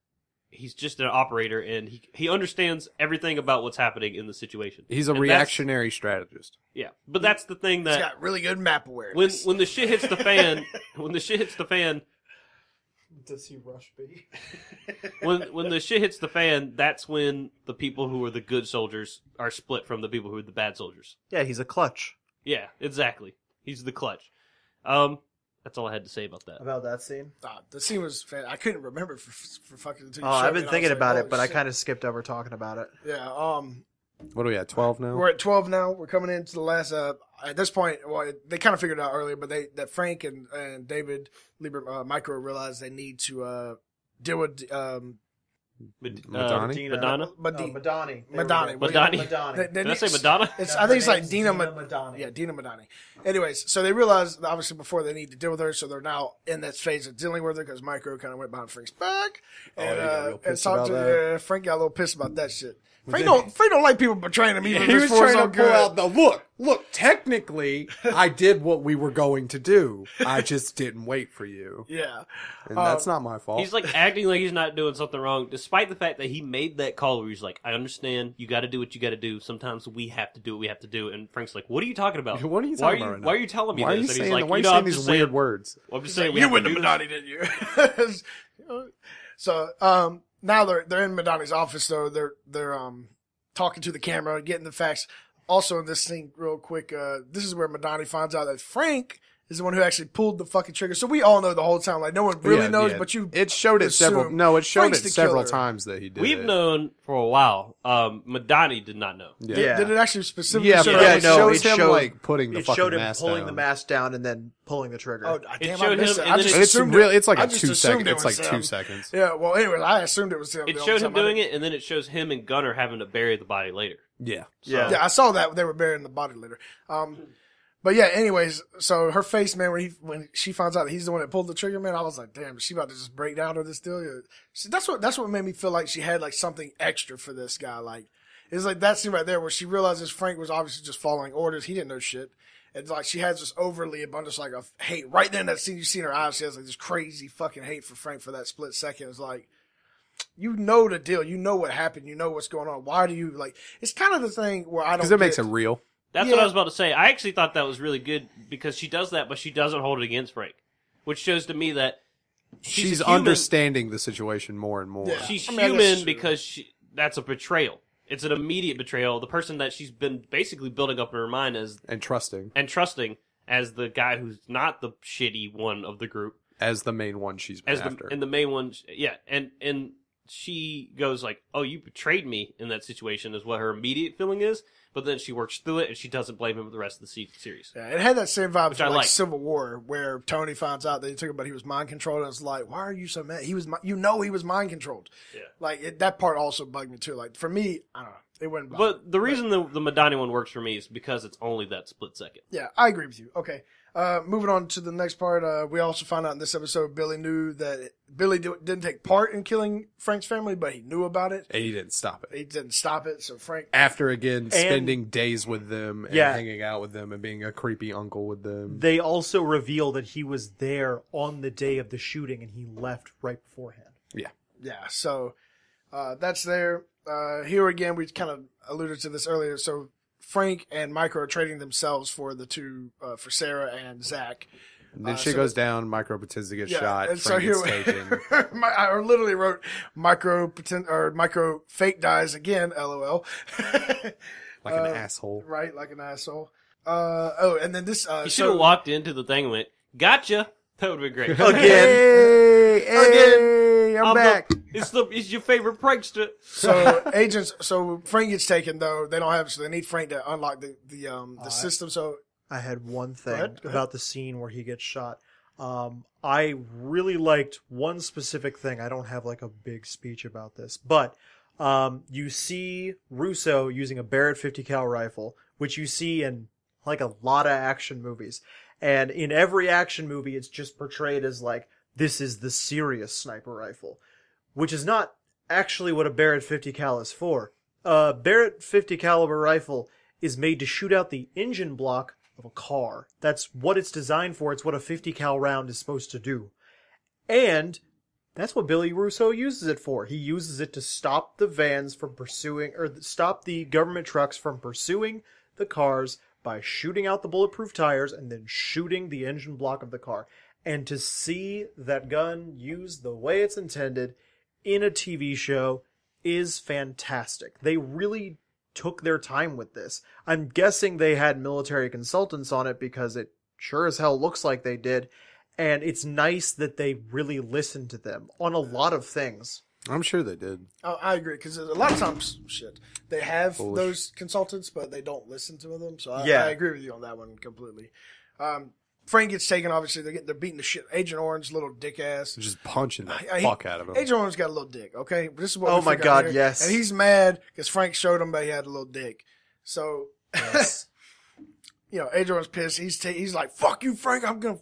he's just an operator, and he understands everything about what's happening in the situation. He's a reactionary strategist. Yeah, but that's the thing that He's got really good map awareness. when the shit hits the fan, Does he rush B? when the shit hits the fan, that's when the people who are the good soldiers are split from the people who are the bad soldiers. Yeah, he's a clutch. Yeah, exactly. He's the clutch. That's all I had to say about that. About that scene? The scene was I couldn't remember for fucking until you Oh, showed I've me, been and I thinking was like, about it, holy but I shit. kind of skipped over talking about it. Yeah. What are we at? 12 now? We're at 12 now. We're coming into the last. At this point, well, they kind of figured it out earlier, but that Frank and David Micro realized they need to deal with Madani? Madonna? Madani. Madani. Did I say Madonna? I think it's like Dina Madani. Yeah, Dina Madani. Anyways, so they realized obviously before they need to deal with her, so they're now in that phase of dealing with her because Micro kind of went behind Frank's back and, he got real and pissed talked about to that. Frank got a little pissed about that shit. Frank don't like people betraying him even if He it's was for his trying own to pull good. out the look, technically, I did what we were going to do. I just didn't wait for you. Yeah. And that's not my fault. He's like acting like he's not doing something wrong, despite the fact that he made that call where he's like, I understand, you gotta do what you gotta do. Sometimes we have to do what we have to do. And Frank's like, what are you talking about? What are you talking about right now? Why are you telling me Why are this? you And he's saying, like, why are you know, saying I'm these just weird saying, words? I'm just saying we You have went to to do Madani, didn't you? So now they're in Madani's office though. They're talking to the camera, getting the facts. Also in this scene, real quick, this is where Madani finds out that Frank is the one who actually pulled the fucking trigger. So we all know the whole time, like no one really knows, but it showed it several. assume No, it showed Frank's it the several killer. times that he did. We've it. known for a while. Madani did not know. Yeah, Did it actually specifically yeah, show but that? it no, shows it him showed- like putting the It fucking showed him mask pulling down. the mask down and then pulling the trigger. Oh, damn, showed I missed him, it. and I then just it- It's assumed real. It's like I a just 2 assumed second. it It's like was 2 him. seconds. Yeah, well, anyways, I assumed it was him. It the showed whole him time. doing it, and then it shows him and Gunner having to bury the body later. Yeah. Yeah. Yeah, I saw that they were burying the body later. But yeah, anyways, so her face, man, when she finds out that he's the one that pulled the trigger, man, I was like, damn, is she about to just break down or this deal? Yeah. See, that's what made me feel like she had like something extra for this guy. Like, it's like that scene right there where she realizes Frank was obviously just following orders. He didn't know shit. It's like she has this overly abundance like of hate. Right then, that scene you see in her eyes, she has like this crazy fucking hate for Frank for that split second. It's like, you know the deal. You know what happened. You know what's going on. Why do you like? It's kind of the thing where I don't. Because it makes get- it real. That's what I was about to say. I actually thought that was really good because she does that, but she doesn't hold it against Frank, which shows to me that She's a human. understanding the situation more and more. Yeah. She's I mean, I guess human true. because that's a betrayal. It's an immediate betrayal. The person that she's been basically building up in her mind as And trusting and trusting as the guy who's not the shitty one of the group, as the main one she's been as after. the main one, yeah, and she goes like, "Oh, you betrayed me" in that situation is what her immediate feeling is. But then she works through it and she doesn't blame him for the rest of the series. Yeah, it had that same vibe Which to I like like. Civil War, where Tony finds out that he took him, but he was mind controlled, and it's like, why are you so mad? He was, he was mind controlled. Yeah. Like that part also bugged me too. Like for me, I don't know, it wouldn't. bother me. But the reason the Madani one works for me is because it's only that split second. Yeah, I agree with you. Okay. Moving on to the next part, we also found out in this episode Billy knew that Billy didn't take part in killing Frank's family, but he knew about it. And he didn't stop it. He didn't stop it, so Frank. After again spending days with them and Yeah. hanging out with them and being a creepy uncle with them. They also reveal that he was there on the day of the shooting and he left right beforehand. Yeah, so that's there. Here again, we kind of alluded to this earlier. So Frank and Micro are trading themselves for the two, for Sarah and Zach. And then shit goes down. Micro pretends to get shot. and Frank gets taken. I literally wrote Micro fake dies again. LOL. Like an asshole. Right, like an asshole. And then this. You should have walked into the thing and went, "Gotcha." That would have been great. Hey, I'm back. It's your favorite prankster. So Frank gets taken though. They don't have, so they need Frank to unlock the system. So I had one thing ahead, go about the scene where he gets shot. I really liked one specific thing. I don't have like a big speech about this, but you see Russo using a Barrett 50 cal rifle, which you see in like a lot of action movies. And in every action movie, it's just portrayed as like, this is the serious sniper rifle, which is not actually what a Barrett 50 cal is for. A Barrett 50 caliber rifle is made to shoot out the engine block of a car. That's what it's designed for. It's what a 50 cal round is supposed to do. And that's what Billy Russo uses it for. He uses it to stop the vans from pursuing, or stop the government trucks from pursuing the cars by shooting out the bulletproof tires and then shooting the engine block of the car. And to see that gun used the way it's intended in a TV show is fantastic. They really took their time with this. I'm guessing they had military consultants on it because it sure as hell looks like they did. And it's nice that they really listened to them on a lot of things. I'm sure they did. Oh, I agree, because a lot of times, they have Foolish. those consultants, but they don't listen to them. So I agree with you on that one completely. Frank gets taken. Obviously, they're beating the shit. Agent Orange, little dick ass, Just punching the fuck out of him. Agent Orange got a little dick. Okay, but this is what. Oh we my figure God, out here. yes. And he's mad because Frank showed him that he had a little dick. So, Yes. Agent Orange pissed. He's like, "Fuck you, Frank! I'm gonna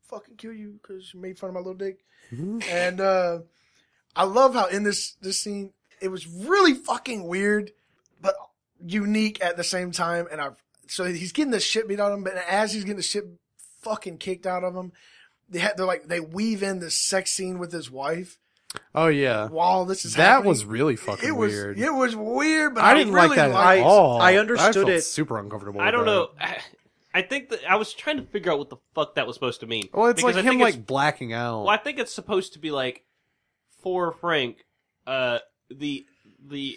fucking kill you because you made fun of my little dick." And I love how in this scene it was really fucking weird, but unique at the same time. And so he's getting the shit beat out of him, but as he's getting the shit fucking kicked out of him, they weave in this sex scene with his wife. Oh yeah, While this is that happening. was really fucking weird. It was weird, but I didn't really like that liked at all. I understood felt it. super uncomfortable. I with don't that. know. I think that I was trying to figure out what the fuck that was supposed to mean. Well, it's Because like I him think it's- like blacking out. Well, I think it's supposed to be like for Frank, the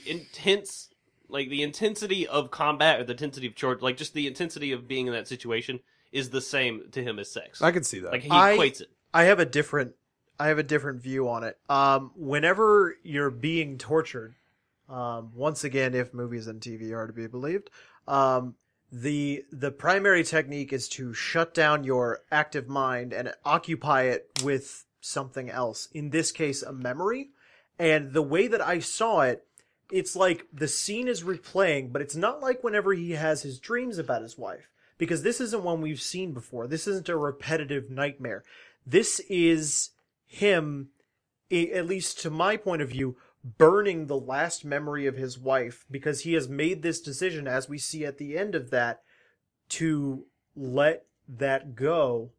intense, like the intensity of combat or the intensity of chore, like just the intensity of being in that situation is the same to him as sex. I could see that. Like he equates it. I have a different view on it. Whenever you're being tortured, once again, if movies and TV are to be believed, the primary technique is to shut down your active mind and occupy it with something else. In this case, a memory. And the way that I saw it, it's like the scene is replaying, but it's not like whenever he has his dreams about his wife. Because this isn't one we've seen before. This isn't a repetitive nightmare. This is him, at least to my point of view, burning the last memory of his wife because he has made this decision, as we see at the end of that, to let that go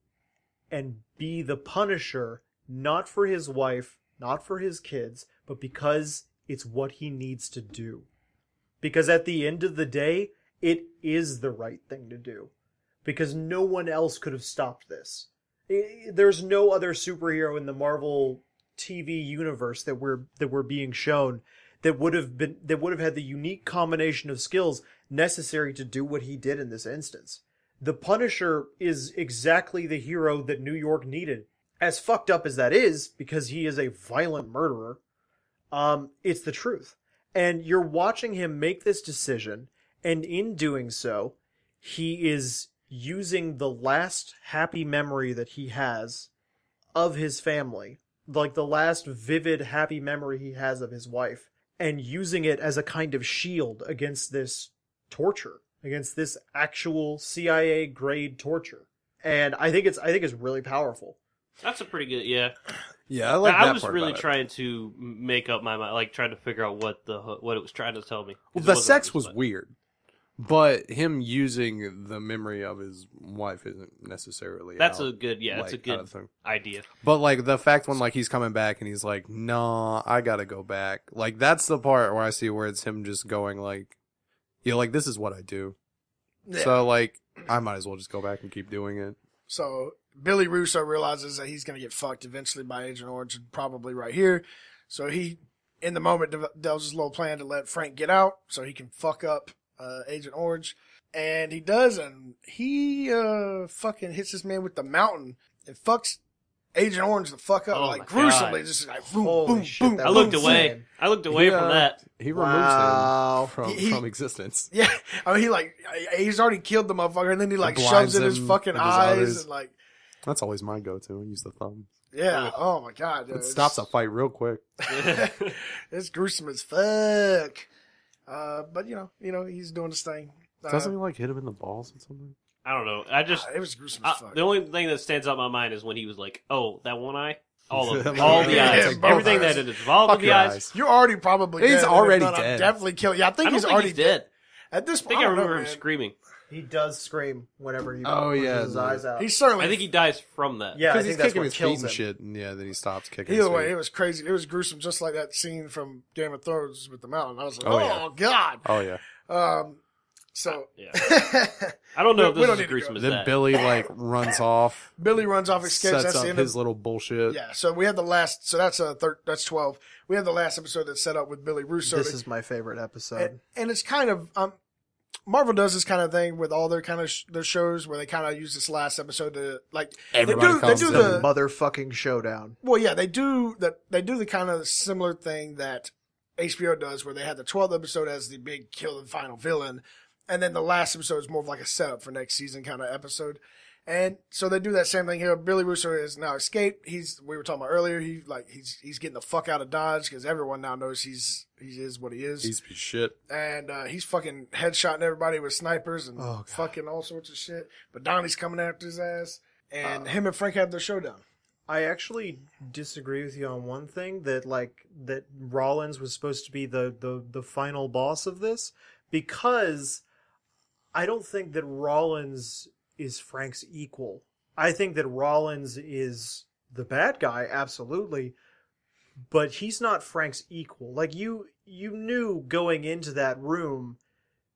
and be the Punisher, not for his wife, not for his kids, but because it's what he needs to do. Because at the end of the day, it is the right thing to do. Because no one else could have stopped this. There's no other superhero in the Marvel TV universe that we're being shown that would have had the unique combination of skills necessary to do what he did in this instance. The Punisher is exactly the hero that New York needed. As fucked up as that is, because he is a violent murderer, it's the truth. And you're watching him make this decision, and in doing so, he is using the last happy memory that he has of his family, like the last vivid happy memory he has of his wife, and using it as a kind of shield against this torture, against this actual CIA grade torture. And I think it's really powerful. That's a pretty good, yeah. Yeah, I like that I was part really about it. trying to make up my mind, like trying to figure out what it was trying to tell me. Well, 'Cause it the wasn't sex obvious, was but- weird, but him using the memory of his wife isn't necessarily. That's out, a good, yeah, that's a like, good kind of thing. idea. But like the fact when like he's coming back and he's like, "No, I gotta go back." Like that's the part where I see where it's him just going like, like this is what I do. Yeah. So like I might as well just go back and keep doing it. So Billy Russo realizes that he's going to get fucked eventually by Agent Orange, probably right here. So he, in the moment, develops his little plan to let Frank get out so he can fuck up Agent Orange. And he does, and he fucking hits this man with the mountain and fucks Agent Orange the fuck up, Oh like my gruesomely. God. Just like boom, Holy boom, shit, boom. that I looked was away. insane. I looked away from that. He Wow. removes him He- from existence. Yeah, I mean, he's already killed the motherfucker, and then he Blinds shoves in his him fucking with his eyes, others. and like, That's always my go-to. I use the thumb. yeah, oh my god, dude, It stops a fight real quick. It's gruesome as fuck. But you know, he's doing his thing. Doesn't he like hit him in the balls or something? I don't know. I just it was gruesome as fuck. the only thing that stands out in my mind is when he was like, "Oh, that one eye, all of Yeah, the yeah, eyes, both everything eyes. that is involved Fuck with the your eyes." You're already probably He's dead. and already if not, I'm dead. definitely killed. Yeah, I think I don't he's think already he's dead. At this I point, think I don't know, remember him man. screaming. He does scream whenever he Oh, pushes yeah, his eyes out. He's certainly. I think he dies from that. Yeah, I Because think he's that's kicking what his feet kills and him. shit, and yeah, then he stops kicking. Either his way, feet. it was crazy. It was gruesome, just like that scene from Game of Thrones with the mountain. I was like, Oh, oh yeah. god. Oh yeah. So Yeah. I don't know if We this don't is need as to gruesome go. as Then that. Billy like runs off, Billy runs off, escapes. sets That's up the end his of, little bullshit. yeah. So we have the last. So that's that's 12. We have the last episode that's set up with Billy Russo. This is my favorite episode. and it's kind of Marvel does this kind of thing with all their kind of their shows where they kind of use this last episode to like Everybody they comes do in. the Motherfucking showdown. well, yeah, they do the kind of similar thing that HBO does, where they had the 12th episode as the big kill and final villain, and then the last episode is more of like a setup for next season kind of episode. And so they do that same thing here. Billy Russo has now escaped. We were talking about earlier. He's getting the fuck out of Dodge because everyone now knows he is what he is. He's shit. And he's fucking headshotting everybody with snipers and Oh, God. fucking all sorts of shit. But Donnie's coming after his ass, and him and Frank have their showdown. I actually disagree with you on one thing, that Rollins was supposed to be the final boss of this, because I don't think that Rollins is Frank's equal. I think that Rollins is the bad guy, absolutely, but he's not Frank's equal. Like you knew going into that room,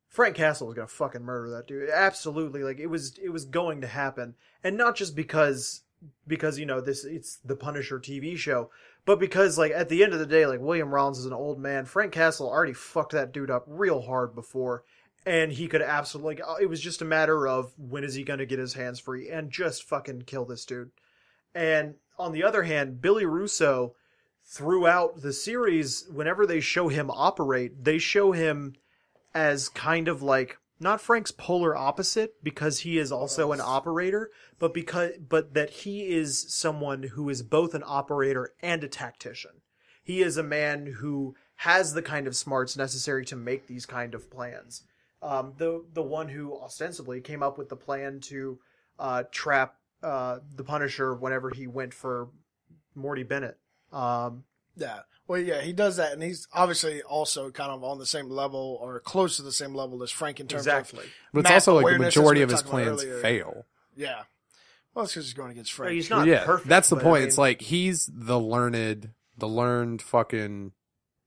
Frank Castle was gonna fucking murder that dude. Absolutely, like it was going to happen, and not just because it's the Punisher TV show, but because like at the end of the day, like William Rollins is an old man. Frank Castle already fucked that dude up real hard before, and he could absolutely it was just a matter of when is he going to get his hands free and just fucking kill this dude. And on the other hand, Billy Russo, throughout the series, whenever they show him operate, they show him as kind of like not Frank's polar opposite, because he is also an operator, but that he is someone who is both an operator and a tactician. He is a man who has the kind of smarts necessary to make these kind of plans. The one who ostensibly came up with the plan to trap the Punisher whenever he went for Morty Bennett. Yeah. Well, yeah, he does that, and he's obviously also kind of on the same level or close to the same level as Frank in terms Exactly. But it's map also like the awareness, as majority we of were his talking about plans earlier. fail. Yeah. Well, it's because he's going against Well, Frank. he's not yeah, perfect. that's the but, point. I mean, It's like he's the learned fucking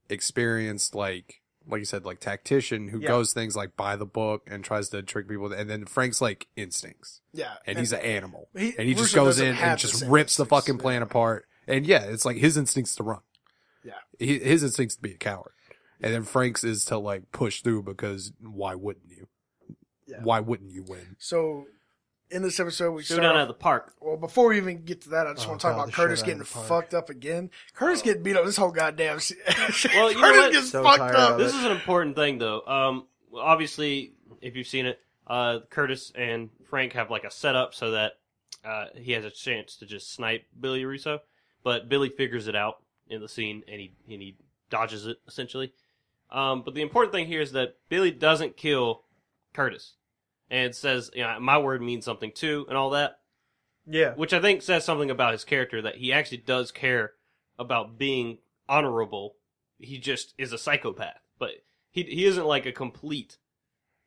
experienced, like you said, like tactician who Yeah. goes things like by the book and tries to trick people. And then Frank's like instincts, Yeah. and he's an animal, he- and he just Russo goes doesn't in have and the just same rips the instincts. fucking plan apart. And yeah, it's like his instincts to run. Yeah. His instincts to be a coward. And then Frank's is to like push through, because why wouldn't you? Yeah. Why wouldn't you win? So, in this episode, we Show start down off- at the park. Well, before we even get to that, I just Oh, want to talk God, about the Curtis showdown getting in the park. fucked up again. Curtis getting beat up this whole goddamn Well, you know Curtis what? gets So fucked tired up. of This is an important thing, though. Obviously, if you've seen it, Curtis and Frank have like a setup so that he has a chance to just snipe Billy Russo, but Billy figures it out in the scene and he dodges it essentially. But the important thing here is that Billy doesn't kill Curtis and says, my word means something too, and all that, yeah. which I think says something about his character, that he actually does care about being honorable. He just is a psychopath, but he isn't like a complete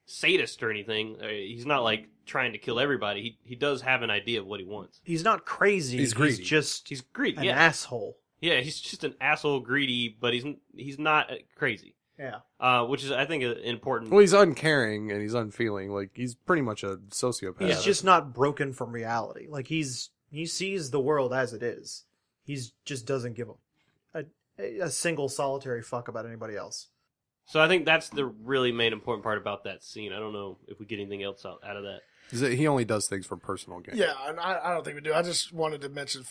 sadist or anything. He's not like trying to kill everybody. He does have an idea of what he wants. He's not crazy. He's greedy. Just He's greedy. an Yeah, asshole. yeah. He's just an asshole, greedy, but he's not crazy. Yeah. Which is, I think, an important. Well, he's uncaring and he's unfeeling. Like, he's pretty much a sociopath. He's just not broken from reality. Like he sees the world as it is. He's just doesn't give a single solitary fuck about anybody else. So I think that's the really main important part about that scene. I don't know if we get anything else out of that. He only does things for personal gain. Yeah, and I don't think we do. I just wanted to mention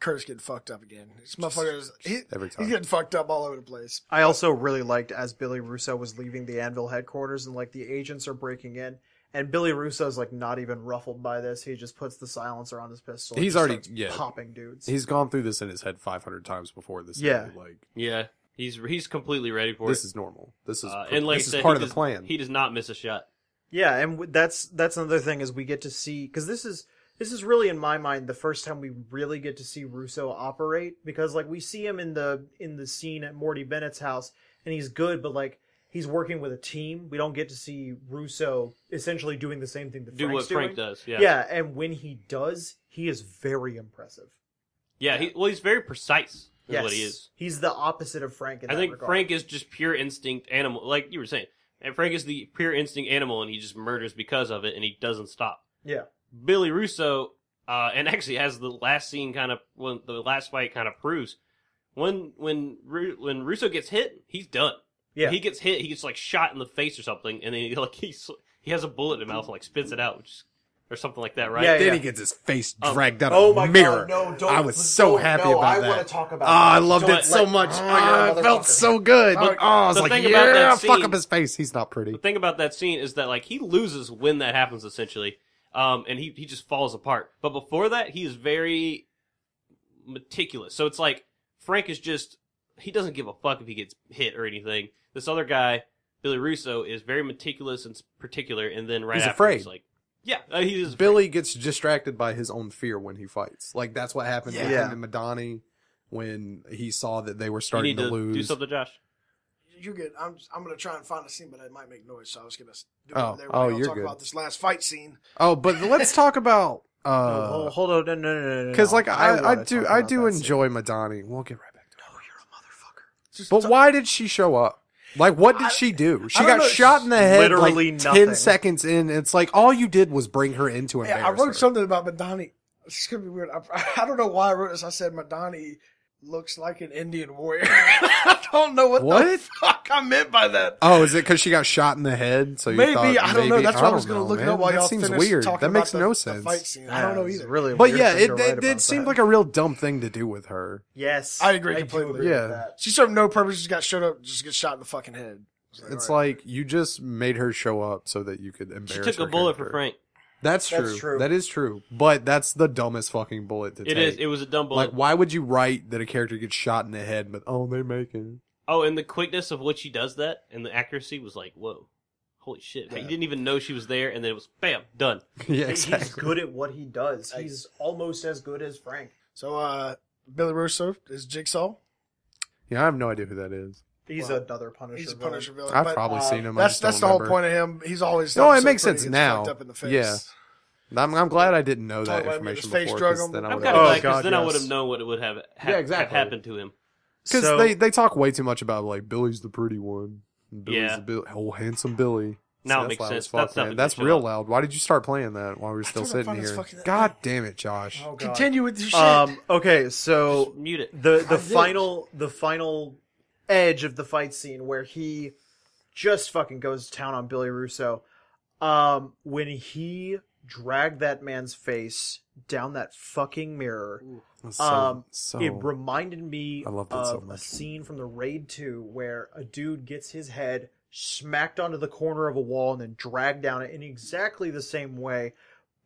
Curtis getting fucked up again. This motherfucker Every time. he's getting fucked up all over the place. I also really liked as Billy Russo was leaving the Anvil headquarters and like the agents are breaking in, and Billy Russo's like not even ruffled by this. He just puts the silencer on his pistol. And He's just already- starts yeah. popping dudes. He's gone through this in his head 500 times before this. Yeah. Like, Yeah, he's completely ready for this it. is normal. This is And like this I is said, part he of the does- plan. He does not miss a shot. Yeah, and that's another thing is we get to see, because this is really in my mind the first time we really get to see Russo operate, because like we see him in the scene at Morty Bennett's house and he's good, but like he's working with a team. We don't get to see Russo essentially doing the same thing that Do Frank's what Frank doing. does. Yeah. Yeah, and when he does, he is very impressive. Yeah. He's very precise. Is Yes, what he is. He's the opposite of Frank in I that think regard. Frank is just pure instinct animal, like you were saying. And Frank is the pure instinct animal, and he just murders because of it, and he doesn't stop. Yeah. Billy Russo, and actually as the last scene kind of, when the last fight kind of proves, when Russo gets hit, he's done. Yeah. He gets hit, he gets like shot in the face or something, and then he has a bullet in his mouth and like spits it out, or something like that, right? Yeah, Then he gets his face dragged out Oh of my a mirror. God, no, don't. I was so happy about I that. want to talk about I that. loved it so like, much. you're a It felt motherfucker. so good. But I was the like, thing about yeah, that fuck scene- up his face. He's not pretty. The thing about that scene is that like he loses when that happens essentially, and he just falls apart. But before that, he is very meticulous. So it's like Frank is just he doesn't give a fuck if he gets hit or anything. This other guy, Billy Russo, is very meticulous and particular, and then right He's after afraid. he's like, yeah, he is. Billy gets distracted by his own fear when he fights. Like, that's what happened with Yeah. him and Madani when he saw that they were You starting need to to lose. do something, Josh. You're good. I'm gonna try and find a scene, but it might make noise, so I was gonna do it Oh, over there. oh, I'll you're talk good. about this last fight scene. Oh, but let's talk about Hold on, no. because like I wanna do talk I about do that scene. enjoy Madani. We'll get right back to it. Oh, you're a motherfucker. Just But why did she show up? Like, what did she do? She don't got know. shot in the head Literally like nothing. 10 seconds in. It's like all you did was bring her in to Yeah, embarrass I wrote her. something about Madani. It's gonna be weird. I don't know why I wrote this. I said Madani looks like an Indian warrior. I don't know what the What? fuck I meant by that. Oh, is it because she got shot in the head? So you Maybe thought I don't know. maybe- That's why I was don't gonna know, look it man. up while that y'all seems finished weird. talking That about makes the, no the sense. fight scene. I don't know it's either. Really But weird yeah, that you're right it about seemed that. like a real dumb thing to do with her. Yes, I agree do completely. agree Yeah. with that. She served no purpose. She got shot up. Just get shot in the fucking head. It's all right. like you just made her show up so that you could embarrass She took her a bullet character. for Frank. That's true. That's true. That is true. But that's the dumbest fucking bullet to It take. is. It was a dumb bullet. Like, why would you write that a character gets shot in the head, but oh, they make it? Oh, and the quickness of which she does that and the accuracy was like, whoa, holy shit! Yeah. He didn't even know she was there, and then it was bam, done. Yeah, He's exactly. good at what he does. He's almost as good as Frank. So, Billy Russo is Jigsaw. Yeah, I have no idea who that is. He's Well, another Punisher. He's a villain. Punisher villain. I've but probably seen him. I That's just that's the don't whole remember. point of him. He's always No, it so makes pretty, sense gets now. fucked up in the face. Yeah. I'm glad I didn't know Talk that about him, information his face before. drug 'Cause him. then I I'm would kind have. of Oh, glad because God, then I yes. would have known what it would have Yeah, exactly. happened to him. Because So- they talk way too much about like Billy's the pretty one. And Billy's Yeah. handsome Billy. Now it that's makes loud sense. as fuck, That's man. nothing That's to real show. loud. Why did you start playing that while we were still I don't sitting find this here? fucking- God damn it, Josh. Oh, God. Continue with your shit. Okay, so Just mute it. the I did. final edge of the fight scene where he just fucking goes to town on Billy Russo. When he dragged that man's face down that fucking mirror, it reminded me I love that so of a much. scene from the Raid 2 where a dude gets his head smacked onto the corner of a wall and then dragged down it in exactly the same way,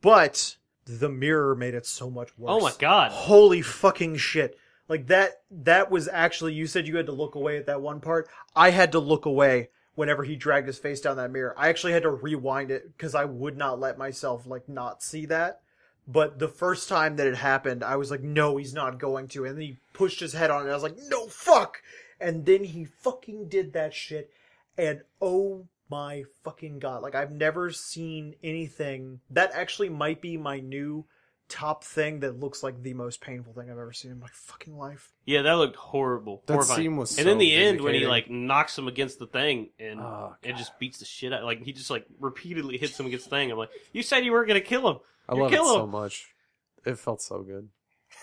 but the mirror made it so much worse. Oh my god! Holy fucking shit. Like that was actually, you said you had to look away at that one part. I had to look away whenever he dragged his face down that mirror. I actually had to rewind it because I would not let myself like not see that. But the first time that it happened, I was like, no, he's not going to. And then he pushed his head on it and I was like, no, fuck. And then he fucking did that shit. And oh my fucking god. Like, I've never seen anything. That actually might be my new top thing that looks like the most painful thing I've ever seen in my fucking life. Yeah, that looked horrible. That horrifying. scene was and so in the end, when he vindicating. like knocks him against the thing, and Oh, it just beats the shit out. Like he just like repeatedly hits him against the thing. I'm like, you said you weren't gonna kill him. I You love it kill so him. much. It felt so good.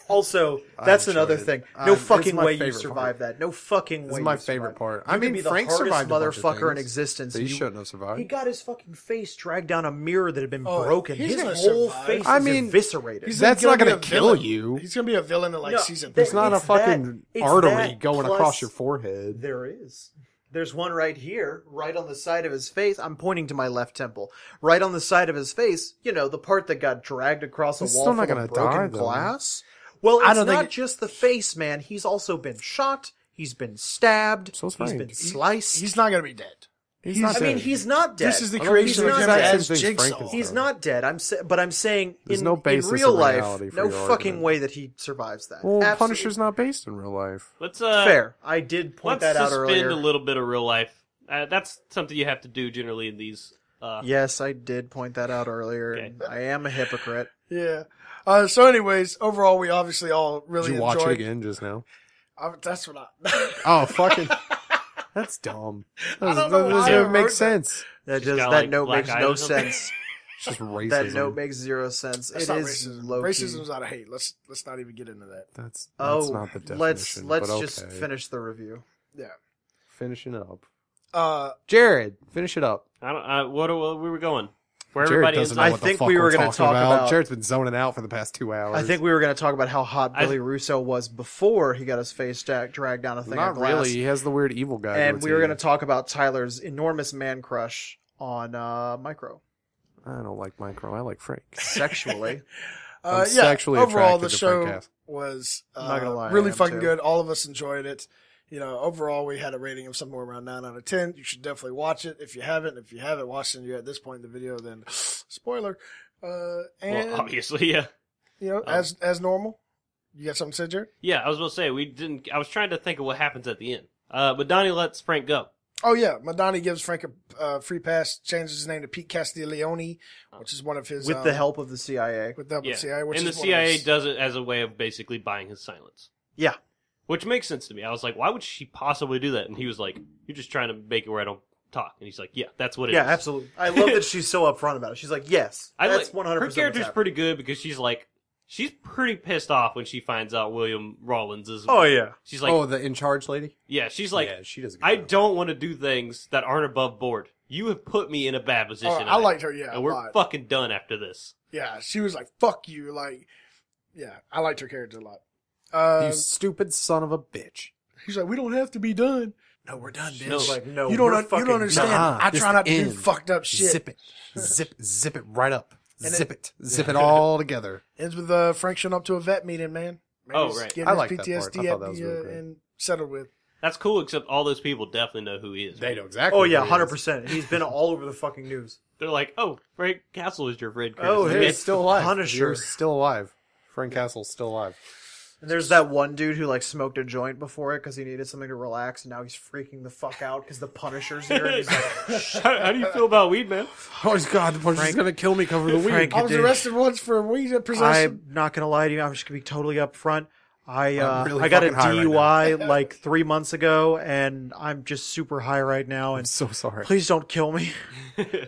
Also, I that's enjoyed another it. thing. It's No fucking my way you favorite survive part. that. No fucking way. This is my you favorite survive part. that. I You could mean, be the Frank hardest survived a bunch of motherfucker in things existence. that he and you- shouldn't have survived. He got his fucking face dragged down a mirror that had been Oh, broken. he's His gonna whole survive. face I is mean, eviscerated. That's not gonna gonna be a kill villain. you. He's gonna be a villain in like No, season that- It's 3. not a it's fucking that- it's artery that going plus- across your forehead. There is. There's one right here, right on the side of his face. I'm pointing to my left temple. Right on the side of his face, you know, the part that got dragged across a He's wall still not full gonna of broken die, though. glass. Well, I it's don't think not it- just the face, man. He's also been shot. He's been stabbed. So is he's Frank. been sliced. He's not gonna be dead. He's not I mean, dead. he's not dead. This is the I don't creation he's of not him dead. as Same thing Frank Jigsaw. is He's done. not dead. But I'm saying There's in, no in basis real in life, reality for no your fucking argument. way that he survives that. Well, Absolutely. Punisher's not based in real life. Let's Fair. I did point Let's that out suspend earlier. a little bit of real life. That's something you have to do generally in these. Yes, I did point that out earlier. Okay. And I am a hypocrite. Yeah. So, anyways, overall, we obviously all really Did you watch enjoyed. it again just now? That's what I. Oh, fucking. That's dumb. I don't That know why I doesn't make wrote that. sense. got, That like, note black makes eyes no or something? sense. It's just racism. That note makes zero sense. That's It not is racism. low key. Racism's out of hate. Let's not even get into that. That's Oh, not the definition. let's but just okay. finish the review. Yeah. Finishing up. Jared, finish it up. I don't. What we were going? Where Jared everybody doesn't ends know up? what the think fuck we were we're gonna talking talk about- Jared's been zoning out for the past 2 hours. I think we were going to talk about how hot I- Billy Russo was before he got his face dragged down a thing not of glass. really. He has the weird evil guy. And we were goatee. going to talk about Tyler's enormous man crush on Micro I don't like Micro. I like Frank. sexually. I'm sexually overall the attracted to Frank show Cass. was I'm not gonna lie, I really am fucking too. good. All of us enjoyed it. You know, overall we had a rating of somewhere around 9 out of 10. You should definitely watch it if you haven't. If you haven't watched it and you're at this point in the video, then spoiler. And Well, obviously, yeah. you know, as normal. You got something to say, Jared? Yeah, I was going to say we didn't. I was trying to think of what happens at the end. But Donnie lets Frank go. Oh yeah, Madani gives Frank a free pass, changes his name to Pete Castiglione, which is one of his With the help of the CIA. with the help Yeah, of the CIA, which and the is one of CIA his- does it as a way of basically buying his silence. Yeah. Which makes sense to me. I was like, why would she possibly do that? And he was like, you're just trying to make it where I don't talk. And he's like, yeah, that's what it is. Yeah, absolutely. I love that she's so upfront about it. She's like, yes, I that's like, 100% her what's character's happening. pretty good because she's like, she's pretty pissed off when she finds out William Rawlins is. Oh, yeah. She's like, Oh, the in charge lady. yeah, she's like, yeah, she does. A good I job. don't want to do things that aren't above board. You have put me in a bad position. Oh, I liked her, yeah, a and we're lot. fucking done after this. Yeah, she was like, "Fuck you!" Like, yeah, I liked her character a lot. You stupid son of a bitch. He's like, "We don't have to be done." No, we're done, bitch. No, Like, no, you don't. we're You fucking don't understand. Nuh-uh, I this try not to do end. fucked up shit. Zip it. Zip it right up. And Zip it all together. Ends with Frank showing up to a vet meeting, man. Oh, He's right. Getting I his like that part. PTSD I thought that was really great. and settled with. That's cool, except all those people definitely know who he is. They know exactly. Oh, yeah, who he is. 100%. He's been all over the fucking news. They're like, oh, Frank Castle is your friend. Chris. Oh, Okay. hey. He's still alive. Punisher. You're still alive. Frank Castle's still alive. And there's that one dude who, like, smoked a joint before it because he needed something to relax, and now he's freaking the fuck out because the Punisher's here, and he's like, how do you feel about weed, man? Oh God, the Punisher's gonna kill me. Cover the weed. Frank, I was did. arrested once for weed possession. I'm not gonna lie to you. I'm just gonna be totally upfront. I'm really I got a fucking high right DUI like 3 months ago, and I'm just super high right now. I'm And so sorry. please don't kill me.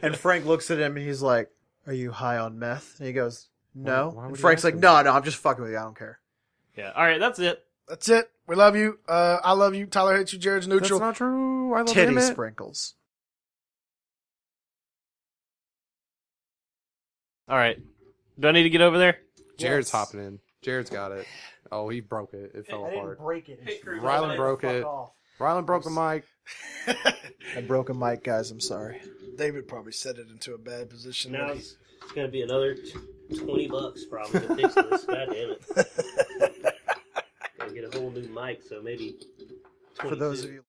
And Frank looks at him and he's like, "Are you high on meth?" And he goes, "No." Why would And he Frank's ask like, him "No, that? no, I'm just fucking with you. I don't care." Yeah. All right, that's it. That's it. We love you. I love you. Tyler hates you. Jared's That's neutral. not true. I love Titty him. sprinkles. All right. Do I need to get over there? Jared's Yes. hopping in. Jared's got it. Oh, he broke it. It fell apart. break it. Hey, Chris, Ryland broke Fuck it. off. Ryland broke the mic. I broke a mic, guys. I'm sorry. David probably set it into a bad position. Now it's going to be another $20 probably to fix this. God damn it. Gotta get a whole new mic, so maybe For those 22. of you